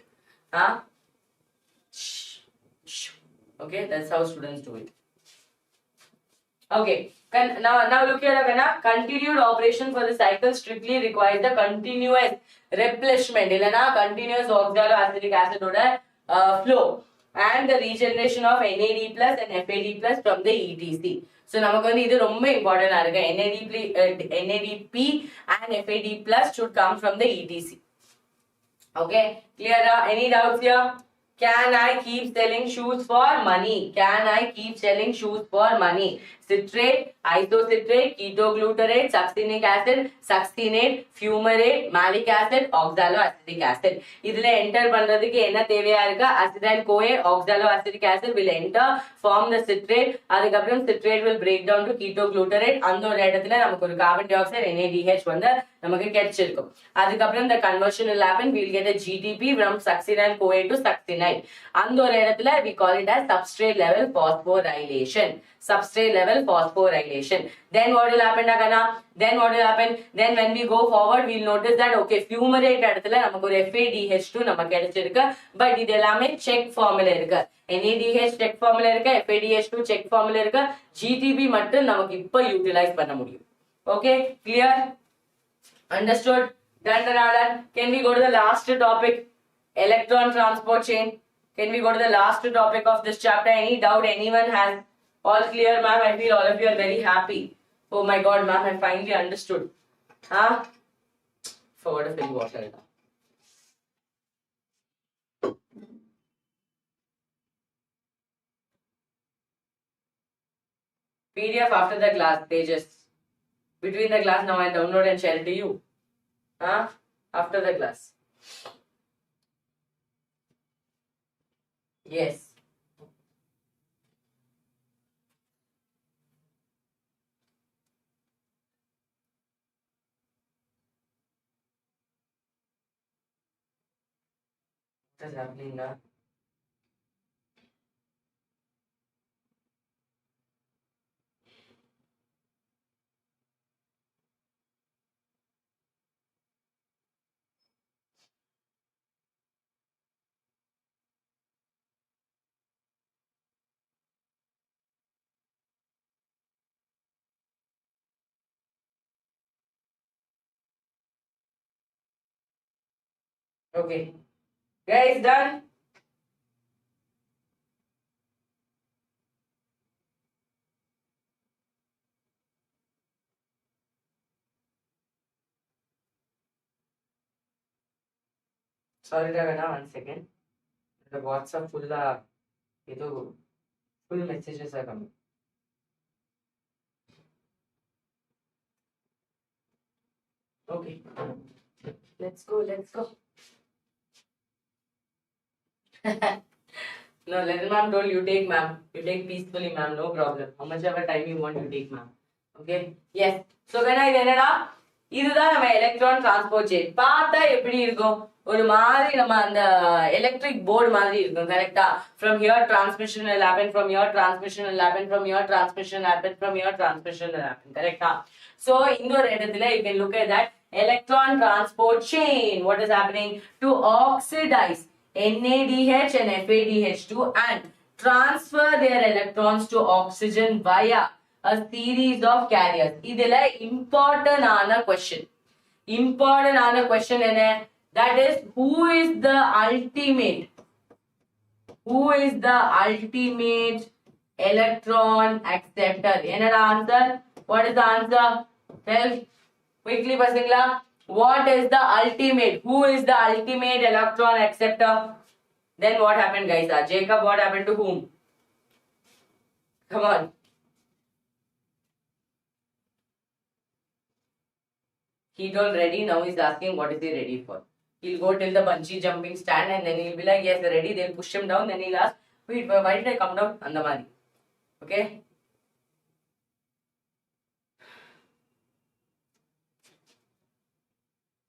Okay, that's how students do it. Okay, now look here. Continued operation for the cycle strictly requires the continuous replenishment, continuous oxaloacetic acid flow and the regeneration of NAD plus and FAD plus from the ETC. So நமக்கு வந்து இது ரொம்ப இம்பார்ட்டன்டா இருக்கு. NADP and FAD plus should come from the ETC. Okay, clear? Any doubts here? Can I keep selling shoes for money? Can I keep selling shoes for money? Citrate, isocitrate, ketoglutarate, succinic acid, succinate, fumarate, malic acid, oxaloacetic acid. இதுல enter பண்றதுக்கு என்ன தேவையா இருக்கு? Acetyl CoA, oxaloacetic acid will enter, form the citrate. அதுக்கப்புறம் citrate will break down to ketoglutarate. அந்த ஒரு இடத்துல நமக்கு ஒரு carbon dioxide NADH வந்து நமக்கு கிடைச்சிருக்கும். அதுக்கப்புறம் the conversion will happen. We will get a GTP from succinyl CoA to succinate. அந்த ஒரு இடத்துல we call it as substrate level phosphorylation. Substrate level phosphorylation. Then what will happen, Agana? Then what will happen? Then when we go forward, we'll notice that okay, fumarate இடத்துல நமக்கு ஒரு FADH2 நமக்கு கிடைச்சிருக்கு. But இது எல்லாமே check formula இருக்கு. NADH check formula இருக்கு, FADH2 check formula இருக்கு. GTP மட்டும் நமக்கு இப்ப utilize பண்ண முடியும். Okay, clear? Understood? Done, done. Can we go to the last topic? Electron transport chain. Can we go to the last topic of this chapter? Any doubt anyone has? All clear, ma'am? I feel all of you are very happy. Oh my god, ma'am, I finally understood. Huh? Forgot to fill water. PDF after the class, pages. Between the class, now I download and share it to you. Huh? After the class. Yes. What is happening now? Okay. Guys, done? Sorry, Ravana, 1 second. The WhatsApp full messages are coming. Okay. Let's go. No, little ma'am told you take, ma'am. You take peacefully, ma'am. No problem. How much ever time you want, you take, ma'am. Okay. Yes. So when I என்னடா இதுதான் நம்ம electron transport chain. பார்த்தா எப்படி இருக்கும்? ஒரு மாதிரி நம்ம அந்த electric board மாதிரி இருக்கும், கரெக்ட்டா? From here transmission will happen, from here transmission will happen, from here transmission will happen, from here transmission will happen, கரெக்ட்டா? So இந்த ஒரு இடத்துல you can look at that electron transport chain. What is happening? To oxidize NADH and FADH2 and transfer their electrons to oxygen via a series of carriers. இதுல important ஆன question. Important ஆன question என்ன? That is, who is the ultimate electron acceptor? என்னடா answer? What is the answer? Tell quickly, pasingla. What is the ultimate? Who is the ultimate electron acceptor? Then what happened, guys? Jacob, what happened to whom? Come on. He told ready, now he's asking what is he ready for. He'll go till the bungee jumping stand and then he'll be like, yes, ready. They'll push him down. Then he'll ask, wait, why did I come down? Andamari. Okay?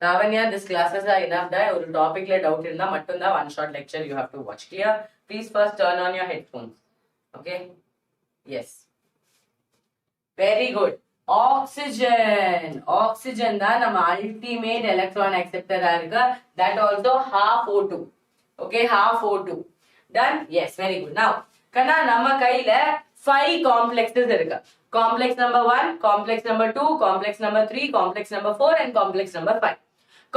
Ravanya, these classes are enough. One topic le doubt irundha mattunda one short lecture you have to watch. Clear? Please first turn on your headphones. Okay? Yes. Very good. Oxygen da nama ultimate electron acceptor irukku. That also half O2. Okay, half O2. Done? Yes, very good. Now, kana nama kaila 5 complexes irukku. Complex number 1, complex number 2, complex number 3, complex number 4 and complex number 5.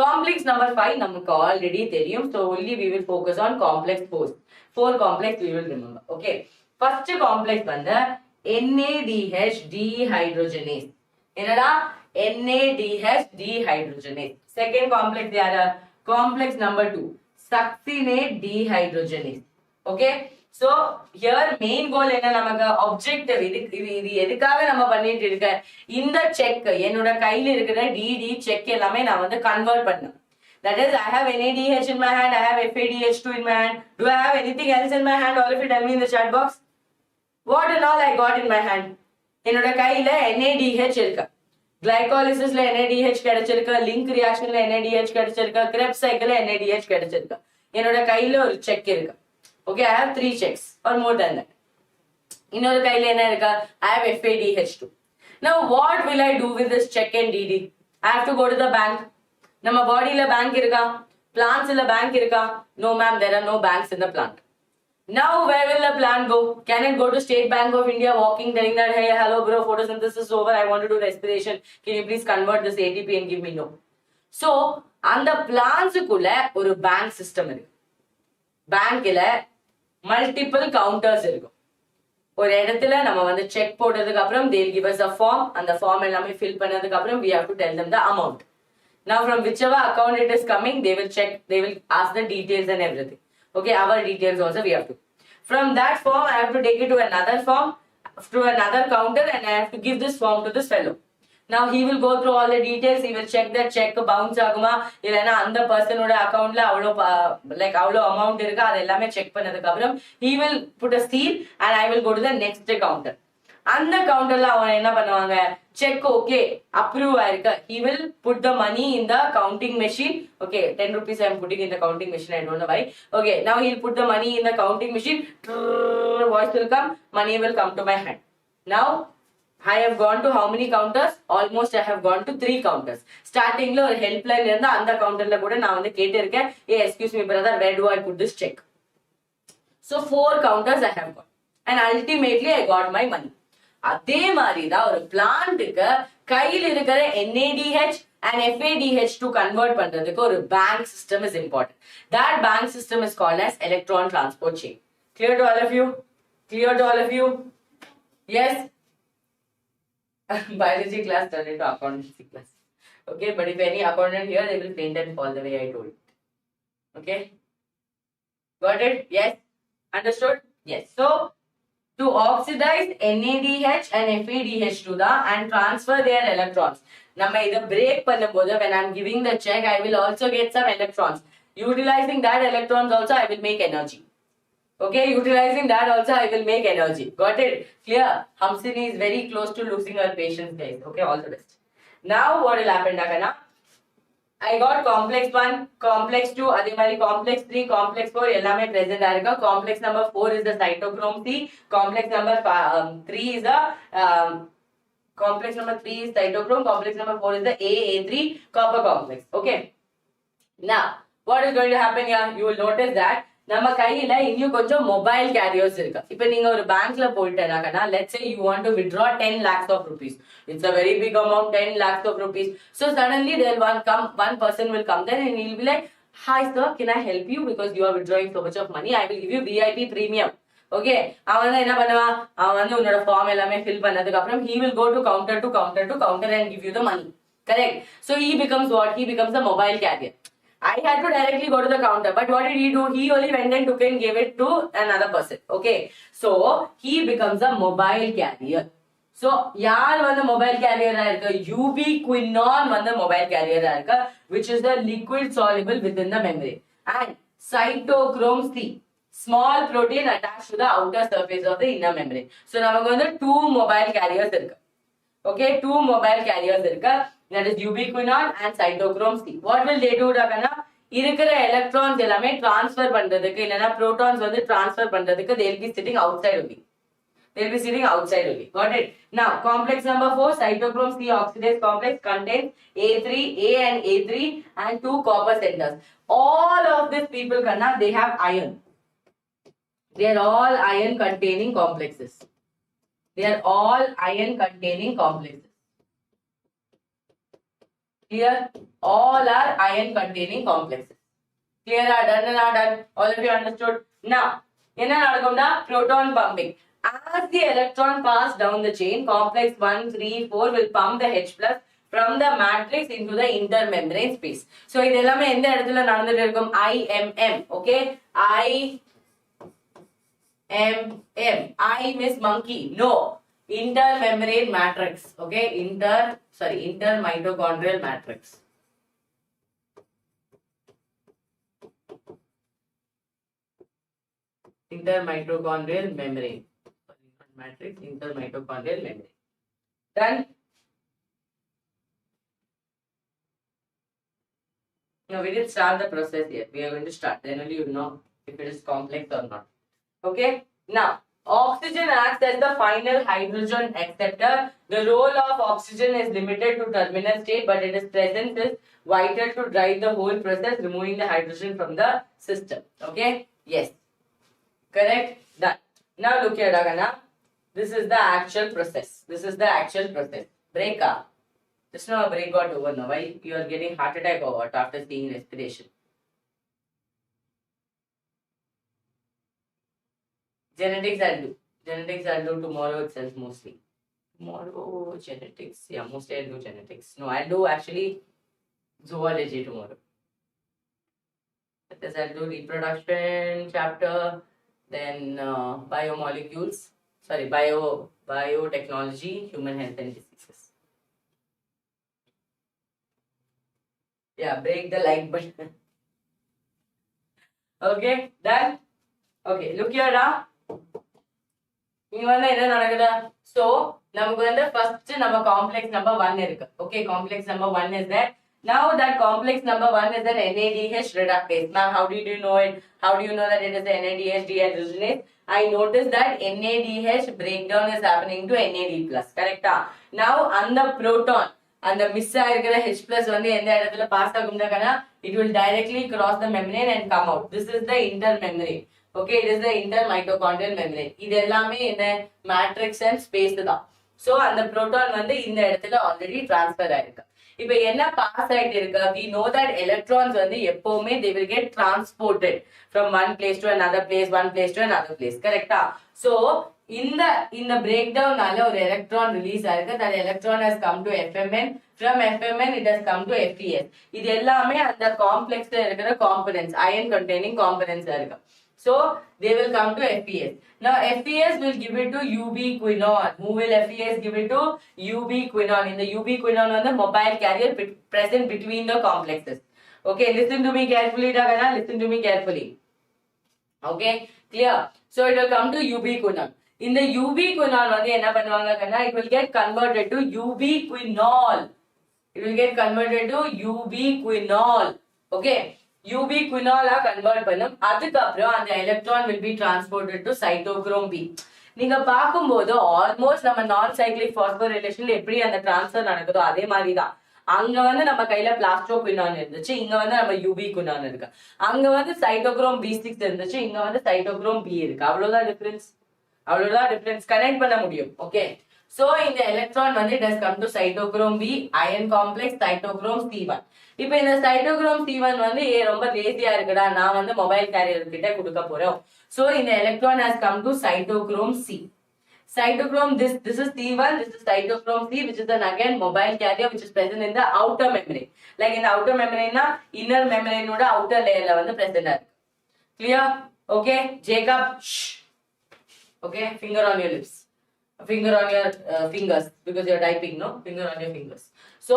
Complex number 5 நமக்கு already தெரியும். So only we will focus on complex 4. 4 complex we will remember. Okay. First complex வந்து NADH dehydrogenase. என்னடா? NADH dehydrogenase. Second complex யாரு? Complex number 2. succinate dehydrogenase. Okay, so here main goal என்ன நமக்கு objective இது எதுக்காக நம்ம பண்ணிட்டு இருக்க இந்த check என்னோட கையில இருக்கிற DD check எல்லாமே நான் வந்து convert பண்ணேன். That is, I have NADH in my hand, I have FADH2 in my hand. Do I have anything else in my hand? All of you tell me in the chat box. What and all I got in my hand? என்னோட கையில NADH இருக்கு. Glycolysisல NADH கிடைச்சிருக்கு, link reactionல NADH கிடைச்சிருக்கு, Krebs cycle NADH கிடைச்சிருக்கு. என்னோட கையில ஒரு check இருக்கு. Okay, I have 3 checks or more than that. இன்னொரு கையில என்ன இருக்கு? I have FADH2. Now, what will I do with this check and DD? I have to go to the bank. நம்ம பாடியில பேங்க் இருக்கா? பிளான்ட்ஸ்ல பேங்க் இருக்கா? No ma'am, there are no banks in the plant. Now, where will the plant go? Can it go to State Bank of India walking telling that, hey, hello bro, photosynthesis is over, I want to do respiration. Can you please convert this ATP and give me no? So, அந்த பிளான்ட்ஸுக்குள்ள ஒரு bank system இருக்கு. பேங்க்ல multiple counters இருக்கும். ஒரு இடத்துல நம்ம வந்து check போட்டதுக்கு அப்புறம் they'll give us a form. அந்த ஃபார்ம் எல்லாமே ஃபில் பண்ணதுக்கு அப்புறம் we have to tell them the amount. Now from whichever account it is coming, they will check, they will ask the details and everything. Okay, our details also we have to. From that form, I have to take it to another form, to another counter, and I have to give this form to this fellow. Now he will go through all the details, he will check that check bounce aguma, illana அந்த personoட accountல அவ்ளோ like அவ்ளோ amount இருக்கு அது எல்லாமே check பண்ணதுக்கு அப்புறம் he will put a seal and I will go to the next counter. அந்த கவுண்டர்ல அவன் என்ன பண்ணுவாங்க check okay approve ஆயிருக்கு he will put the money in the counting machine. Okay, 10 rupees I am putting in the counting machine, I don't know why. Okay, now he will put the money in the counting machine, voice will come, money will come to my hand. Now I have gone to how many counters? Almost I have gone to 3 counters. Starting la or helpline irundha அந்த counterல கூட நான் வந்து கேட்டிருக்கேன், hey excuse me brother, where do I put this check? So 4 counters I have got and ultimately I got my money. அதே மாதிரி தான் ஒரு பிளான்ட்க்கு கையில் இருக்கிற NADH and FADH2 convert பண்றதுக்கு ஒரு bank system is important. That bank system is called as electron transport chain. Clear to all of you? Clear to all of you? Yes? Biology class turned into accountancy class. Okay, but if any accountant here, they will paint and fall the way I told. Okay? Got it? Yes? Understood? Yes. So, to oxidize NADH and FADH2 and transfer their electrons. நம்ம இத break பண்ணும்போது when I am giving the check, I will also get some electrons. Utilizing that electrons also, I will make energy. Okay, utilizing that also, I will make energy. Got it? Clear? Hamsini is very close to losing her patience, guys. Okay, all the best. Now, what will happen, Dakana? I got complex 1, complex 2, adhe mari complex 3, complex 4 ellame present aayirukka. Complex number 4 is the cytochrome C. Complex number 3 is the complex number 3 is cytochrome. Complex number 4 is the A3 copper complex. Okay. Now, what is going to happen here? You will notice that நம்ம கையில இன்னும் கொஞ்சம் mobile careers இருக்கு. இப்போ நீங்க ஒரு பேங்க்ல போயிட்டேனாக்கனா let's say you want to withdraw 10 lakhs of rupees. It's a very big amount, 10 lakhs of rupees. So suddenly one person will come there and he'll be like, hi sir, can I help you because you are withdrawing so much of money? I will give you VIP premium. Okay, அவன் என்ன பண்ணுவான், அவன் வந்து உன்னோட form எல்லாமே fill பண்ணதுக்கு அப்புறம் he will go to counter and give you the money. Correct? So he becomes what? He becomes a mobile carrier. I had to directly go to the counter, but what did he do? He only went and took and gave it to another person. Okay, so he becomes a mobile carrier. So yaar vanda mobile carrier ah irukka, ubiquinone vanda mobile carrier ah irukka, which is the liquid soluble within the membrane, and cytochrome C, small protein attached to the outer surface of the inner membrane. So namakku vanda 2 mobile carriers irukku. Okay, 2 mobile carriers irukka, that is ubiquinone and cytochrome C. What will they do dakana? Irukra electrons ellame transfer பண்றதுக்கு இல்லனா protons வந்து transfer பண்றதுக்கு they will be sitting outside only. They will be sitting outside only. Got it? Now, complex number 4, cytochrome C oxidase complex contains A and A3 and 2 copper centers. All of these people kanna, they have iron. They are all iron containing complexes. They are all iron containing complexes. Clear? All are iron containing complexes. Clear? Are done and are done. All of you understood? Now, enna nadakumna? Proton pumping. As the electron pass down the chain, complex 1, 3, 4 will pump the H plus from the matrix into the intermembrane space. So இது எல்லாமே எந்த இடத்துல நடந்துட்டு இருக்கும்? IMM. Okay, IMM. I miss monkey. No, intermembrane matrix. Okay, intermitochondrial matrix. Intermitochondrial membrane. Matrix, intermitochondrial membrane. Done. No, we didn't start the process yet. We are going to start. Then only you know if it is complex or not. Okay. Now, oxygen acts as the final hydrogen acceptor. The role of oxygen is limited to terminal state, but its presence is vital to drive the whole process, removing the hydrogen from the system. Okay. Yes. Correct. Done. Now look here, Ragana. This is the actual process. This is the actual process. Break up. Just now a break got over now. Why you are getting heart attack or what after seeing respiration? Genetics I'll do. Genetics I'll do tomorrow itself mostly. Tomorrow genetics. Yeah, mostly I'll do genetics. No, I'll do actually zoology tomorrow. Because I'll do reproduction chapter, then biomolecules. Sorry, biotechnology, human health and diseases. Yeah, break the like button. Okay, done. Okay, look here, so நமக்கு வந்து first நம்ம complex number 1 இருக்கு. Okay, complex number 1 is there. Now that complex number 1 is an NADH reductase. Now how did you know it? How do you know that it is an NADH dehydrogenase? I noticed that NADH breakdown is happening to NAD+. Correct? Now on the proton and the miss ஆயிருக்கிற H+ வந்து எந்த இடத்துல pass ஆகும்னா it will directly cross the membrane and come out. This is the intermembrane. Okay, it is the intermitochondrial membrane. இது எல்லாமே என்ன matrix and space தான். So அந்த proton வந்து இந்த இடத்துல already transfer ஆயிருக்கு. இப்போ என்ன பாஸ் ஆயிட்டு இருக்கு? We know that electrons வந்து எப்பவுமே they will get transported from one place to another place, one place to another place. Correctா? So இந்த breakdown நால ஒரு electron release ஆயிருக்கு. That electron has come to FMN. From FMN it has come to FES. இது எல்லாமே அந்த complexல இருக்கிற components, ion containing components இருக்கு. So they will come to FES. Now FES will give it to ubiquinone. Who will FES give it to? Ubiquinone. In the ubiquinone on the mobile carrier present between the complexes. Okay, listen to me carefully, Ragana. Listen to me carefully. Okay, clear? So it will come to ubiquinone. In the ubiquinone வந்து என்ன பண்ணுவாங்கன்னா it will get converted to ubiquinol. It will get converted to ubiquinol. Okay. ubiquinol convert பண்ணும். அதுக்கு அப்புறம் அந்த electron will be transported to cytochrome B. நீங்க பாக்கும்போது almost நம்ம non-cyclic phosphorylation எப்படி அந்த transfer நடக்குதோ அதே மாதிரி தான். அங்க வந்து நம்ம கையில பிளாஸ்டோகுயினான் இருந்துச்சு, இங்க வந்து நம்ம ubiquinone இருக்கு. அங்க வந்து cytochrome B6 இருந்துச்சு, இங்க வந்து cytochrome B இருக்கு. அவ்வளவுதான் டிஃபரன்ஸ் கனெக்ட் பண்ண முடியும். ஓகே, so இந்த electron வந்து it has come to cytochrome B, ion complex cytochrome C1. இப்போ இந்த cytochrome C1 வந்து ரொம்ப லேசியா இருக்குடா, நான் வந்து மொபைல் கேரியர் கிட்ட கொடுக்க போறேன். So இந்த electron has come to cytochrome C. Cytochrome this is C1, this is cytochrome C, which is an again mobile carrier which is present in the outer membrane. Like in the outer membrane na inner membrane oda outer layer la வந்து present இருக்கு. Clear? Okay, Jacob. Shh. Okay, finger on your lips. Finger on your fingers because you are typing, no? Finger on your fingers. So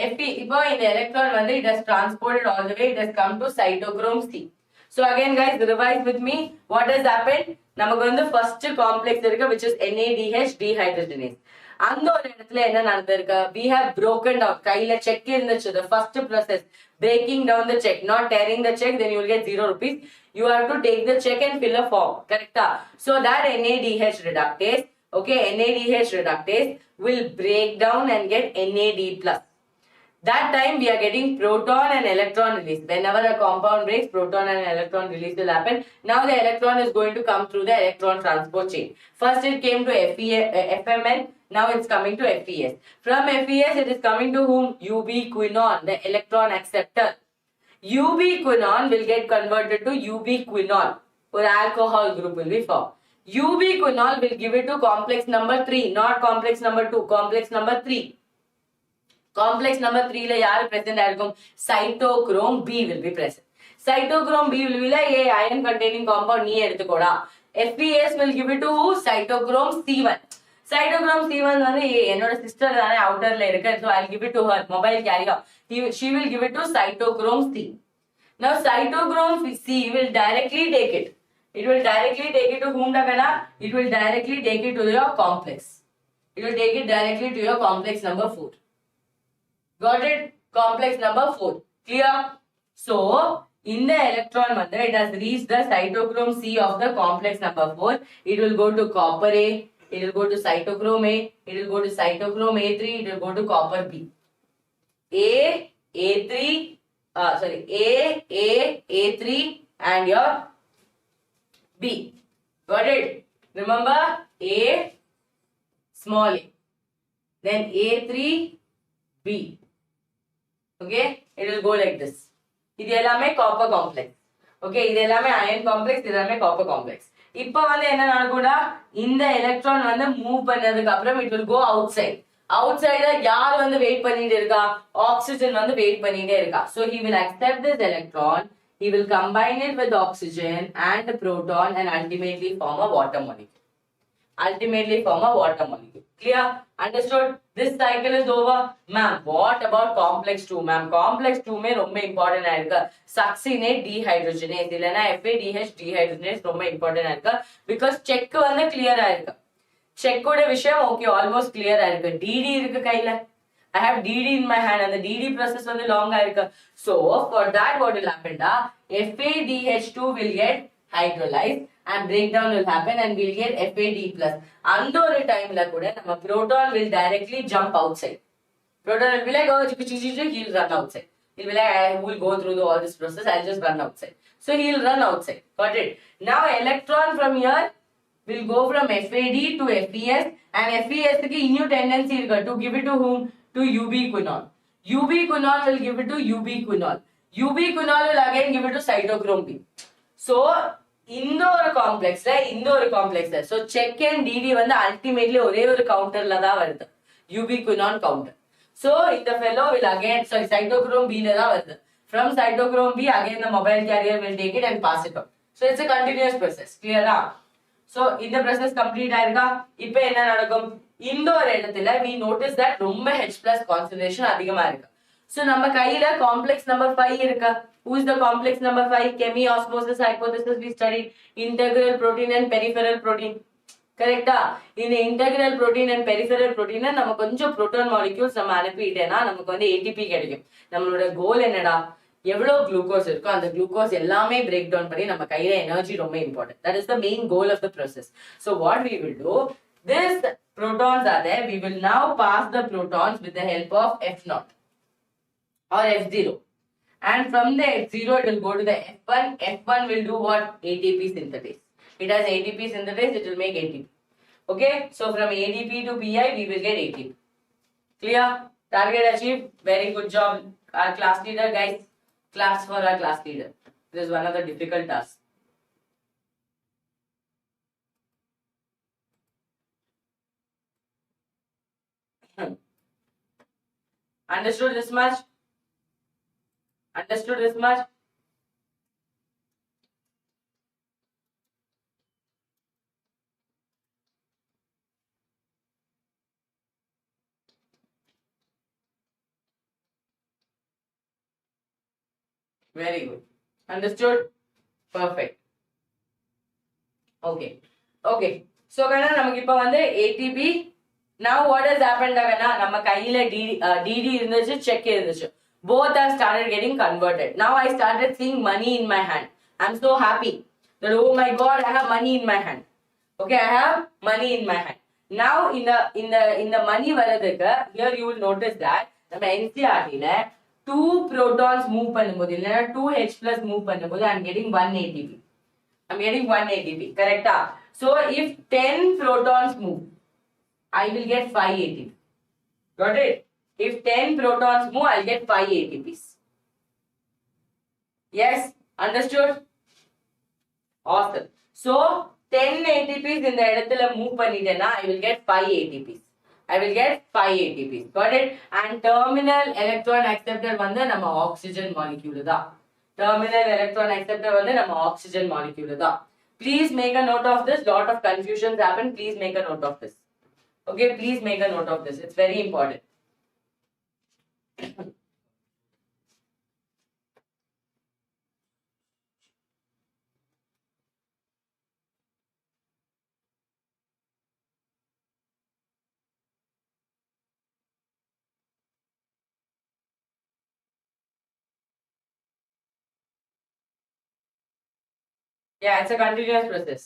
FP இப்போ இந்த electron வந்து it has transported all the way, it has come to cytochrome C. So again guys, revise with me what has happened. நமக்கு வந்து first complex இருக்கு which is NADH dehydrogenase. அந்த ஒரு இடத்துல என்ன நடந்திருக்கு? We have broken down. கையில check இருந்துச்சு, the first process breaking down the check, not tearing the check, then you will get 0 rupees. You have to take the check and fill a form. Correct? So that NADH reductase, okay, NADH reductase will break down and get NAD+. That time we are getting proton and electron release. Whenever a compound breaks, proton and electron release will happen. Now the electron is going to come through the electron transport chain. First it came to FMN, now it's coming to FES. From FES it is coming to whom? Ubiquinone, the electron acceptor. Ubiquinone will get converted to ubiquinol, or alcohol group will be formed. Ubiquinol will give it to complex number 3, not complex number 2, complex number 3. Complex number 3 la yaar present aayirukkum? Cytochrome B will be present. Cytochrome B will be like a iron containing compound nee edukoda. FES will give it to cytochrome C1. Cytochrome C1 வந்து என்னோட sister தானே அவுட்டர்ல இருக்கு, so I'll give it to her mobile carrier. She will give it to cytochrome C. Now cytochrome C will directly take it. It will directly take it to whom Dakana? It will directly take it to your complex. It will take it directly to your complex number 4. Got it? Complex number 4. Clear? So, in the electron mother, it has reached the cytochrome C of the complex number 4. It will go to copper A. It will go to cytochrome A. It will go to cytochrome A3. It will go to copper B. A3 and your B. Got it? Remember A small a. Then A3B. Okay? It will go like this. இது எல்லாமே copper complex. Okay? இது எல்லாமே iron complex. இது எல்லாமே copper complex. இப்போ வந்து என்ன நடக்கும்னா இந்த எலக்ட்ரான் வந்து மூவ் பண்ணதுக்கு அப்புறம் it will go outside. Outside யார் வந்து வெயிட் பண்ணிட்டே இருக்கா? ஆக்ஸிஜன் வந்து வெயிட் பண்ணிட்டே இருக்கா. So he will accept this electron. He will combine it with oxygen and the proton and ultimately form a water molecule. Clear? Understood? This cycle is over. Ma'am, what about complex 2? Ma'am, complex 2 mein romba important aayirukka. Succinate dehydrogenase. Illana FADH dehydrogenase romba important aayirukka. Because check வந்து clear aayirukka. Check oda vishayam okay, almost clear aayirukka. DD irukku kaila. I have DD in my hand and the DD process வந்து long aayirukka. So, for that what will happen da? FADH2 will get hydrolyzed and breakdown will happen and we'll get FAD+. அந்த ஒரு டைம்ல கூட நம்ம proton will directly jump outside. Proton will be like, oh, he'll run outside. He'll be like, I will go through all this process, I'll just run outside. So he'll run outside. Got it? Now electron from here will go from FAD to FES and FES ki new tendency to give it to whom? To ubiquinol. Ubiquinol will give it to ubiquinol. Ubiquinol will again give it to cytochrome B. So இந்த ஒரு காம்ப்ளெக்ஸ்ல so check and DD வந்து ultimately ஒரே ஒரு கவுண்டர்ல தான் வருது, ubiquinol counter. So இந்த fellow will again cytochrome B ல தான் வருது. From cytochrome B again the mobile carrier will take it and pass it on. So it's a continuous process. Clear? So இந்த process complete ஆயிருக்கா? இப்போ என்ன நடக்கும்? இந்த ஒரு இடத்துல we notice that ரொம்ப H+ concentration அதிகமா இருக்கு. So நம்ம கையில complex number 5 இருக்கா? Who is the complex number 5? Chemi, osmosis, hypothesis we studied. Integral protein and peripheral protein. Correct? In the integral protein and peripheral protein நம்ம கொஞ்சம் proton molecules நம்ம அனுப்பிட்டேனா நமக்கு வந்து ATP கிடைக்கும். நம்மளோட goal என்னடா? எவ்வளவு glucose இருக்கோ அந்த glucose எல்லாமே break down பண்ணி நம்ம கையில energy ரொம்ப important. That is the main goal of the process. So what we will do, this protons are there, we will now pass the protons with the help of F0 or F0. And from the F0 it will go to the F1. F1 will do what? ATP synthase. It has ATP synthase, it will make ATP. Okay, so from ADP to PI we will get ATP. Clear? Target achieved. Very good job, our class leader, guys. Claps for our class leader. This is one of the difficult tasks. Understood this much? Understood this much? Very good. Understood? Perfect. Okay. Okay. So, kana namakku ipo vande ATP. Now what has happened agana? Namma kaiyila DD irundhuchu, check irundhuchu. Both have started getting converted. Now I started seeing money in my hand. I'm so happy that, oh my God, I have money in my hand. Okay, I have money in my hand. Now in the money varadhukku, here you will notice that நம்ம NCERT la 2 protons move பண்ணும்போது இல்லனா 2 H+ move பண்ணும்போது I'm getting 1 ATP. I'm getting 1 ATP. Correct? So if 10 protons move, I will get 5 ATP. Got it? If 10 protons move, I'll get 5 ATPs. Yes? Understood? Awesome. So 10 ATPs in the இடத்துல move பண்ணிட்டேனா I will get 5 ATPs. I will get 5 ATPs. Got it? And terminal electron acceptor வந்து நம்ம oxygen molecule தான். Terminal electron acceptor வந்து நம்ம oxygen molecule தான். Please make a note of this. Lot of confusions happen. Please make a note of this. Okay, please make a note of this. It's very important. Yeah, it's a continuous process.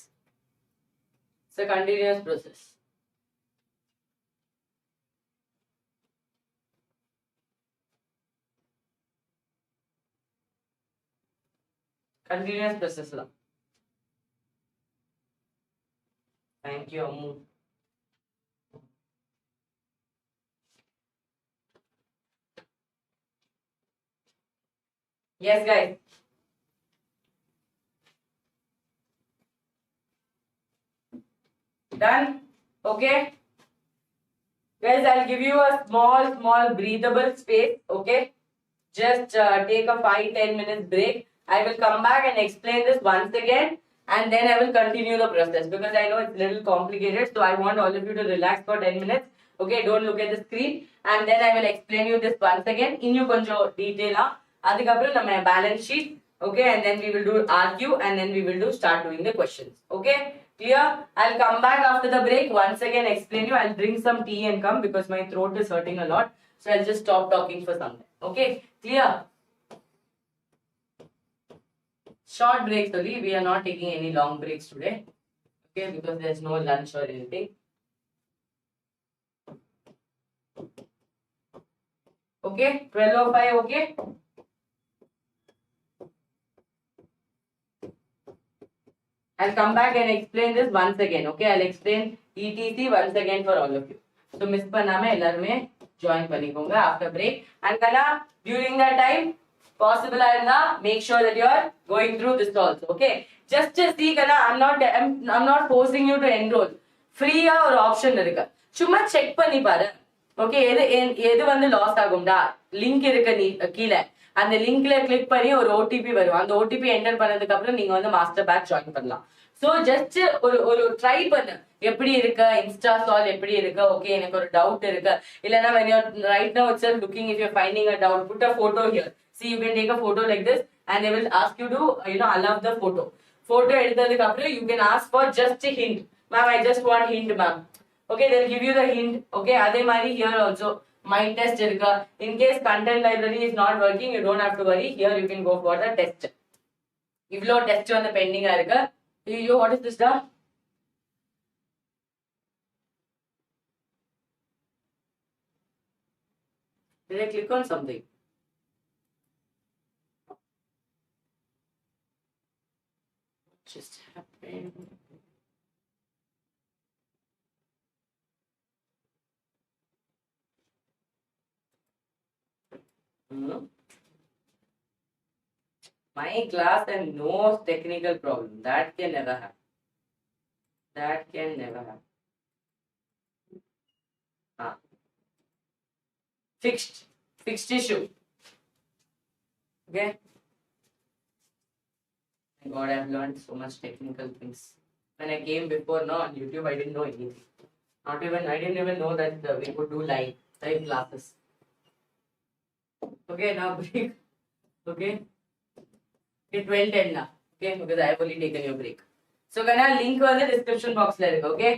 It's a continuous process. Continuous process. Thank you, Ammu. Yes, guys. Done? Okay. Guys, I'll give you a small breathable space. Okay. Just take a 5-10 minutes break. I will come back and explain this once again, and then I will continue the process because I know it's a little complicated. So I want all of you to relax for 10 minutes. Okay, don't look at the screen, and then I will explain you this once again. Innu konjam detail adukapra nama balance sheet. Okay, and then we will do RQ, and then we will do start doing the questions. Okay, clear? I'll come back after the break once again explain you. I'll drink some tea and come because my throat is hurting a lot. So I'll just stop talking for some time. Okay, clear? Short breaks only. We are not taking any long breaks today. Okay, because there's no lunch or anything. Okay, 12:05. Okay. I'll come back and explain this once again. Okay, I'll explain ETC once again for all of you. So miss பண்ணாம எல்லாருமே join பண்ணிக்கோங்க after break. And Kana, during that time, possible இருந்தா make sure that you are going through this also. Okay, just see Kana, I'm not forcing you to enroll. Free or option இருக்கு. சும்மா check பண்ணி பாரு. Okay, எது வந்து loss ஆகும்டா? Link இருக்கு கீழே. அந்த லிங்க்ல கிளிக் பண்ணி ஒரு ஓடிபி வரும். அந்த ஓடிபி என்டர் பண்ணதுக்கு அப்புறம் நீங்க வந்து மாஸ்டர் பேட்ச் ஜாயின் பண்ணலாம். சோ ஜஸ்ட் ஒரு ட்ரை பண்ணு. எப்படி இருக்கு இன்ஸ்டா சால் எப்படி இருக்கு? ஓகே, எனக்கு ஒரு டவுட் இருக்கு. இல்லனா when you're right now itself looking, if you're finding a doubt, put a photo here. See, you can take a photo like this and they will ask you to allow the photo. Photo எடுத்ததுக்கு அப்புறம் you can ask for just a hint. Ma'am, I just want hint, ma'am. Okay, they'll give you the hint. Okay, அதே மாதிரி here also my test irukka. In case content library is not working, you don't have to worry. Here you can go for the test. Ivlo test on the pending irukka. Yo, what is this da? Did I click on something? What just happened? My class and no technical problem. That can never happen. That can never happen. Fixed issue. Okay. My God, I've learned so much technical things. When I came before, no, on YouTube, I didn't know anything. I didn't even know that we could do live classes. Okay, now break. Okay. It's 12:10 now. Okay, because I have only taken your break. So, can I link on the description box? Okay.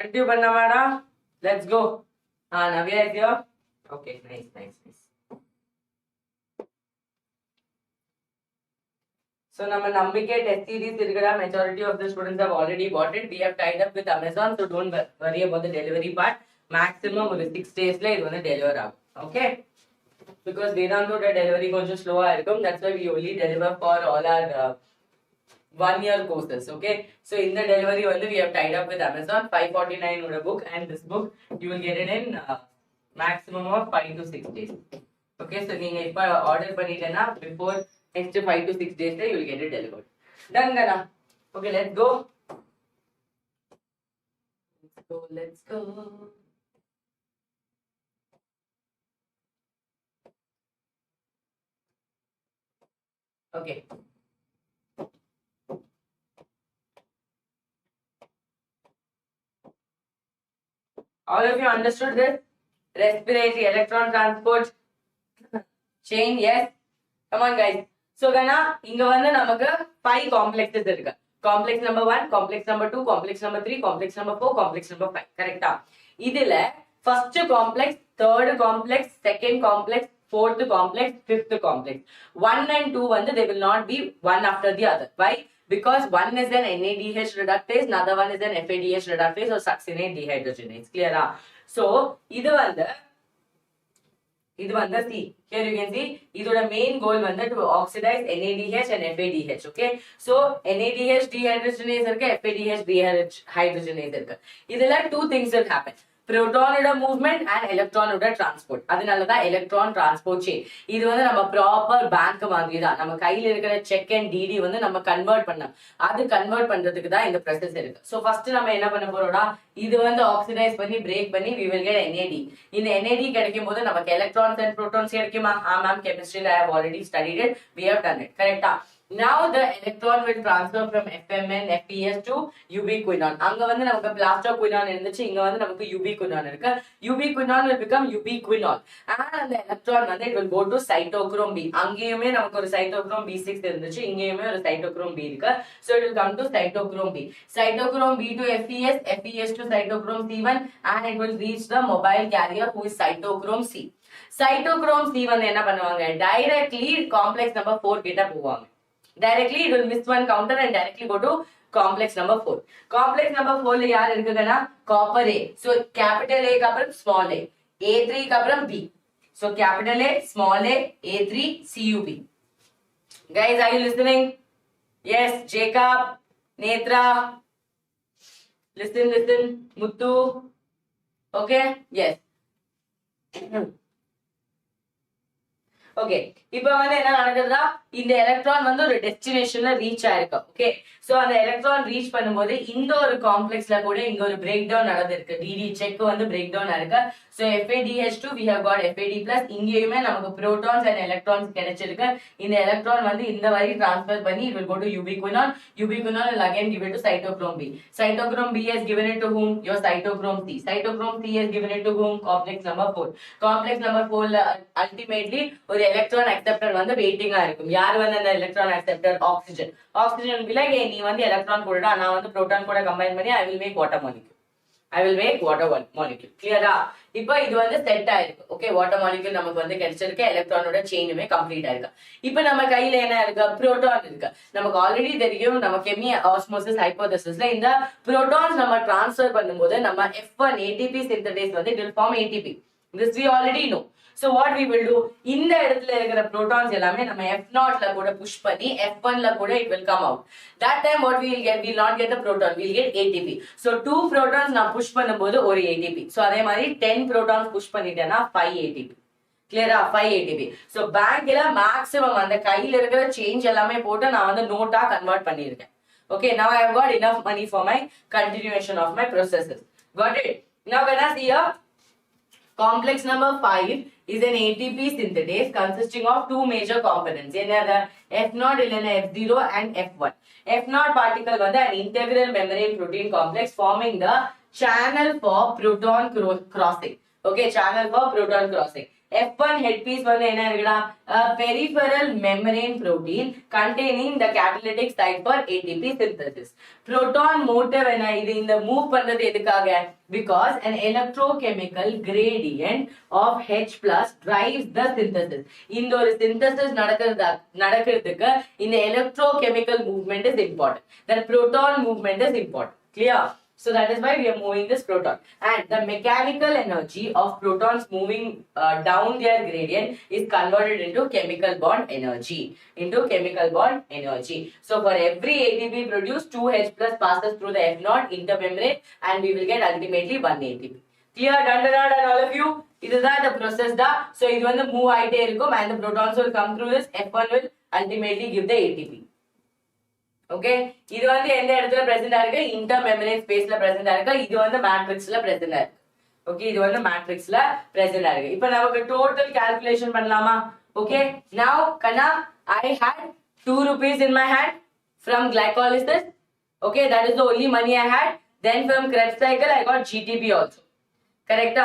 Continue panna madam. Let's go. Navya is here. Okay, nice. So, நம்ம நம்பிக்கை test series இருக்குடா. Majority of the students have already bought it. We have tied up with Amazon, so don't worry about the delivery part. Maximum ஒரு 6 daysல இது வந்து deliver ஆகும். Okay? Because Vedanthoட delivery கொஞ்சம் slow ஆ இருக்கும். That's why we only deliver for all our 1-year courses. Okay? So in the delivery வந்து we have tied up with Amazon. 549 ஓட book, and this book you will get it in maximum of 5 to 6 days. Okay? So நீங்க இப்ப order பண்ணிட்டேன்னா before next 5 to 6 days you will get it delivered. Done Gana. Okay, let's go. Let's go. Okay. All of you understood this? Respiratory electron transport chain, yes? Come on guys. So Gana, inga vandu namakku 5 complexes irukku. Complex number 1, complex number 2, complex number 3, complex number 4, complex number 5. Correct ah? Idile first complex, third complex, second complex, fourth complex, fifth complex. 1 and 2 vandu they will not be one after the other. Why? Because one is an NADH reductase, another one is an FADH reductase or succinate dehydrogenase. Clear ah? So idu vandu see, here you can see idoda main goal vandu to oxidize NADH and FADH. Okay, so NADH dehydrogenase irukku, FADH dehydrogenase irukku. Idella two things will happen. புரோட்டானோட movement and எலக்ட்ரானோட transport. அதனாலதான் electron transport chain. இது வந்து நம்ம proper bank மாதிரி தான். நம்ம கையில இருக்கிற செக் அண்ட் டிடி வந்து நம்ம கன்வெர்ட் பண்ணோம். அது கன்வெர்ட் பண்றதுக்கு தான் இந்த ப்ராசஸ் இருக்கு. சோ ஃபர்ஸ்ட் நம்ம என்ன பண்ண போறோம்னா, இது வந்து ஆக்சிடைஸ் பண்ணி பிரேக் பண்ணி we will get NAD. இந்த NAD கிடைக்கும் போது நமக்கு எலக்ட்ரான்ஸ் அண்ட் புரோட்டான்ஸ் கிடைக்குமா? மேம் கெமிஸ்ட்ரியில I have already studied it. We have done it. கரெக்டா? Now the electron will transfer from FMN FES to ubiquinone. அங்க வந்து நமக்கு plastoquinone இருந்துச்சு, இங்க வந்து நமக்கு ubiquinone இருக்கு. Ubiquinone will become ubiquinol and அந்த electron வந்து it will go to cytochrome B. அங்கேயுமே நமக்கு ஒரு cytochrome B6 இருந்துச்சு, இங்கேயுமே ஒரு cytochrome B இருக்கு. So it will come to cytochrome B. Cytochrome B to FES, FES to cytochrome C1 and it will reach the mobile carrier who is cytochrome C. Cytochrome C வந்து என்ன பண்ணுவாங்க, directly complex number 4 கிட்ட போவாங்க. Directly it will miss one counter and directly go to complex number 4. Complex number 4 ல யார் இருக்குன்னா copper A. So capital A க்கு அப்புறம் small a, A3 க்கு அப்புறம் B. So capital A, small a, A3, CUB. Guys, are you listening? Yes, Jacob, Netra. Listen. Muthu. Okay? Yes. Okay, இப்போ வந்து என்ன நடக்குதுன்னா, இந்த எலக்ட்ரான் வந்து ஒரு டெஸ்டினேஷன்ல ரீச் ஆயிருக்கு. ஓகே, சோ அந்த எலக்ட்ரான் ரீச் பண்ணும்போது இந்த ஒரு காம்ப்ளெக்ஸ்ல கூட இங்க ஒரு பிரேக் டவுன் நடந்திருக்கு. டிடி செக் வந்து பிரேக் டவுன் ஆயிருக்கு. So FADH2 we have got FAD+. இங்கேயுமே நமக்கு புரோட்டான்ஸ் அண்ட் எலக்ட்ரான்ஸ் கிடைச்சிருக்கு. இந்த எலக்ட்ரான் வந்து இந்த வழி டிரான்ஸ்ஃபர் பண்ணி it will go to ubiquinone. Ubiquinone will again give it to cytochrome B. Cytochrome B has given it to whom? Your cytochrome C. Cytochrome C has given it to whom? Complex number 4. Complex number 4 ultimately ஒரு electron acceptor வந்து வெயிட்டிங்கா இருக்கும். யார் வந்து அந்த electron acceptor? Oxygen. Oxygen be like, நீ வந்து electron கூடடா, நான் வந்து புரோட்டான் கூட கம்பைன் பண்ணி I will make water molecule. I will make water molecule. கிளியரா? இப்போ இது வந்து செட் ஆயிருக்கு. ஓகே, வாட்டர் மாலிக்யூல் நமக்கு வந்து கிடைச்சிருக்கு. எலக்ட்ரானோட செயினுமே கம்ப்ளீட் ஆயிருக்கு. இப்போ நம்ம கையில என்ன இருக்கு? புரோட்டான் இருக்கு. நமக்கு ஆல்ரெடி தெரியும், நம்ம கெமி ஆஸ்மோசிஸ் ஹைபோதசிஸ்ல இந்த புரோட்டான்ஸ் நம்ம டிரான்ஸ்ஃபர் பண்ணும்போது நம்ம F1 ATP சிந்தேஸ் வந்து it will form ATP. This we already know. So what we will do, இந்த இடத்துல இருக்கிற protons எல்லாமே நம்ம F0 ல கூட push பண்ணி F1 ல கூட it will come out. That time what we will get, we will not get the proton, we will get ATP. So 2 protons நான் push பண்ணும்போது ஒரு ATP. So அதே மாதிரி 10 protons push பண்ணிட்டேன்னா 5 ATP. Clear-ஆ? 5 ATP. So bankல maximum அந்த கையில இருக்கிற change எல்லாமே போட்டு நான் வந்து நோட்டா கன்வெர்ட் பண்ணிருக்கேன். Okay, now I have got enough money for my continuation of my processes. Got it? Now when I see here, complex number 5 is an ATP synthetase consisting of two major components. Another F0 F0 and F1. F0 particle was an integral membrane protein complex forming the channel for proton crossing. Okay, channel for proton crossing. F1 headpiece was a peripheral membrane protein containing the catalytic site for ATP synthesis. Proton motor in the move because an electrochemical gradient of H plus drives the synthesis. In the synthesis in the electrochemical movement is important. That proton movement is important. Clear? So that is why we are moving this proton. And the mechanical energy of protons moving down their gradient is converted into chemical bond energy. So for every ATP produced, 2H plus passes through the F0 intermembrane and we will get ultimately 1 ATP. Clear? Done and all of you? This is the process. So this one the move and the protons will come through this. F1 will ultimately give the ATP. Okay, இது வந்து எந்த இடத்துல present ஆயிருக்கு? இன்டர்மெம்பரேன் ஸ்பேஸ்ல present ஆயிருக்கு. இது வந்து மேட்ரிக்ஸ்ல present ஆயிருக்கு. ஓகே, இது வந்து மேட்ரிக்ஸ்ல பிரசன்ட் ஆயிருக்கு. இப்போ நமக்கு டோட்டல் கால்குலேஷன் பண்ணலாமா? Okay, now Kana, I had 2 rupees in my hand from glycolysis. Okay, that is the only money I had. Then from Krebs cycle I got GTP also. Correct?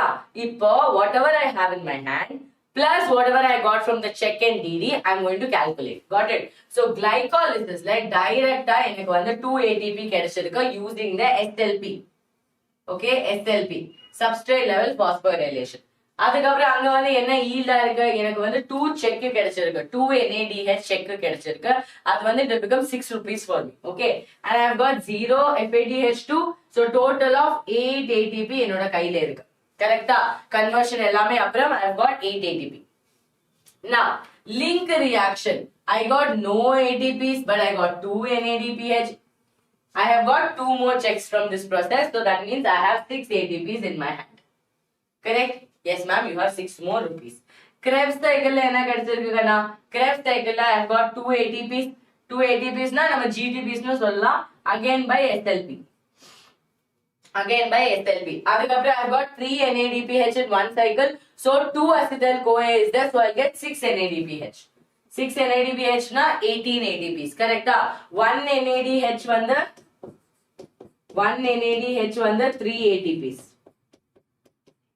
இப்போ whatever I have in my hand plus whatever I got from the check and DD, I am going to calculate. Got it? So glycolysis like direct எனக்கு வந்து 2 ATP கிடைச்சிருக்கு using the SLP. Okay, SLP substrate level phosphorylation. அதுக்கப்புறம் அங்க வந்து என்ன ஈல்டா இருக்கு? எனக்கு வந்து 2 check கிடைச்சிருக்கு, 2 NADH check கிடைச்சிருக்கு. அது வந்து it will become 6 rupees for me. Okay, and I have got 0 FADH2. So total of 8 ATP என்னோட கையில இருக்கு. Correcta? Conversion எல்லாமே அப்புறம் I have got 8 ATP. Now, link reaction. I got no ATPs but I got 2 NADPH. I have got 2 more checks from this process. So that means I have 6 ATPs in my hand. Correct? Yes, ma'am, you have 6 more rupees. Krebs cycle la enna kadichirukku kana? Krebs cycle la I have got 2 ATPs. 2 ATPs na nama GTPs nu solla again by SLP. Again by SLP. Adukapra I have got 3 NADPH in one cycle. So 2 acetyl CoA is there. So I'll get 6 NADPH. 6 NADPH na 18 ATPs. Correct? 1 NADH vanda 3 ATPs.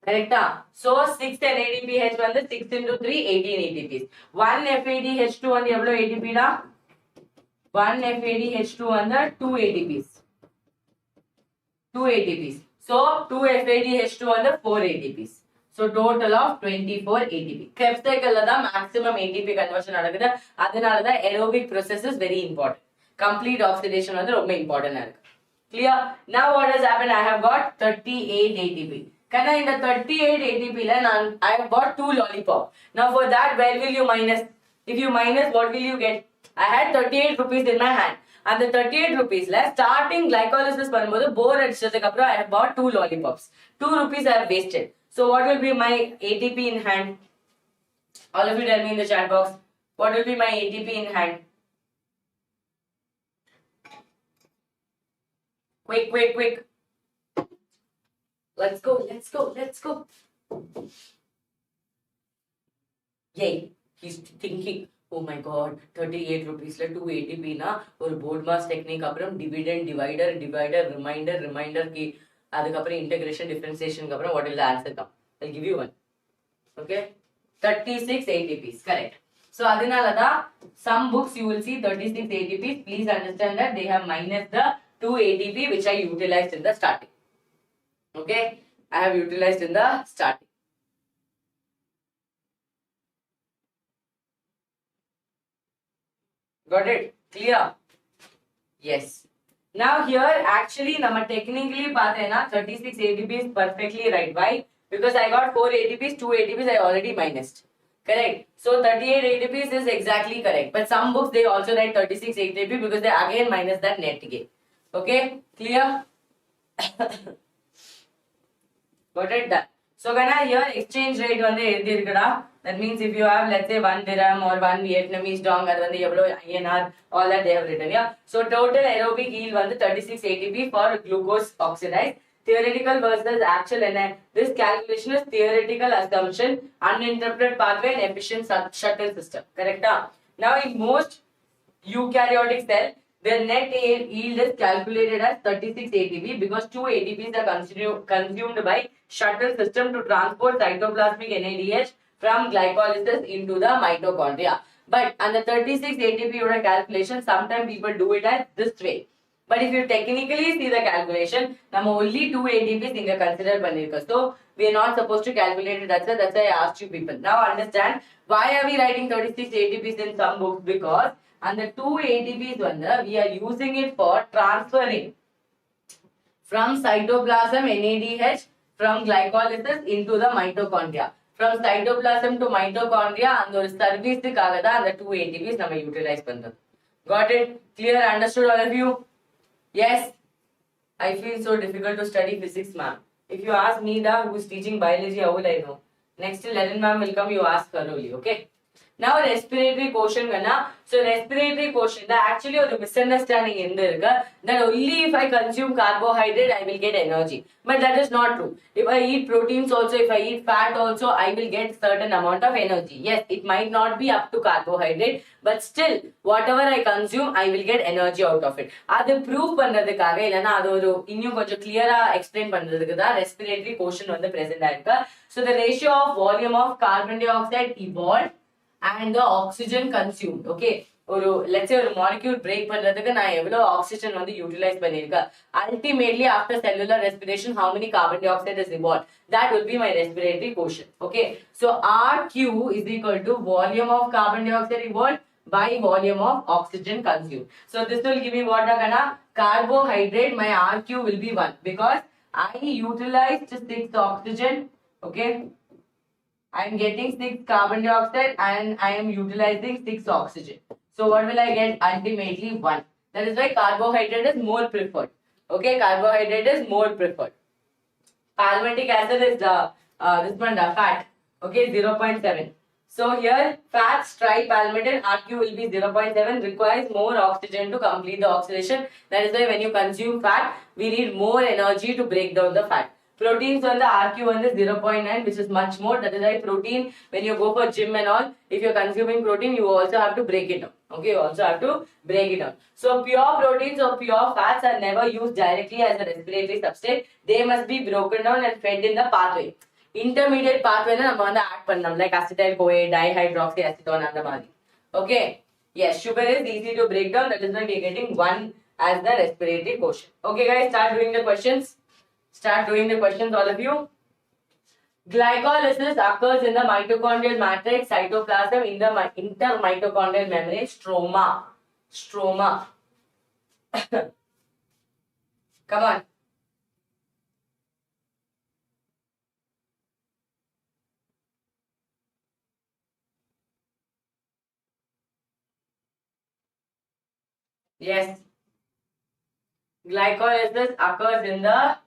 Correct? So 6 NADPH vanda 6 into 3 18 ATPs. 1 FADH2 vanda evlo ATP da? 1 FADH2 vanda 2 ATPs. 2 ATPs. So 2 FADH2 vanda 4 ATPs. So total of 24 ATP. Krebs cycle la da maximum ATP conversion nadakudhu. Adanal da aerobic process is very important. Complete oxidation vanda romba important ah irukku. Clear? Now what has happened? I have got 38 ATP. Kana in the 38 ATP la I have got 2 lollipop. Now for that, where will you minus? If you minus, what will you get? I had 38 rupees in my hand. And the 38 rupees la starting glycolysis பண்ணும்போது bore அடிச்சதுக்கு அப்புறம் I have bought 2 lollipops. 2 rupees I have wasted. So what will be my ATP in hand? All of you tell me in the chat box. What will be my ATP in hand? Quick, quick, quick. Let's go, let's go, let's go. Yay, he's thinking. Oh my god, 38 rupees la 2 ATP na or board mass technique appuram dividend divider reminder ki adukapra integration differentiation ku appuram what will the answer come? I'll give you one. Okay, 36 ATPs, correct. So adinala da some books you will see 36 ATPs. Please understand that they have minus the 2 ATP which I utilized in the starting. Okay, I have utilized in the starting. Got it? Clear? Yes. Now here actually nama technically paatena 36 ATPs perfectly right. Why? Because I got 4 ATPs, 2 ATPs I already minused. Correct? So 38 ATPs is exactly correct. But some books they also write 36 ATP because they again minus that net gain. Okay? Clear? Got it? Done. So kana here exchange rate வந்து எழுதி இருக்குடா. That means if you have let's say 1 dirham or 1 Vietnamese dong அது வந்து எவ்வளோ INR all that they have written. Yeah. So total aerobic yield வந்து 36 ATP for glucose oxidized. Theoretical versus actual என்ன? This calculation is theoretical assumption, uninterrupted pathway and efficient shuttle system. Correct? Now in most eukaryotic cell the net yield is calculated as 36 ATP because 2 ATPs are consumed by shuttle system to transport cytoplasmic NADH from glycolysis into the mitochondria. But on the 36 ATP calculation, sometimes people do it as this way. But if you technically see the calculation, we only 2 ATPs consider pannirukku. So we are not supposed to calculate it. That's why I asked you people. Now understand why are we writing 36 ATPs in some books? Because and the 2 ATPs we are using it for transferring from cytoplasm NADH from glycolysis into the mitochondria. From cytoplasm to mitochondria and the service and the 2 ATPs we utilize. Got it? Clear? Understood all of you? Yes? I feel so difficult to study physics, ma'am. If you ask Nida who is teaching biology, how will I know? Next till Ellen ma'am will come, you ask her only, okay? Now respiratory quotient gana. So respiratory quotient actually a misunderstanding in there that only if I consume carbohydrate I will get energy. But that is not true. If I eat proteins also, if I eat fat also, I will get certain amount of energy. Yes, it might not be up to carbohydrate, but still whatever I consume I will get energy out of it. Adu proof பண்றதுக்காக இல்லனா அது ஒரு இன்னும் கொஞ்சம் clear-ஆ explain பண்றதுக்கு தான் respiratory quotient வந்து present ஆயிருக்கு. So the ratio of volume of carbon dioxide evolved and the oxygen consumed. Okay, or let's say a molecule break பண்றதுக்கு நான் எவ்வளவு oxygen வந்து utilize பண்ணிருக்கேன். Ultimately after cellular respiration how many carbon dioxide is evolved, that will be my respiratory quotient. Okay, so RQ is equal to volume of carbon dioxide evolved by volume of oxygen consumed. So this will give me what gonna carbohydrate, my RQ will be 1 because I utilized 6 oxygen. Okay, I am getting 6 carbon dioxide and I am utilizing 6 oxygen. So what will I get? Ultimately 1. That is why carbohydrate is more preferred. Okay, carbohydrate is more preferred. Palmitic acid is this one, the fat. Okay, 0.7. So here, fats, tripalmitin, RQ will be 0.7, requires more oxygen to complete the oxidation. That is why when you consume fat, we need more energy to break down the fat. Proteins on the RQ on the 0.9, which is much more. That is why protein, when you go for gym and all, if you're consuming protein, you also have to break it down. Okay, you also have to break it down. So pure proteins or pure fats are never used directly as a respiratory substrate. They must be broken down and fed in the pathway. Intermediate pathway நம்ம வந்து add பண்ணலாம் like acetyl CoA, dihydroxy acetone அந்த மாதிரி. Okay. Yes, sugar is easy to break down. That is why we are getting 1 as the respiratory quotient. Okay guys, start doing the questions. Start doing the questions, all of you. Glycolysis occurs in the mitochondrial matrix, cytoplasm, in the intermitochondrial membrane, stroma. Stroma. Come on. Yes. Glycolysis occurs in the,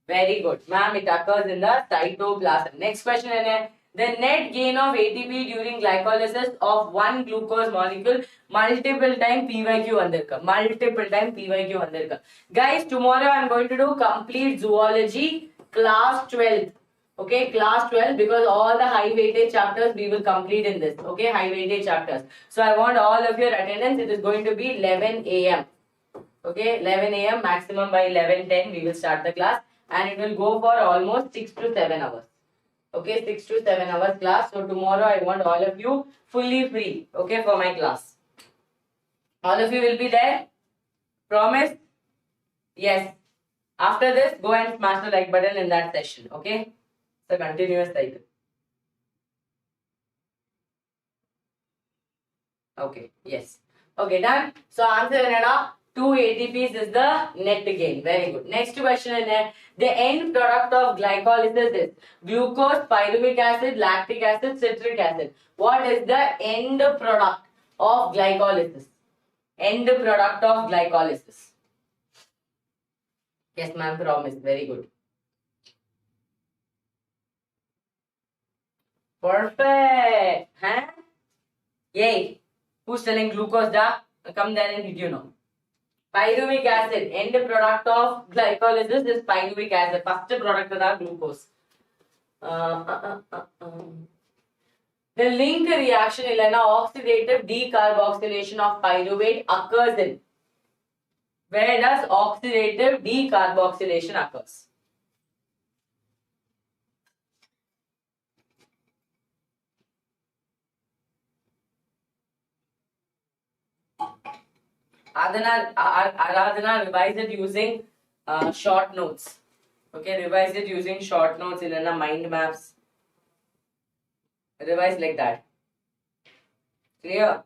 very good, ma'am, it occurs in the cytoplasm. Next question is, the net gain of ATP during glycolysis of one glucose molecule multiple time PYQ வந்திருக்கு. Multiple time PYQ வந்திருக்கு. Guys, tomorrow I am going to do complete zoology class 12. Okay, class 12, because all the high weightage chapters we will complete in this. Okay, high weightage chapters. So I want all of your attendance. It is going to be 11 a.m. Okay, 11 a.m. maximum by 11:10 we will start the class, and it will go for almost 6 to 7 hours. Okay, 6 to 7 hours class. So tomorrow I want all of you fully free. Okay, for my class. All of you will be there. Promise? Yes. After this, go and smash the like button in that session. Okay. It's a continuous cycle. Okay, yes. Okay, done. So answer Nada, 2 ATPs is the net gain. Very good. Next question is, the end product of glycolysis is glucose, pyruvic acid, lactic acid, citric acid. What is the end product of glycolysis? End product of glycolysis. Yes, ma'am, promise. Very good. Perfect. Huh? Yay. Who's selling glucose da? Come there and hit you now. Pyruvic acid. End product of glycolysis is pyruvic acid. First product is glucose. The link reaction is an oxidative decarboxylation of pyruvate occurs in. Where does oxidative decarboxylation occurs? Aradhana, revise it using short notes. Okay, revise it using short notes in mind maps. Revise like that. Clear?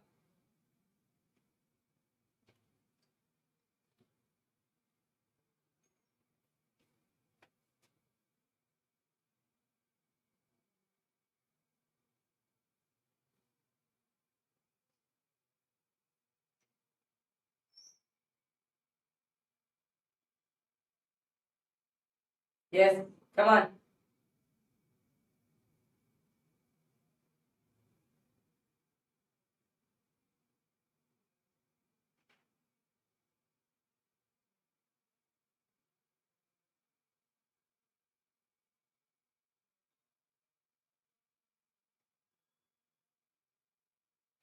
Yes, come on.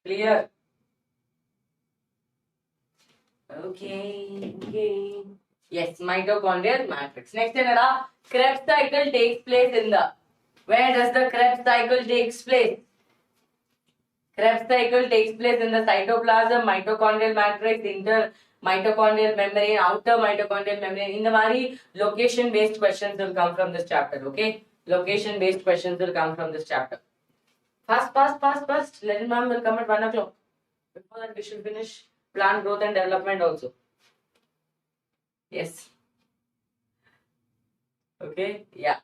Clear? Okay. Yes, mitochondrial matrix. Next is Krebs cycle takes place in the. Where does the Krebs cycle takes place? Krebs cycle takes place in the cytoplasm, mitochondrial matrix, mitochondrial membrane, outer mitochondrial membrane. In the mari, location based questions will come from this chapter. Okay, location based questions will come from this chapter. Fast. Lennon ma'am will come at 1 o'clock. Before that, we should finish plant growth and development also. Yes. Okay. Yeah.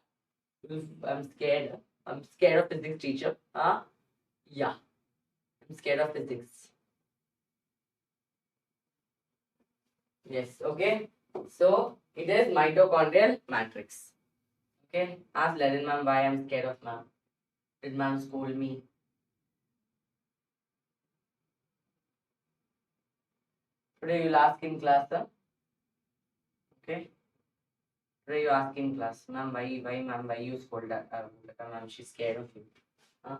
I'm scared. I'm scared of physics teacher. Huh? Yeah. I'm scared of physics. Yes. Okay. So it is mitochondrial matrix. Okay, ask Lennon ma'am why I'm scared of ma'am. Did ma'am scold me? Today you'll ask in class, sir. Okay. Today you ask in class, ma'am, why you scold her? Ma'am, she's scared of you. Huh?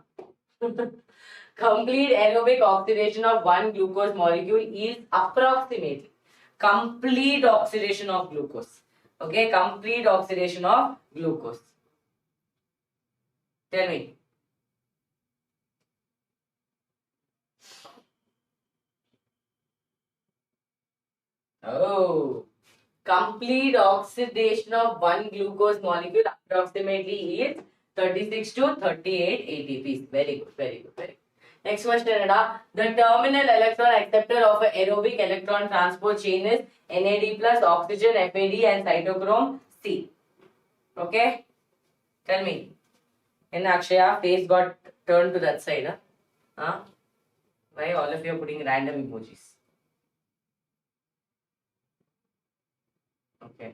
Complete aerobic oxidation of one glucose molecule is approximately complete oxidation of glucose. Okay, complete oxidation of glucose. Tell me. Oh, complete oxidation of one glucose molecule approximately is 36 to 38 ATPs. Very good, very good, very good. Next question, Nada. The terminal electron acceptor of an aerobic electron transport chain is NAD plus oxygen, FAD and cytochrome C. Okay? Tell me. In Akshaya, face got turned to that side. Huh? Why all of you are putting random emojis? Okay.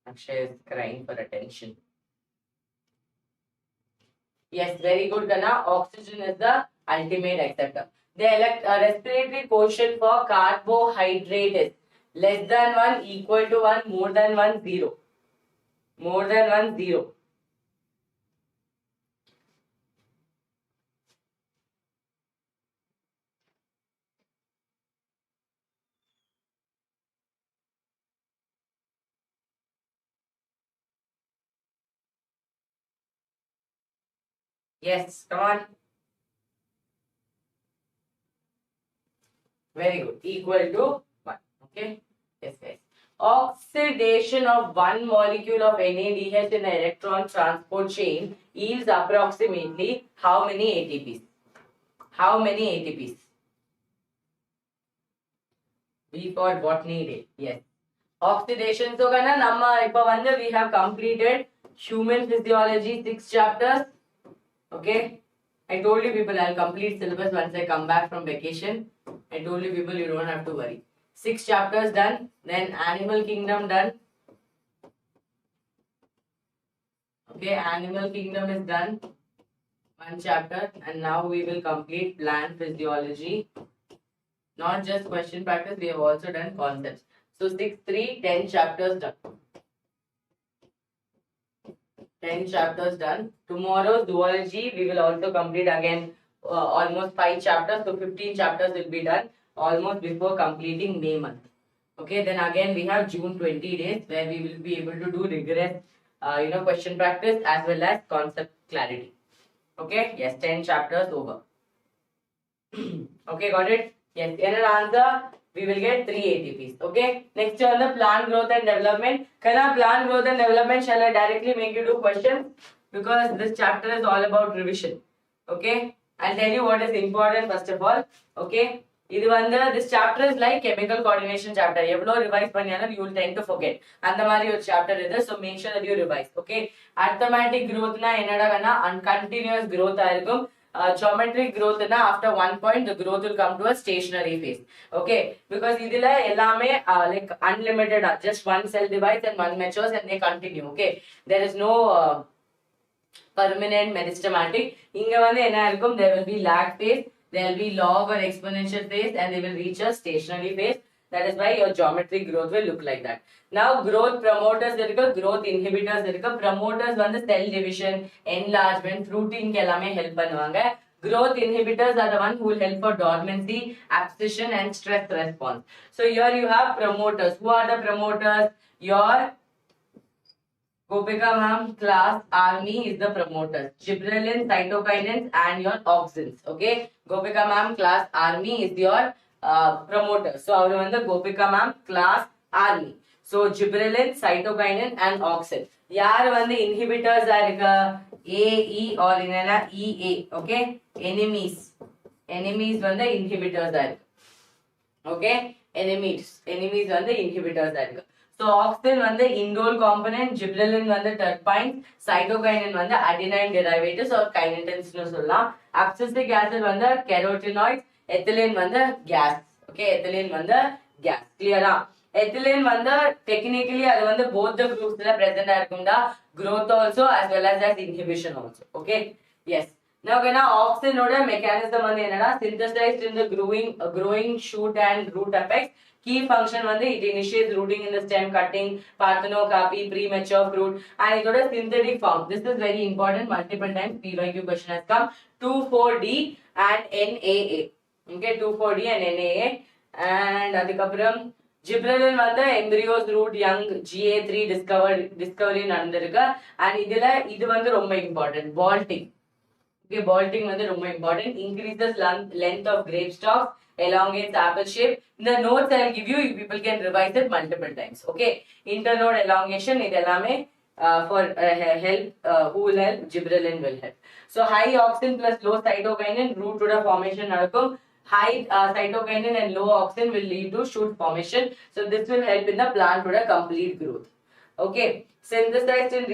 Akshay is crying for attention. Yes, very good, Gana. Oxygen is the ultimate acceptor. The respiratory quotient for carbohydrate is less than 1, equal to 1, more than 1, 0. More than 1, 0. Yes, come on. Very good. Equal to 1. Okay. Yes, yes. Oxidation of one molecule of NADH in the electron transport chain yields approximately how many ATPs? How many ATPs? We for botany day. Yes. Oxidation. So, Gana, Namma, we have completed human physiology 6 chapters. Okay. I told you people I'll complete syllabus once I come back from vacation. I told you people you don't have to worry. 6 chapters done. Then animal kingdom done. Okay, animal kingdom is done. 1 chapter. And now we will complete plant physiology. Not just question practice, we have also done concepts. So 6, 3, 10 chapters done. 10 chapters done. Tomorrow zoology we will also complete again almost 5 chapters. So 15 chapters will be done almost before completing May month. Okay, then again we have June 20 days where we will be able to do rigorous question practice as well as concept clarity. Okay, yes, 10 chapters over. Okay, got it? Yes, in an answer, we will get 3 ATPs. Okay, next on the plant growth and development. Kana plant growth and development, shall I directly make you do questions? Because this chapter is all about revision. Okay, I'll tell you what is important first of all. Okay, this chapter is like chemical coordination chapter. Evlo revise panniyana, you will tend to forget. And the mari chapter is so make sure that you revise. Okay, arithmetic growth na enada kana uncontinuous growth aayirkum. Geometric growth na after one point the growth will come to a stationary phase. Okay, because idila ellame like unlimited, just one cell divides and one matures and they continue. Okay, there is no permanent meristematic. Inga vande enna irukum, there will be lag phase, there will be log or exponential phase, and they will reach a stationary phase. That is why your geometric growth will look like that. Now growth promoters growth inhibitors promoters வந்து cell division, enlargement, fruiting எல்லாமே help பண்ணுவாங்க. Growth inhibitors are the one who will help for dormancy, abscission and stress response. So here you have promoters. Who are the promoters? Your Gopika Mam class army is the promoters. Gibberellin, cytokinins and your auxins. Okay. Gopika Mam class army is your promoters. So our one the Gopika Mam class army. So gibberellin, cytokinin and auxin. Yaar one the inhibitors are A, E or in E, A. Okay. Enemies. Enemies one the inhibitors are. Okay. Enemies one the inhibitors are. So auxin one the indole component, gibberellin one the terpenes, cytokinin one the adenine derivatives or kinetins nu solla. Abscisic acid one the carotenoids, ethylene one the gas. Okay, ethylene one the gas. Clear? ethylene வந்து technically அது வந்து both the groups ல present ஆயிருக்கும்டா, growth also as well as inhibition also. Okay, yes. Now auxin ஓட mechanism வந்து என்னன்னா, synthesized in the growing shoot and root apex. Key function வந்து it initiates rooting in the stem, cutting, parthenocopy, premature fruit, and இதோட synthetic form. This is very important. Multiple times PYQ question has come. 2,4-D and NAA. Okay, 2,4-D and NAA. And அதுக்கப்புறம் gibberellin வந்து embryos root young GA3 discovery நடந்திருக்கு. And இது வந்து ரொம்ப important. Bolting. Okay, bolting வந்து ரொம்ப important. Increases length of grape stalks, elongates apple shape. In the notes I will give you, people can revise it multiple times. Okay, internode elongation இது எல்லாமே for help, who will help? Gibberellin will help. So high auxin plus low cytokinin root to the formation நடக்கும். High cytokinin and low auxin will lead to shoot formation. So this will help in the plant to the complete growth. Okay, synthesized in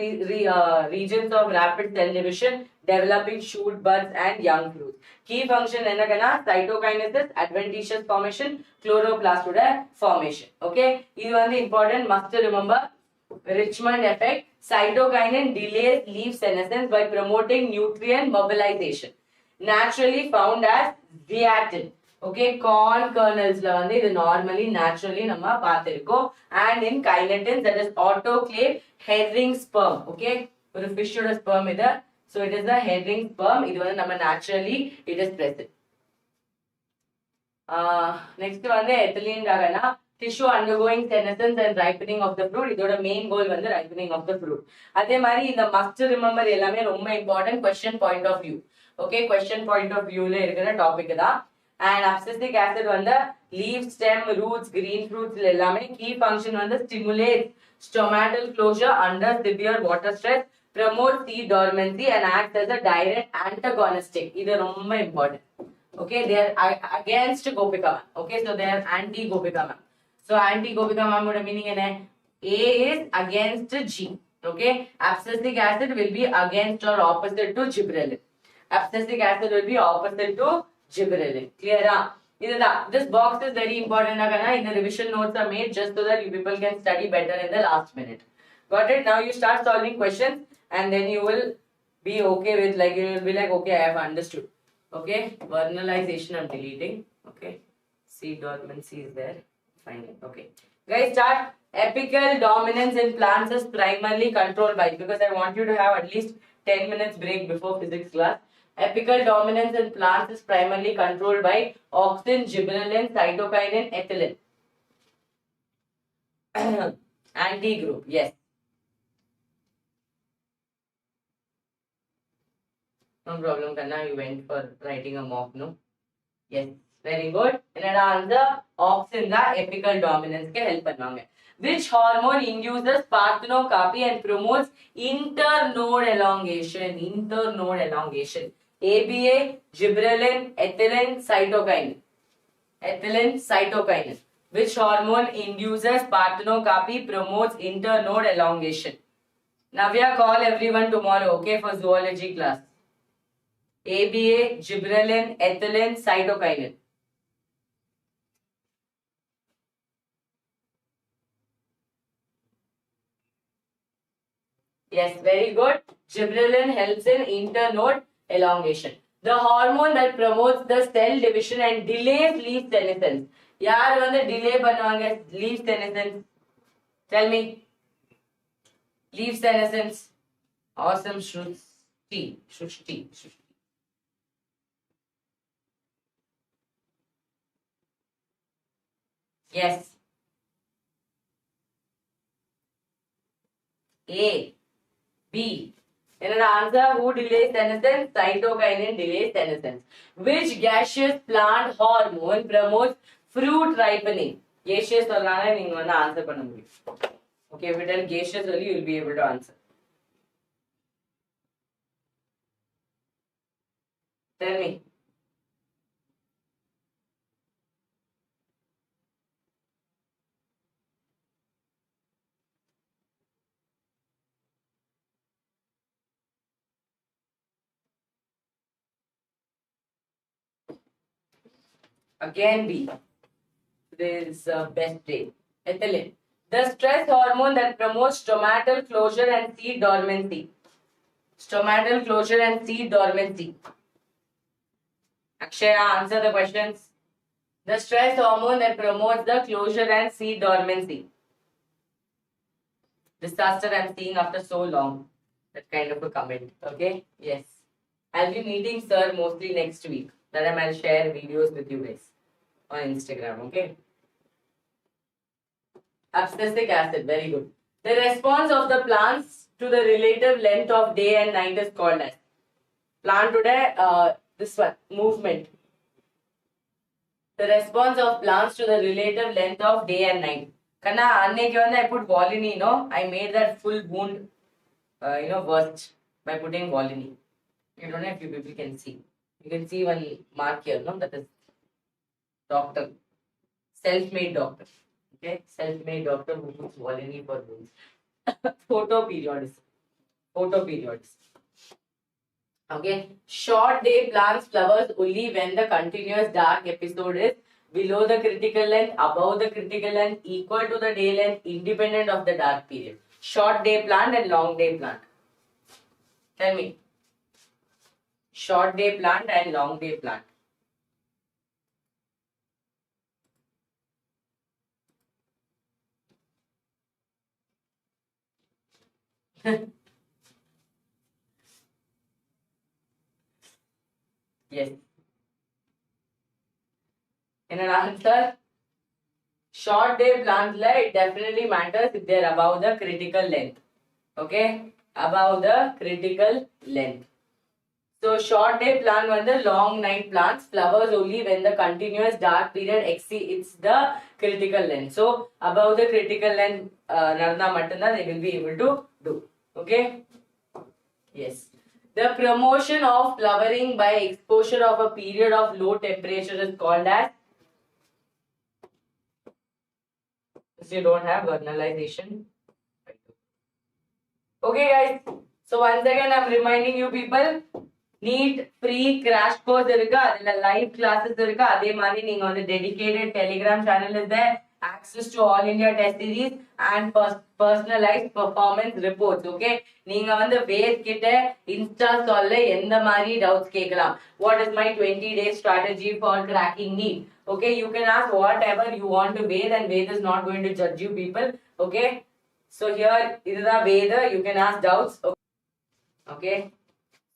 regions of rapid cell division, developing shoot buds and young fruits. Key function enna cytokinesis, adventitious formation, chloroplast formation. Okay, this one is important, must remember. Richmond effect. Cytokinin delays leaf senescence by promoting nutrient mobilization. Naturally found as zeatin. Okay, corn kernels la வந்து இது normally naturally நம்ம பார்த்திருக்கோம். And in kinetins, that is autoclave herring sperm. Okay, ஒரு fish ஓட sperm இது. So it is a herring sperm. இது வந்து நம்ம naturally it is present. Next வந்து ethylene டாகனா tissue undergoing senescence and ripening of the fruit. இதோட main goal வந்து ripening of the fruit. அதே மாதிரி இந்த must remember எல்லாமே ரொம்ப important question point of view. Okay, question point of view ல இருக்கிற டாபிக் தான். And abscisic acid வந்து leaf, stem, roots, green fruits எல்லாமே key function வந்து stimulates stomatal closure under severe water stress, promotes seed dormancy and acts as a direct antagonistic. இது ரொம்ப important. Okay, they are against Gopika Mam. Okay, so they are anti Gopika Mam. So anti Gopika Mam would meaning in A is against G. Okay, abscisic acid will be against or opposite to gibberellin. Abscisic acid will be opposite to gibberellin. Clear? This box is very important. In the revision notes are made just so that you people can study better in the last minute. Got it? Now you start solving questions and then you will be okay with, like, you will be like, okay, I have understood. Okay, vernalization I'm deleting. Okay, seed dormancy is there. Fine. Okay, guys, start. Apical dominance in plants is primarily controlled by, because I want you to have at least 10 minutes break before physics class. Apical dominance in plants is primarily controlled by auxin, gibberellin, cytokinin, ethylene. Anti-group, yes. No problem, Kanna. You went for writing a mock, no? Yes, very good. Another answer, auxin the apical dominance ke help பண்ணுவாங்க. Which hormone induces parthenocopy and promotes internode elongation? Internode elongation. ABA, gibberellin, ethylene, cytokinin. Ethylene, cytokinin. Which hormone induces parthenocopy, promotes internode elongation? Navya, call everyone tomorrow, okay, for zoology class. ABA, gibberellin, ethylene, cytokinin. Yes, very good. Gibberellin helps in internode elongation. The hormone that promotes the cell division and delays leaf senescence. யார் வந்து delay பண்ணுவாங்க leaf senescence? Tell me. Leaf senescence. Awesome, Shruti. Yes. A. B. Another answer, who delays senescence? Cytokinin delays senescence. Which gaseous plant hormone promotes fruit ripening? Gaseous சொல்லானே நீங்க வந்து answer பண்ண முடியும். Okay, if you tell gaseous only, you will be able to answer. Tell me. Again B. Today is best day. Ethylene. The stress hormone that promotes stomatal closure and seed dormancy. Stomatal closure and seed dormancy. Akshaya, answer the questions. The stress hormone that promotes the closure and seed dormancy. Disaster I'm seeing after so long. That kind of a comment. Okay? Yes. I'll be meeting sir mostly next week. That time I'll share videos with you guys on Instagram. Okay? Abscisic acid. Very good. The response of the plants to the relative length of day and night is called as. Plant today, this one, movement. The response of plants to the relative length of day and night. Kana, I put Volini, no? I made that full wound, worst by putting Volini. I don't know if you people can see. You can see one mark here, no? That is doctor. Self-made doctor. Okay? Self-made doctor who puts Volini for wounds. Photoperiodism. Photoperiodism. Okay, short day plants flowers only when the continuous dark episode is below the critical length, above the critical length, equal to the day length, independent of the dark period. Short day plant and long day plant. Tell me. Short day plant and long day plant. Yes. In an answer, short day plants, it definitely matters if they are above the critical length. Okay? Above the critical length. So, short day plant when the long night plants flowers only when the continuous dark period exceeds the critical length. So, above the critical length, they will be able to do. Okay? Yes. The promotion of flowering by exposure of a period of low temperature is called as. So you don't have vernalization. Okay, guys. So once again, I'm reminding you people, NEET free crash course live classes on the dedicated Telegram channel is there. Access to all India test series and personalized performance reports. Okay, நீங்க வந்து வேத் கிட்ட Insta சொல்ல எந்த மாதிரி doubts கேட்கலாம். What is my 20-day strategy for cracking NEET? Okay, you can ask whatever you want to Ved, and Ved is not going to judge you people. Okay, so here இதுதா Ved, you can ask doubts. Okay,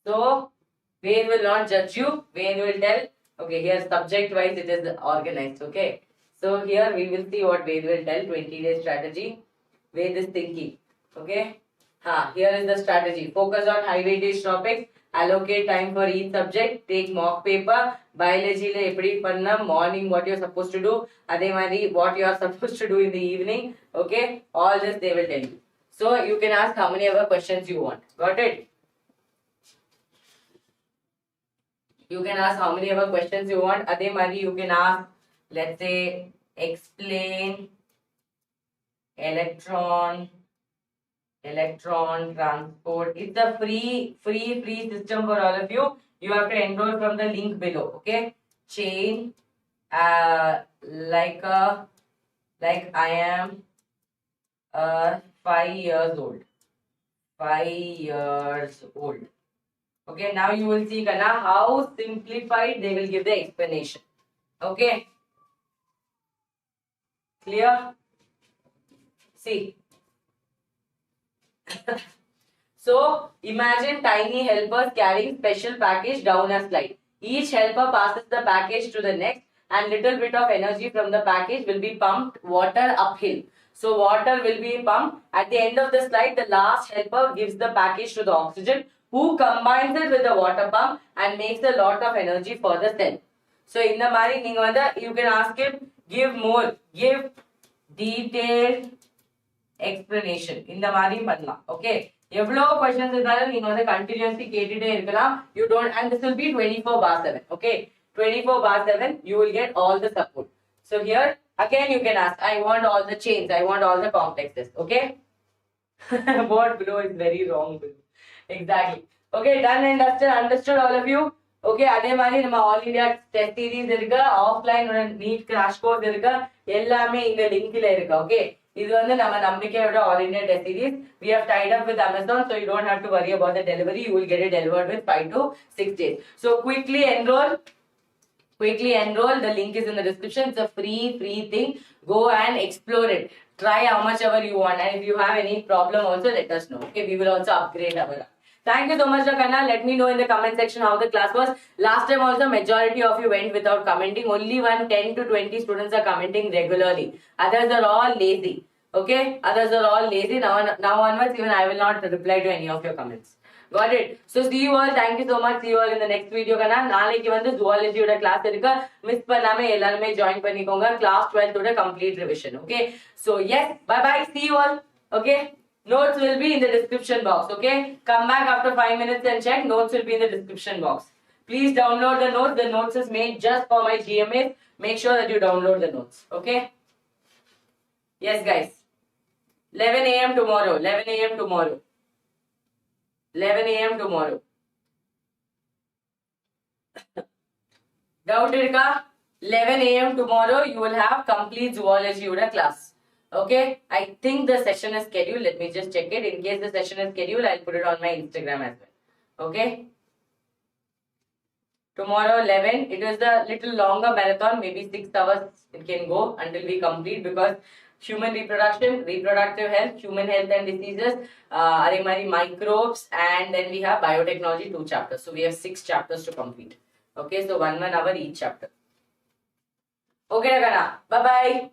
so Ved will not judge you. Ved will tell. Okay, here subject wise it is organized. Okay. So here we will see what Ved will tell. 20-day strategy. Ved is thinking. Okay. Here is the strategy. Focus on high weightage topics. Allocate time for each subject. Take mock paper. Biology le eppadi panna. Morning what you are supposed to do. Adhe mari what you are supposed to do in the evening. Okay. All this they will tell you. So you can ask how many ever questions you want. Got it? You can ask how many ever questions you want. Adhe mari you can ask, let's say, explain electron transport. It's a free system for all of you. You have to enroll from the link below. Okay, chain like I am 5 years old. 5 years old. Okay, now you will see Kana how simplified they will give the explanation. Okay. Clear? See. So, imagine tiny helpers carrying special package down a slide. Each helper passes the package to the next, and little bit of energy from the package will be pumped water uphill. So, water will be pumped. At the end of the slide, the last helper gives the package to the oxygen, who combines it with the water pump and makes a lot of energy for the cell. So, in the mari, you can ask him, give detailed explanation. In the mari panna. Okay. எவ்வளோ questions இருந்தாலும் நீங்க வந்து continuously கேட்டுட்டே இருக்கலாம். You don't, and this will be 24/7. Okay. 24/7, you will get all the support. So here, again you can ask, I want all the chains, I want all the complexes. Okay. What below is very wrong. Exactly. Okay, done and dusted, understood all of you. Okay அதே மாதிரி நம்ம all India test series இருக்கு, offline NEET crash course இருக்கு, எல்லாமே இங்க லிங்க்ல இருக்கு. Okay இது வந்து நம்ம நம்பிக்கையோட all India test series. We have tied up with Amazon, so you don't have to worry about the delivery. You will get it delivered with 5 to 6 days. So quickly enroll. The link is in the description. It's a free thing. Go and explore it. Try how much ever you want, and if you have any problem also let us know. Okay, we will also upgrade our app. Thank you so much, Kanna. Let me know in the comment section how the class was. Last time also majority of you went without commenting. Only 10 to 20 students are commenting regularly. Others are all lazy. Okay, others are all lazy. Now onwards even I will not reply to any of your comments. Got it? So see you all. Thank you so much. See you all in the next video. Kanna நாளைக்கு வந்து zoology ஓட class இருக்கு. Miss பண்ணாம எல்லாரும் join பண்ணிக்கோங்க. Class 12 ஓட complete revision. Okay? So yes, bye bye. See you all. Okay? Notes will be in the description box. Okay? Come back after 5 minutes and check. Notes will be in the description box. Please download the notes. The notes is made just for my GMAs. Make sure that you download the notes. Okay? Yes, guys. 11 a.m. tomorrow. 11 a.m. tomorrow. 11 a.m. tomorrow. Doubt irka? 11 a.m. tomorrow you will have complete zoology Uda class. Okay? I think the session is scheduled. Let me just check it. In case the session is scheduled, I'll put it on my Instagram as well. Okay? Tomorrow 11. It is a little longer marathon. Maybe 6 hours it can go until we complete, because human reproduction, reproductive health, human health and diseases, microbes, and then we have biotechnology 2 chapters. So we have 6 chapters to complete. Okay, so 1 hour each chapter. Okay, Ragana. Bye bye.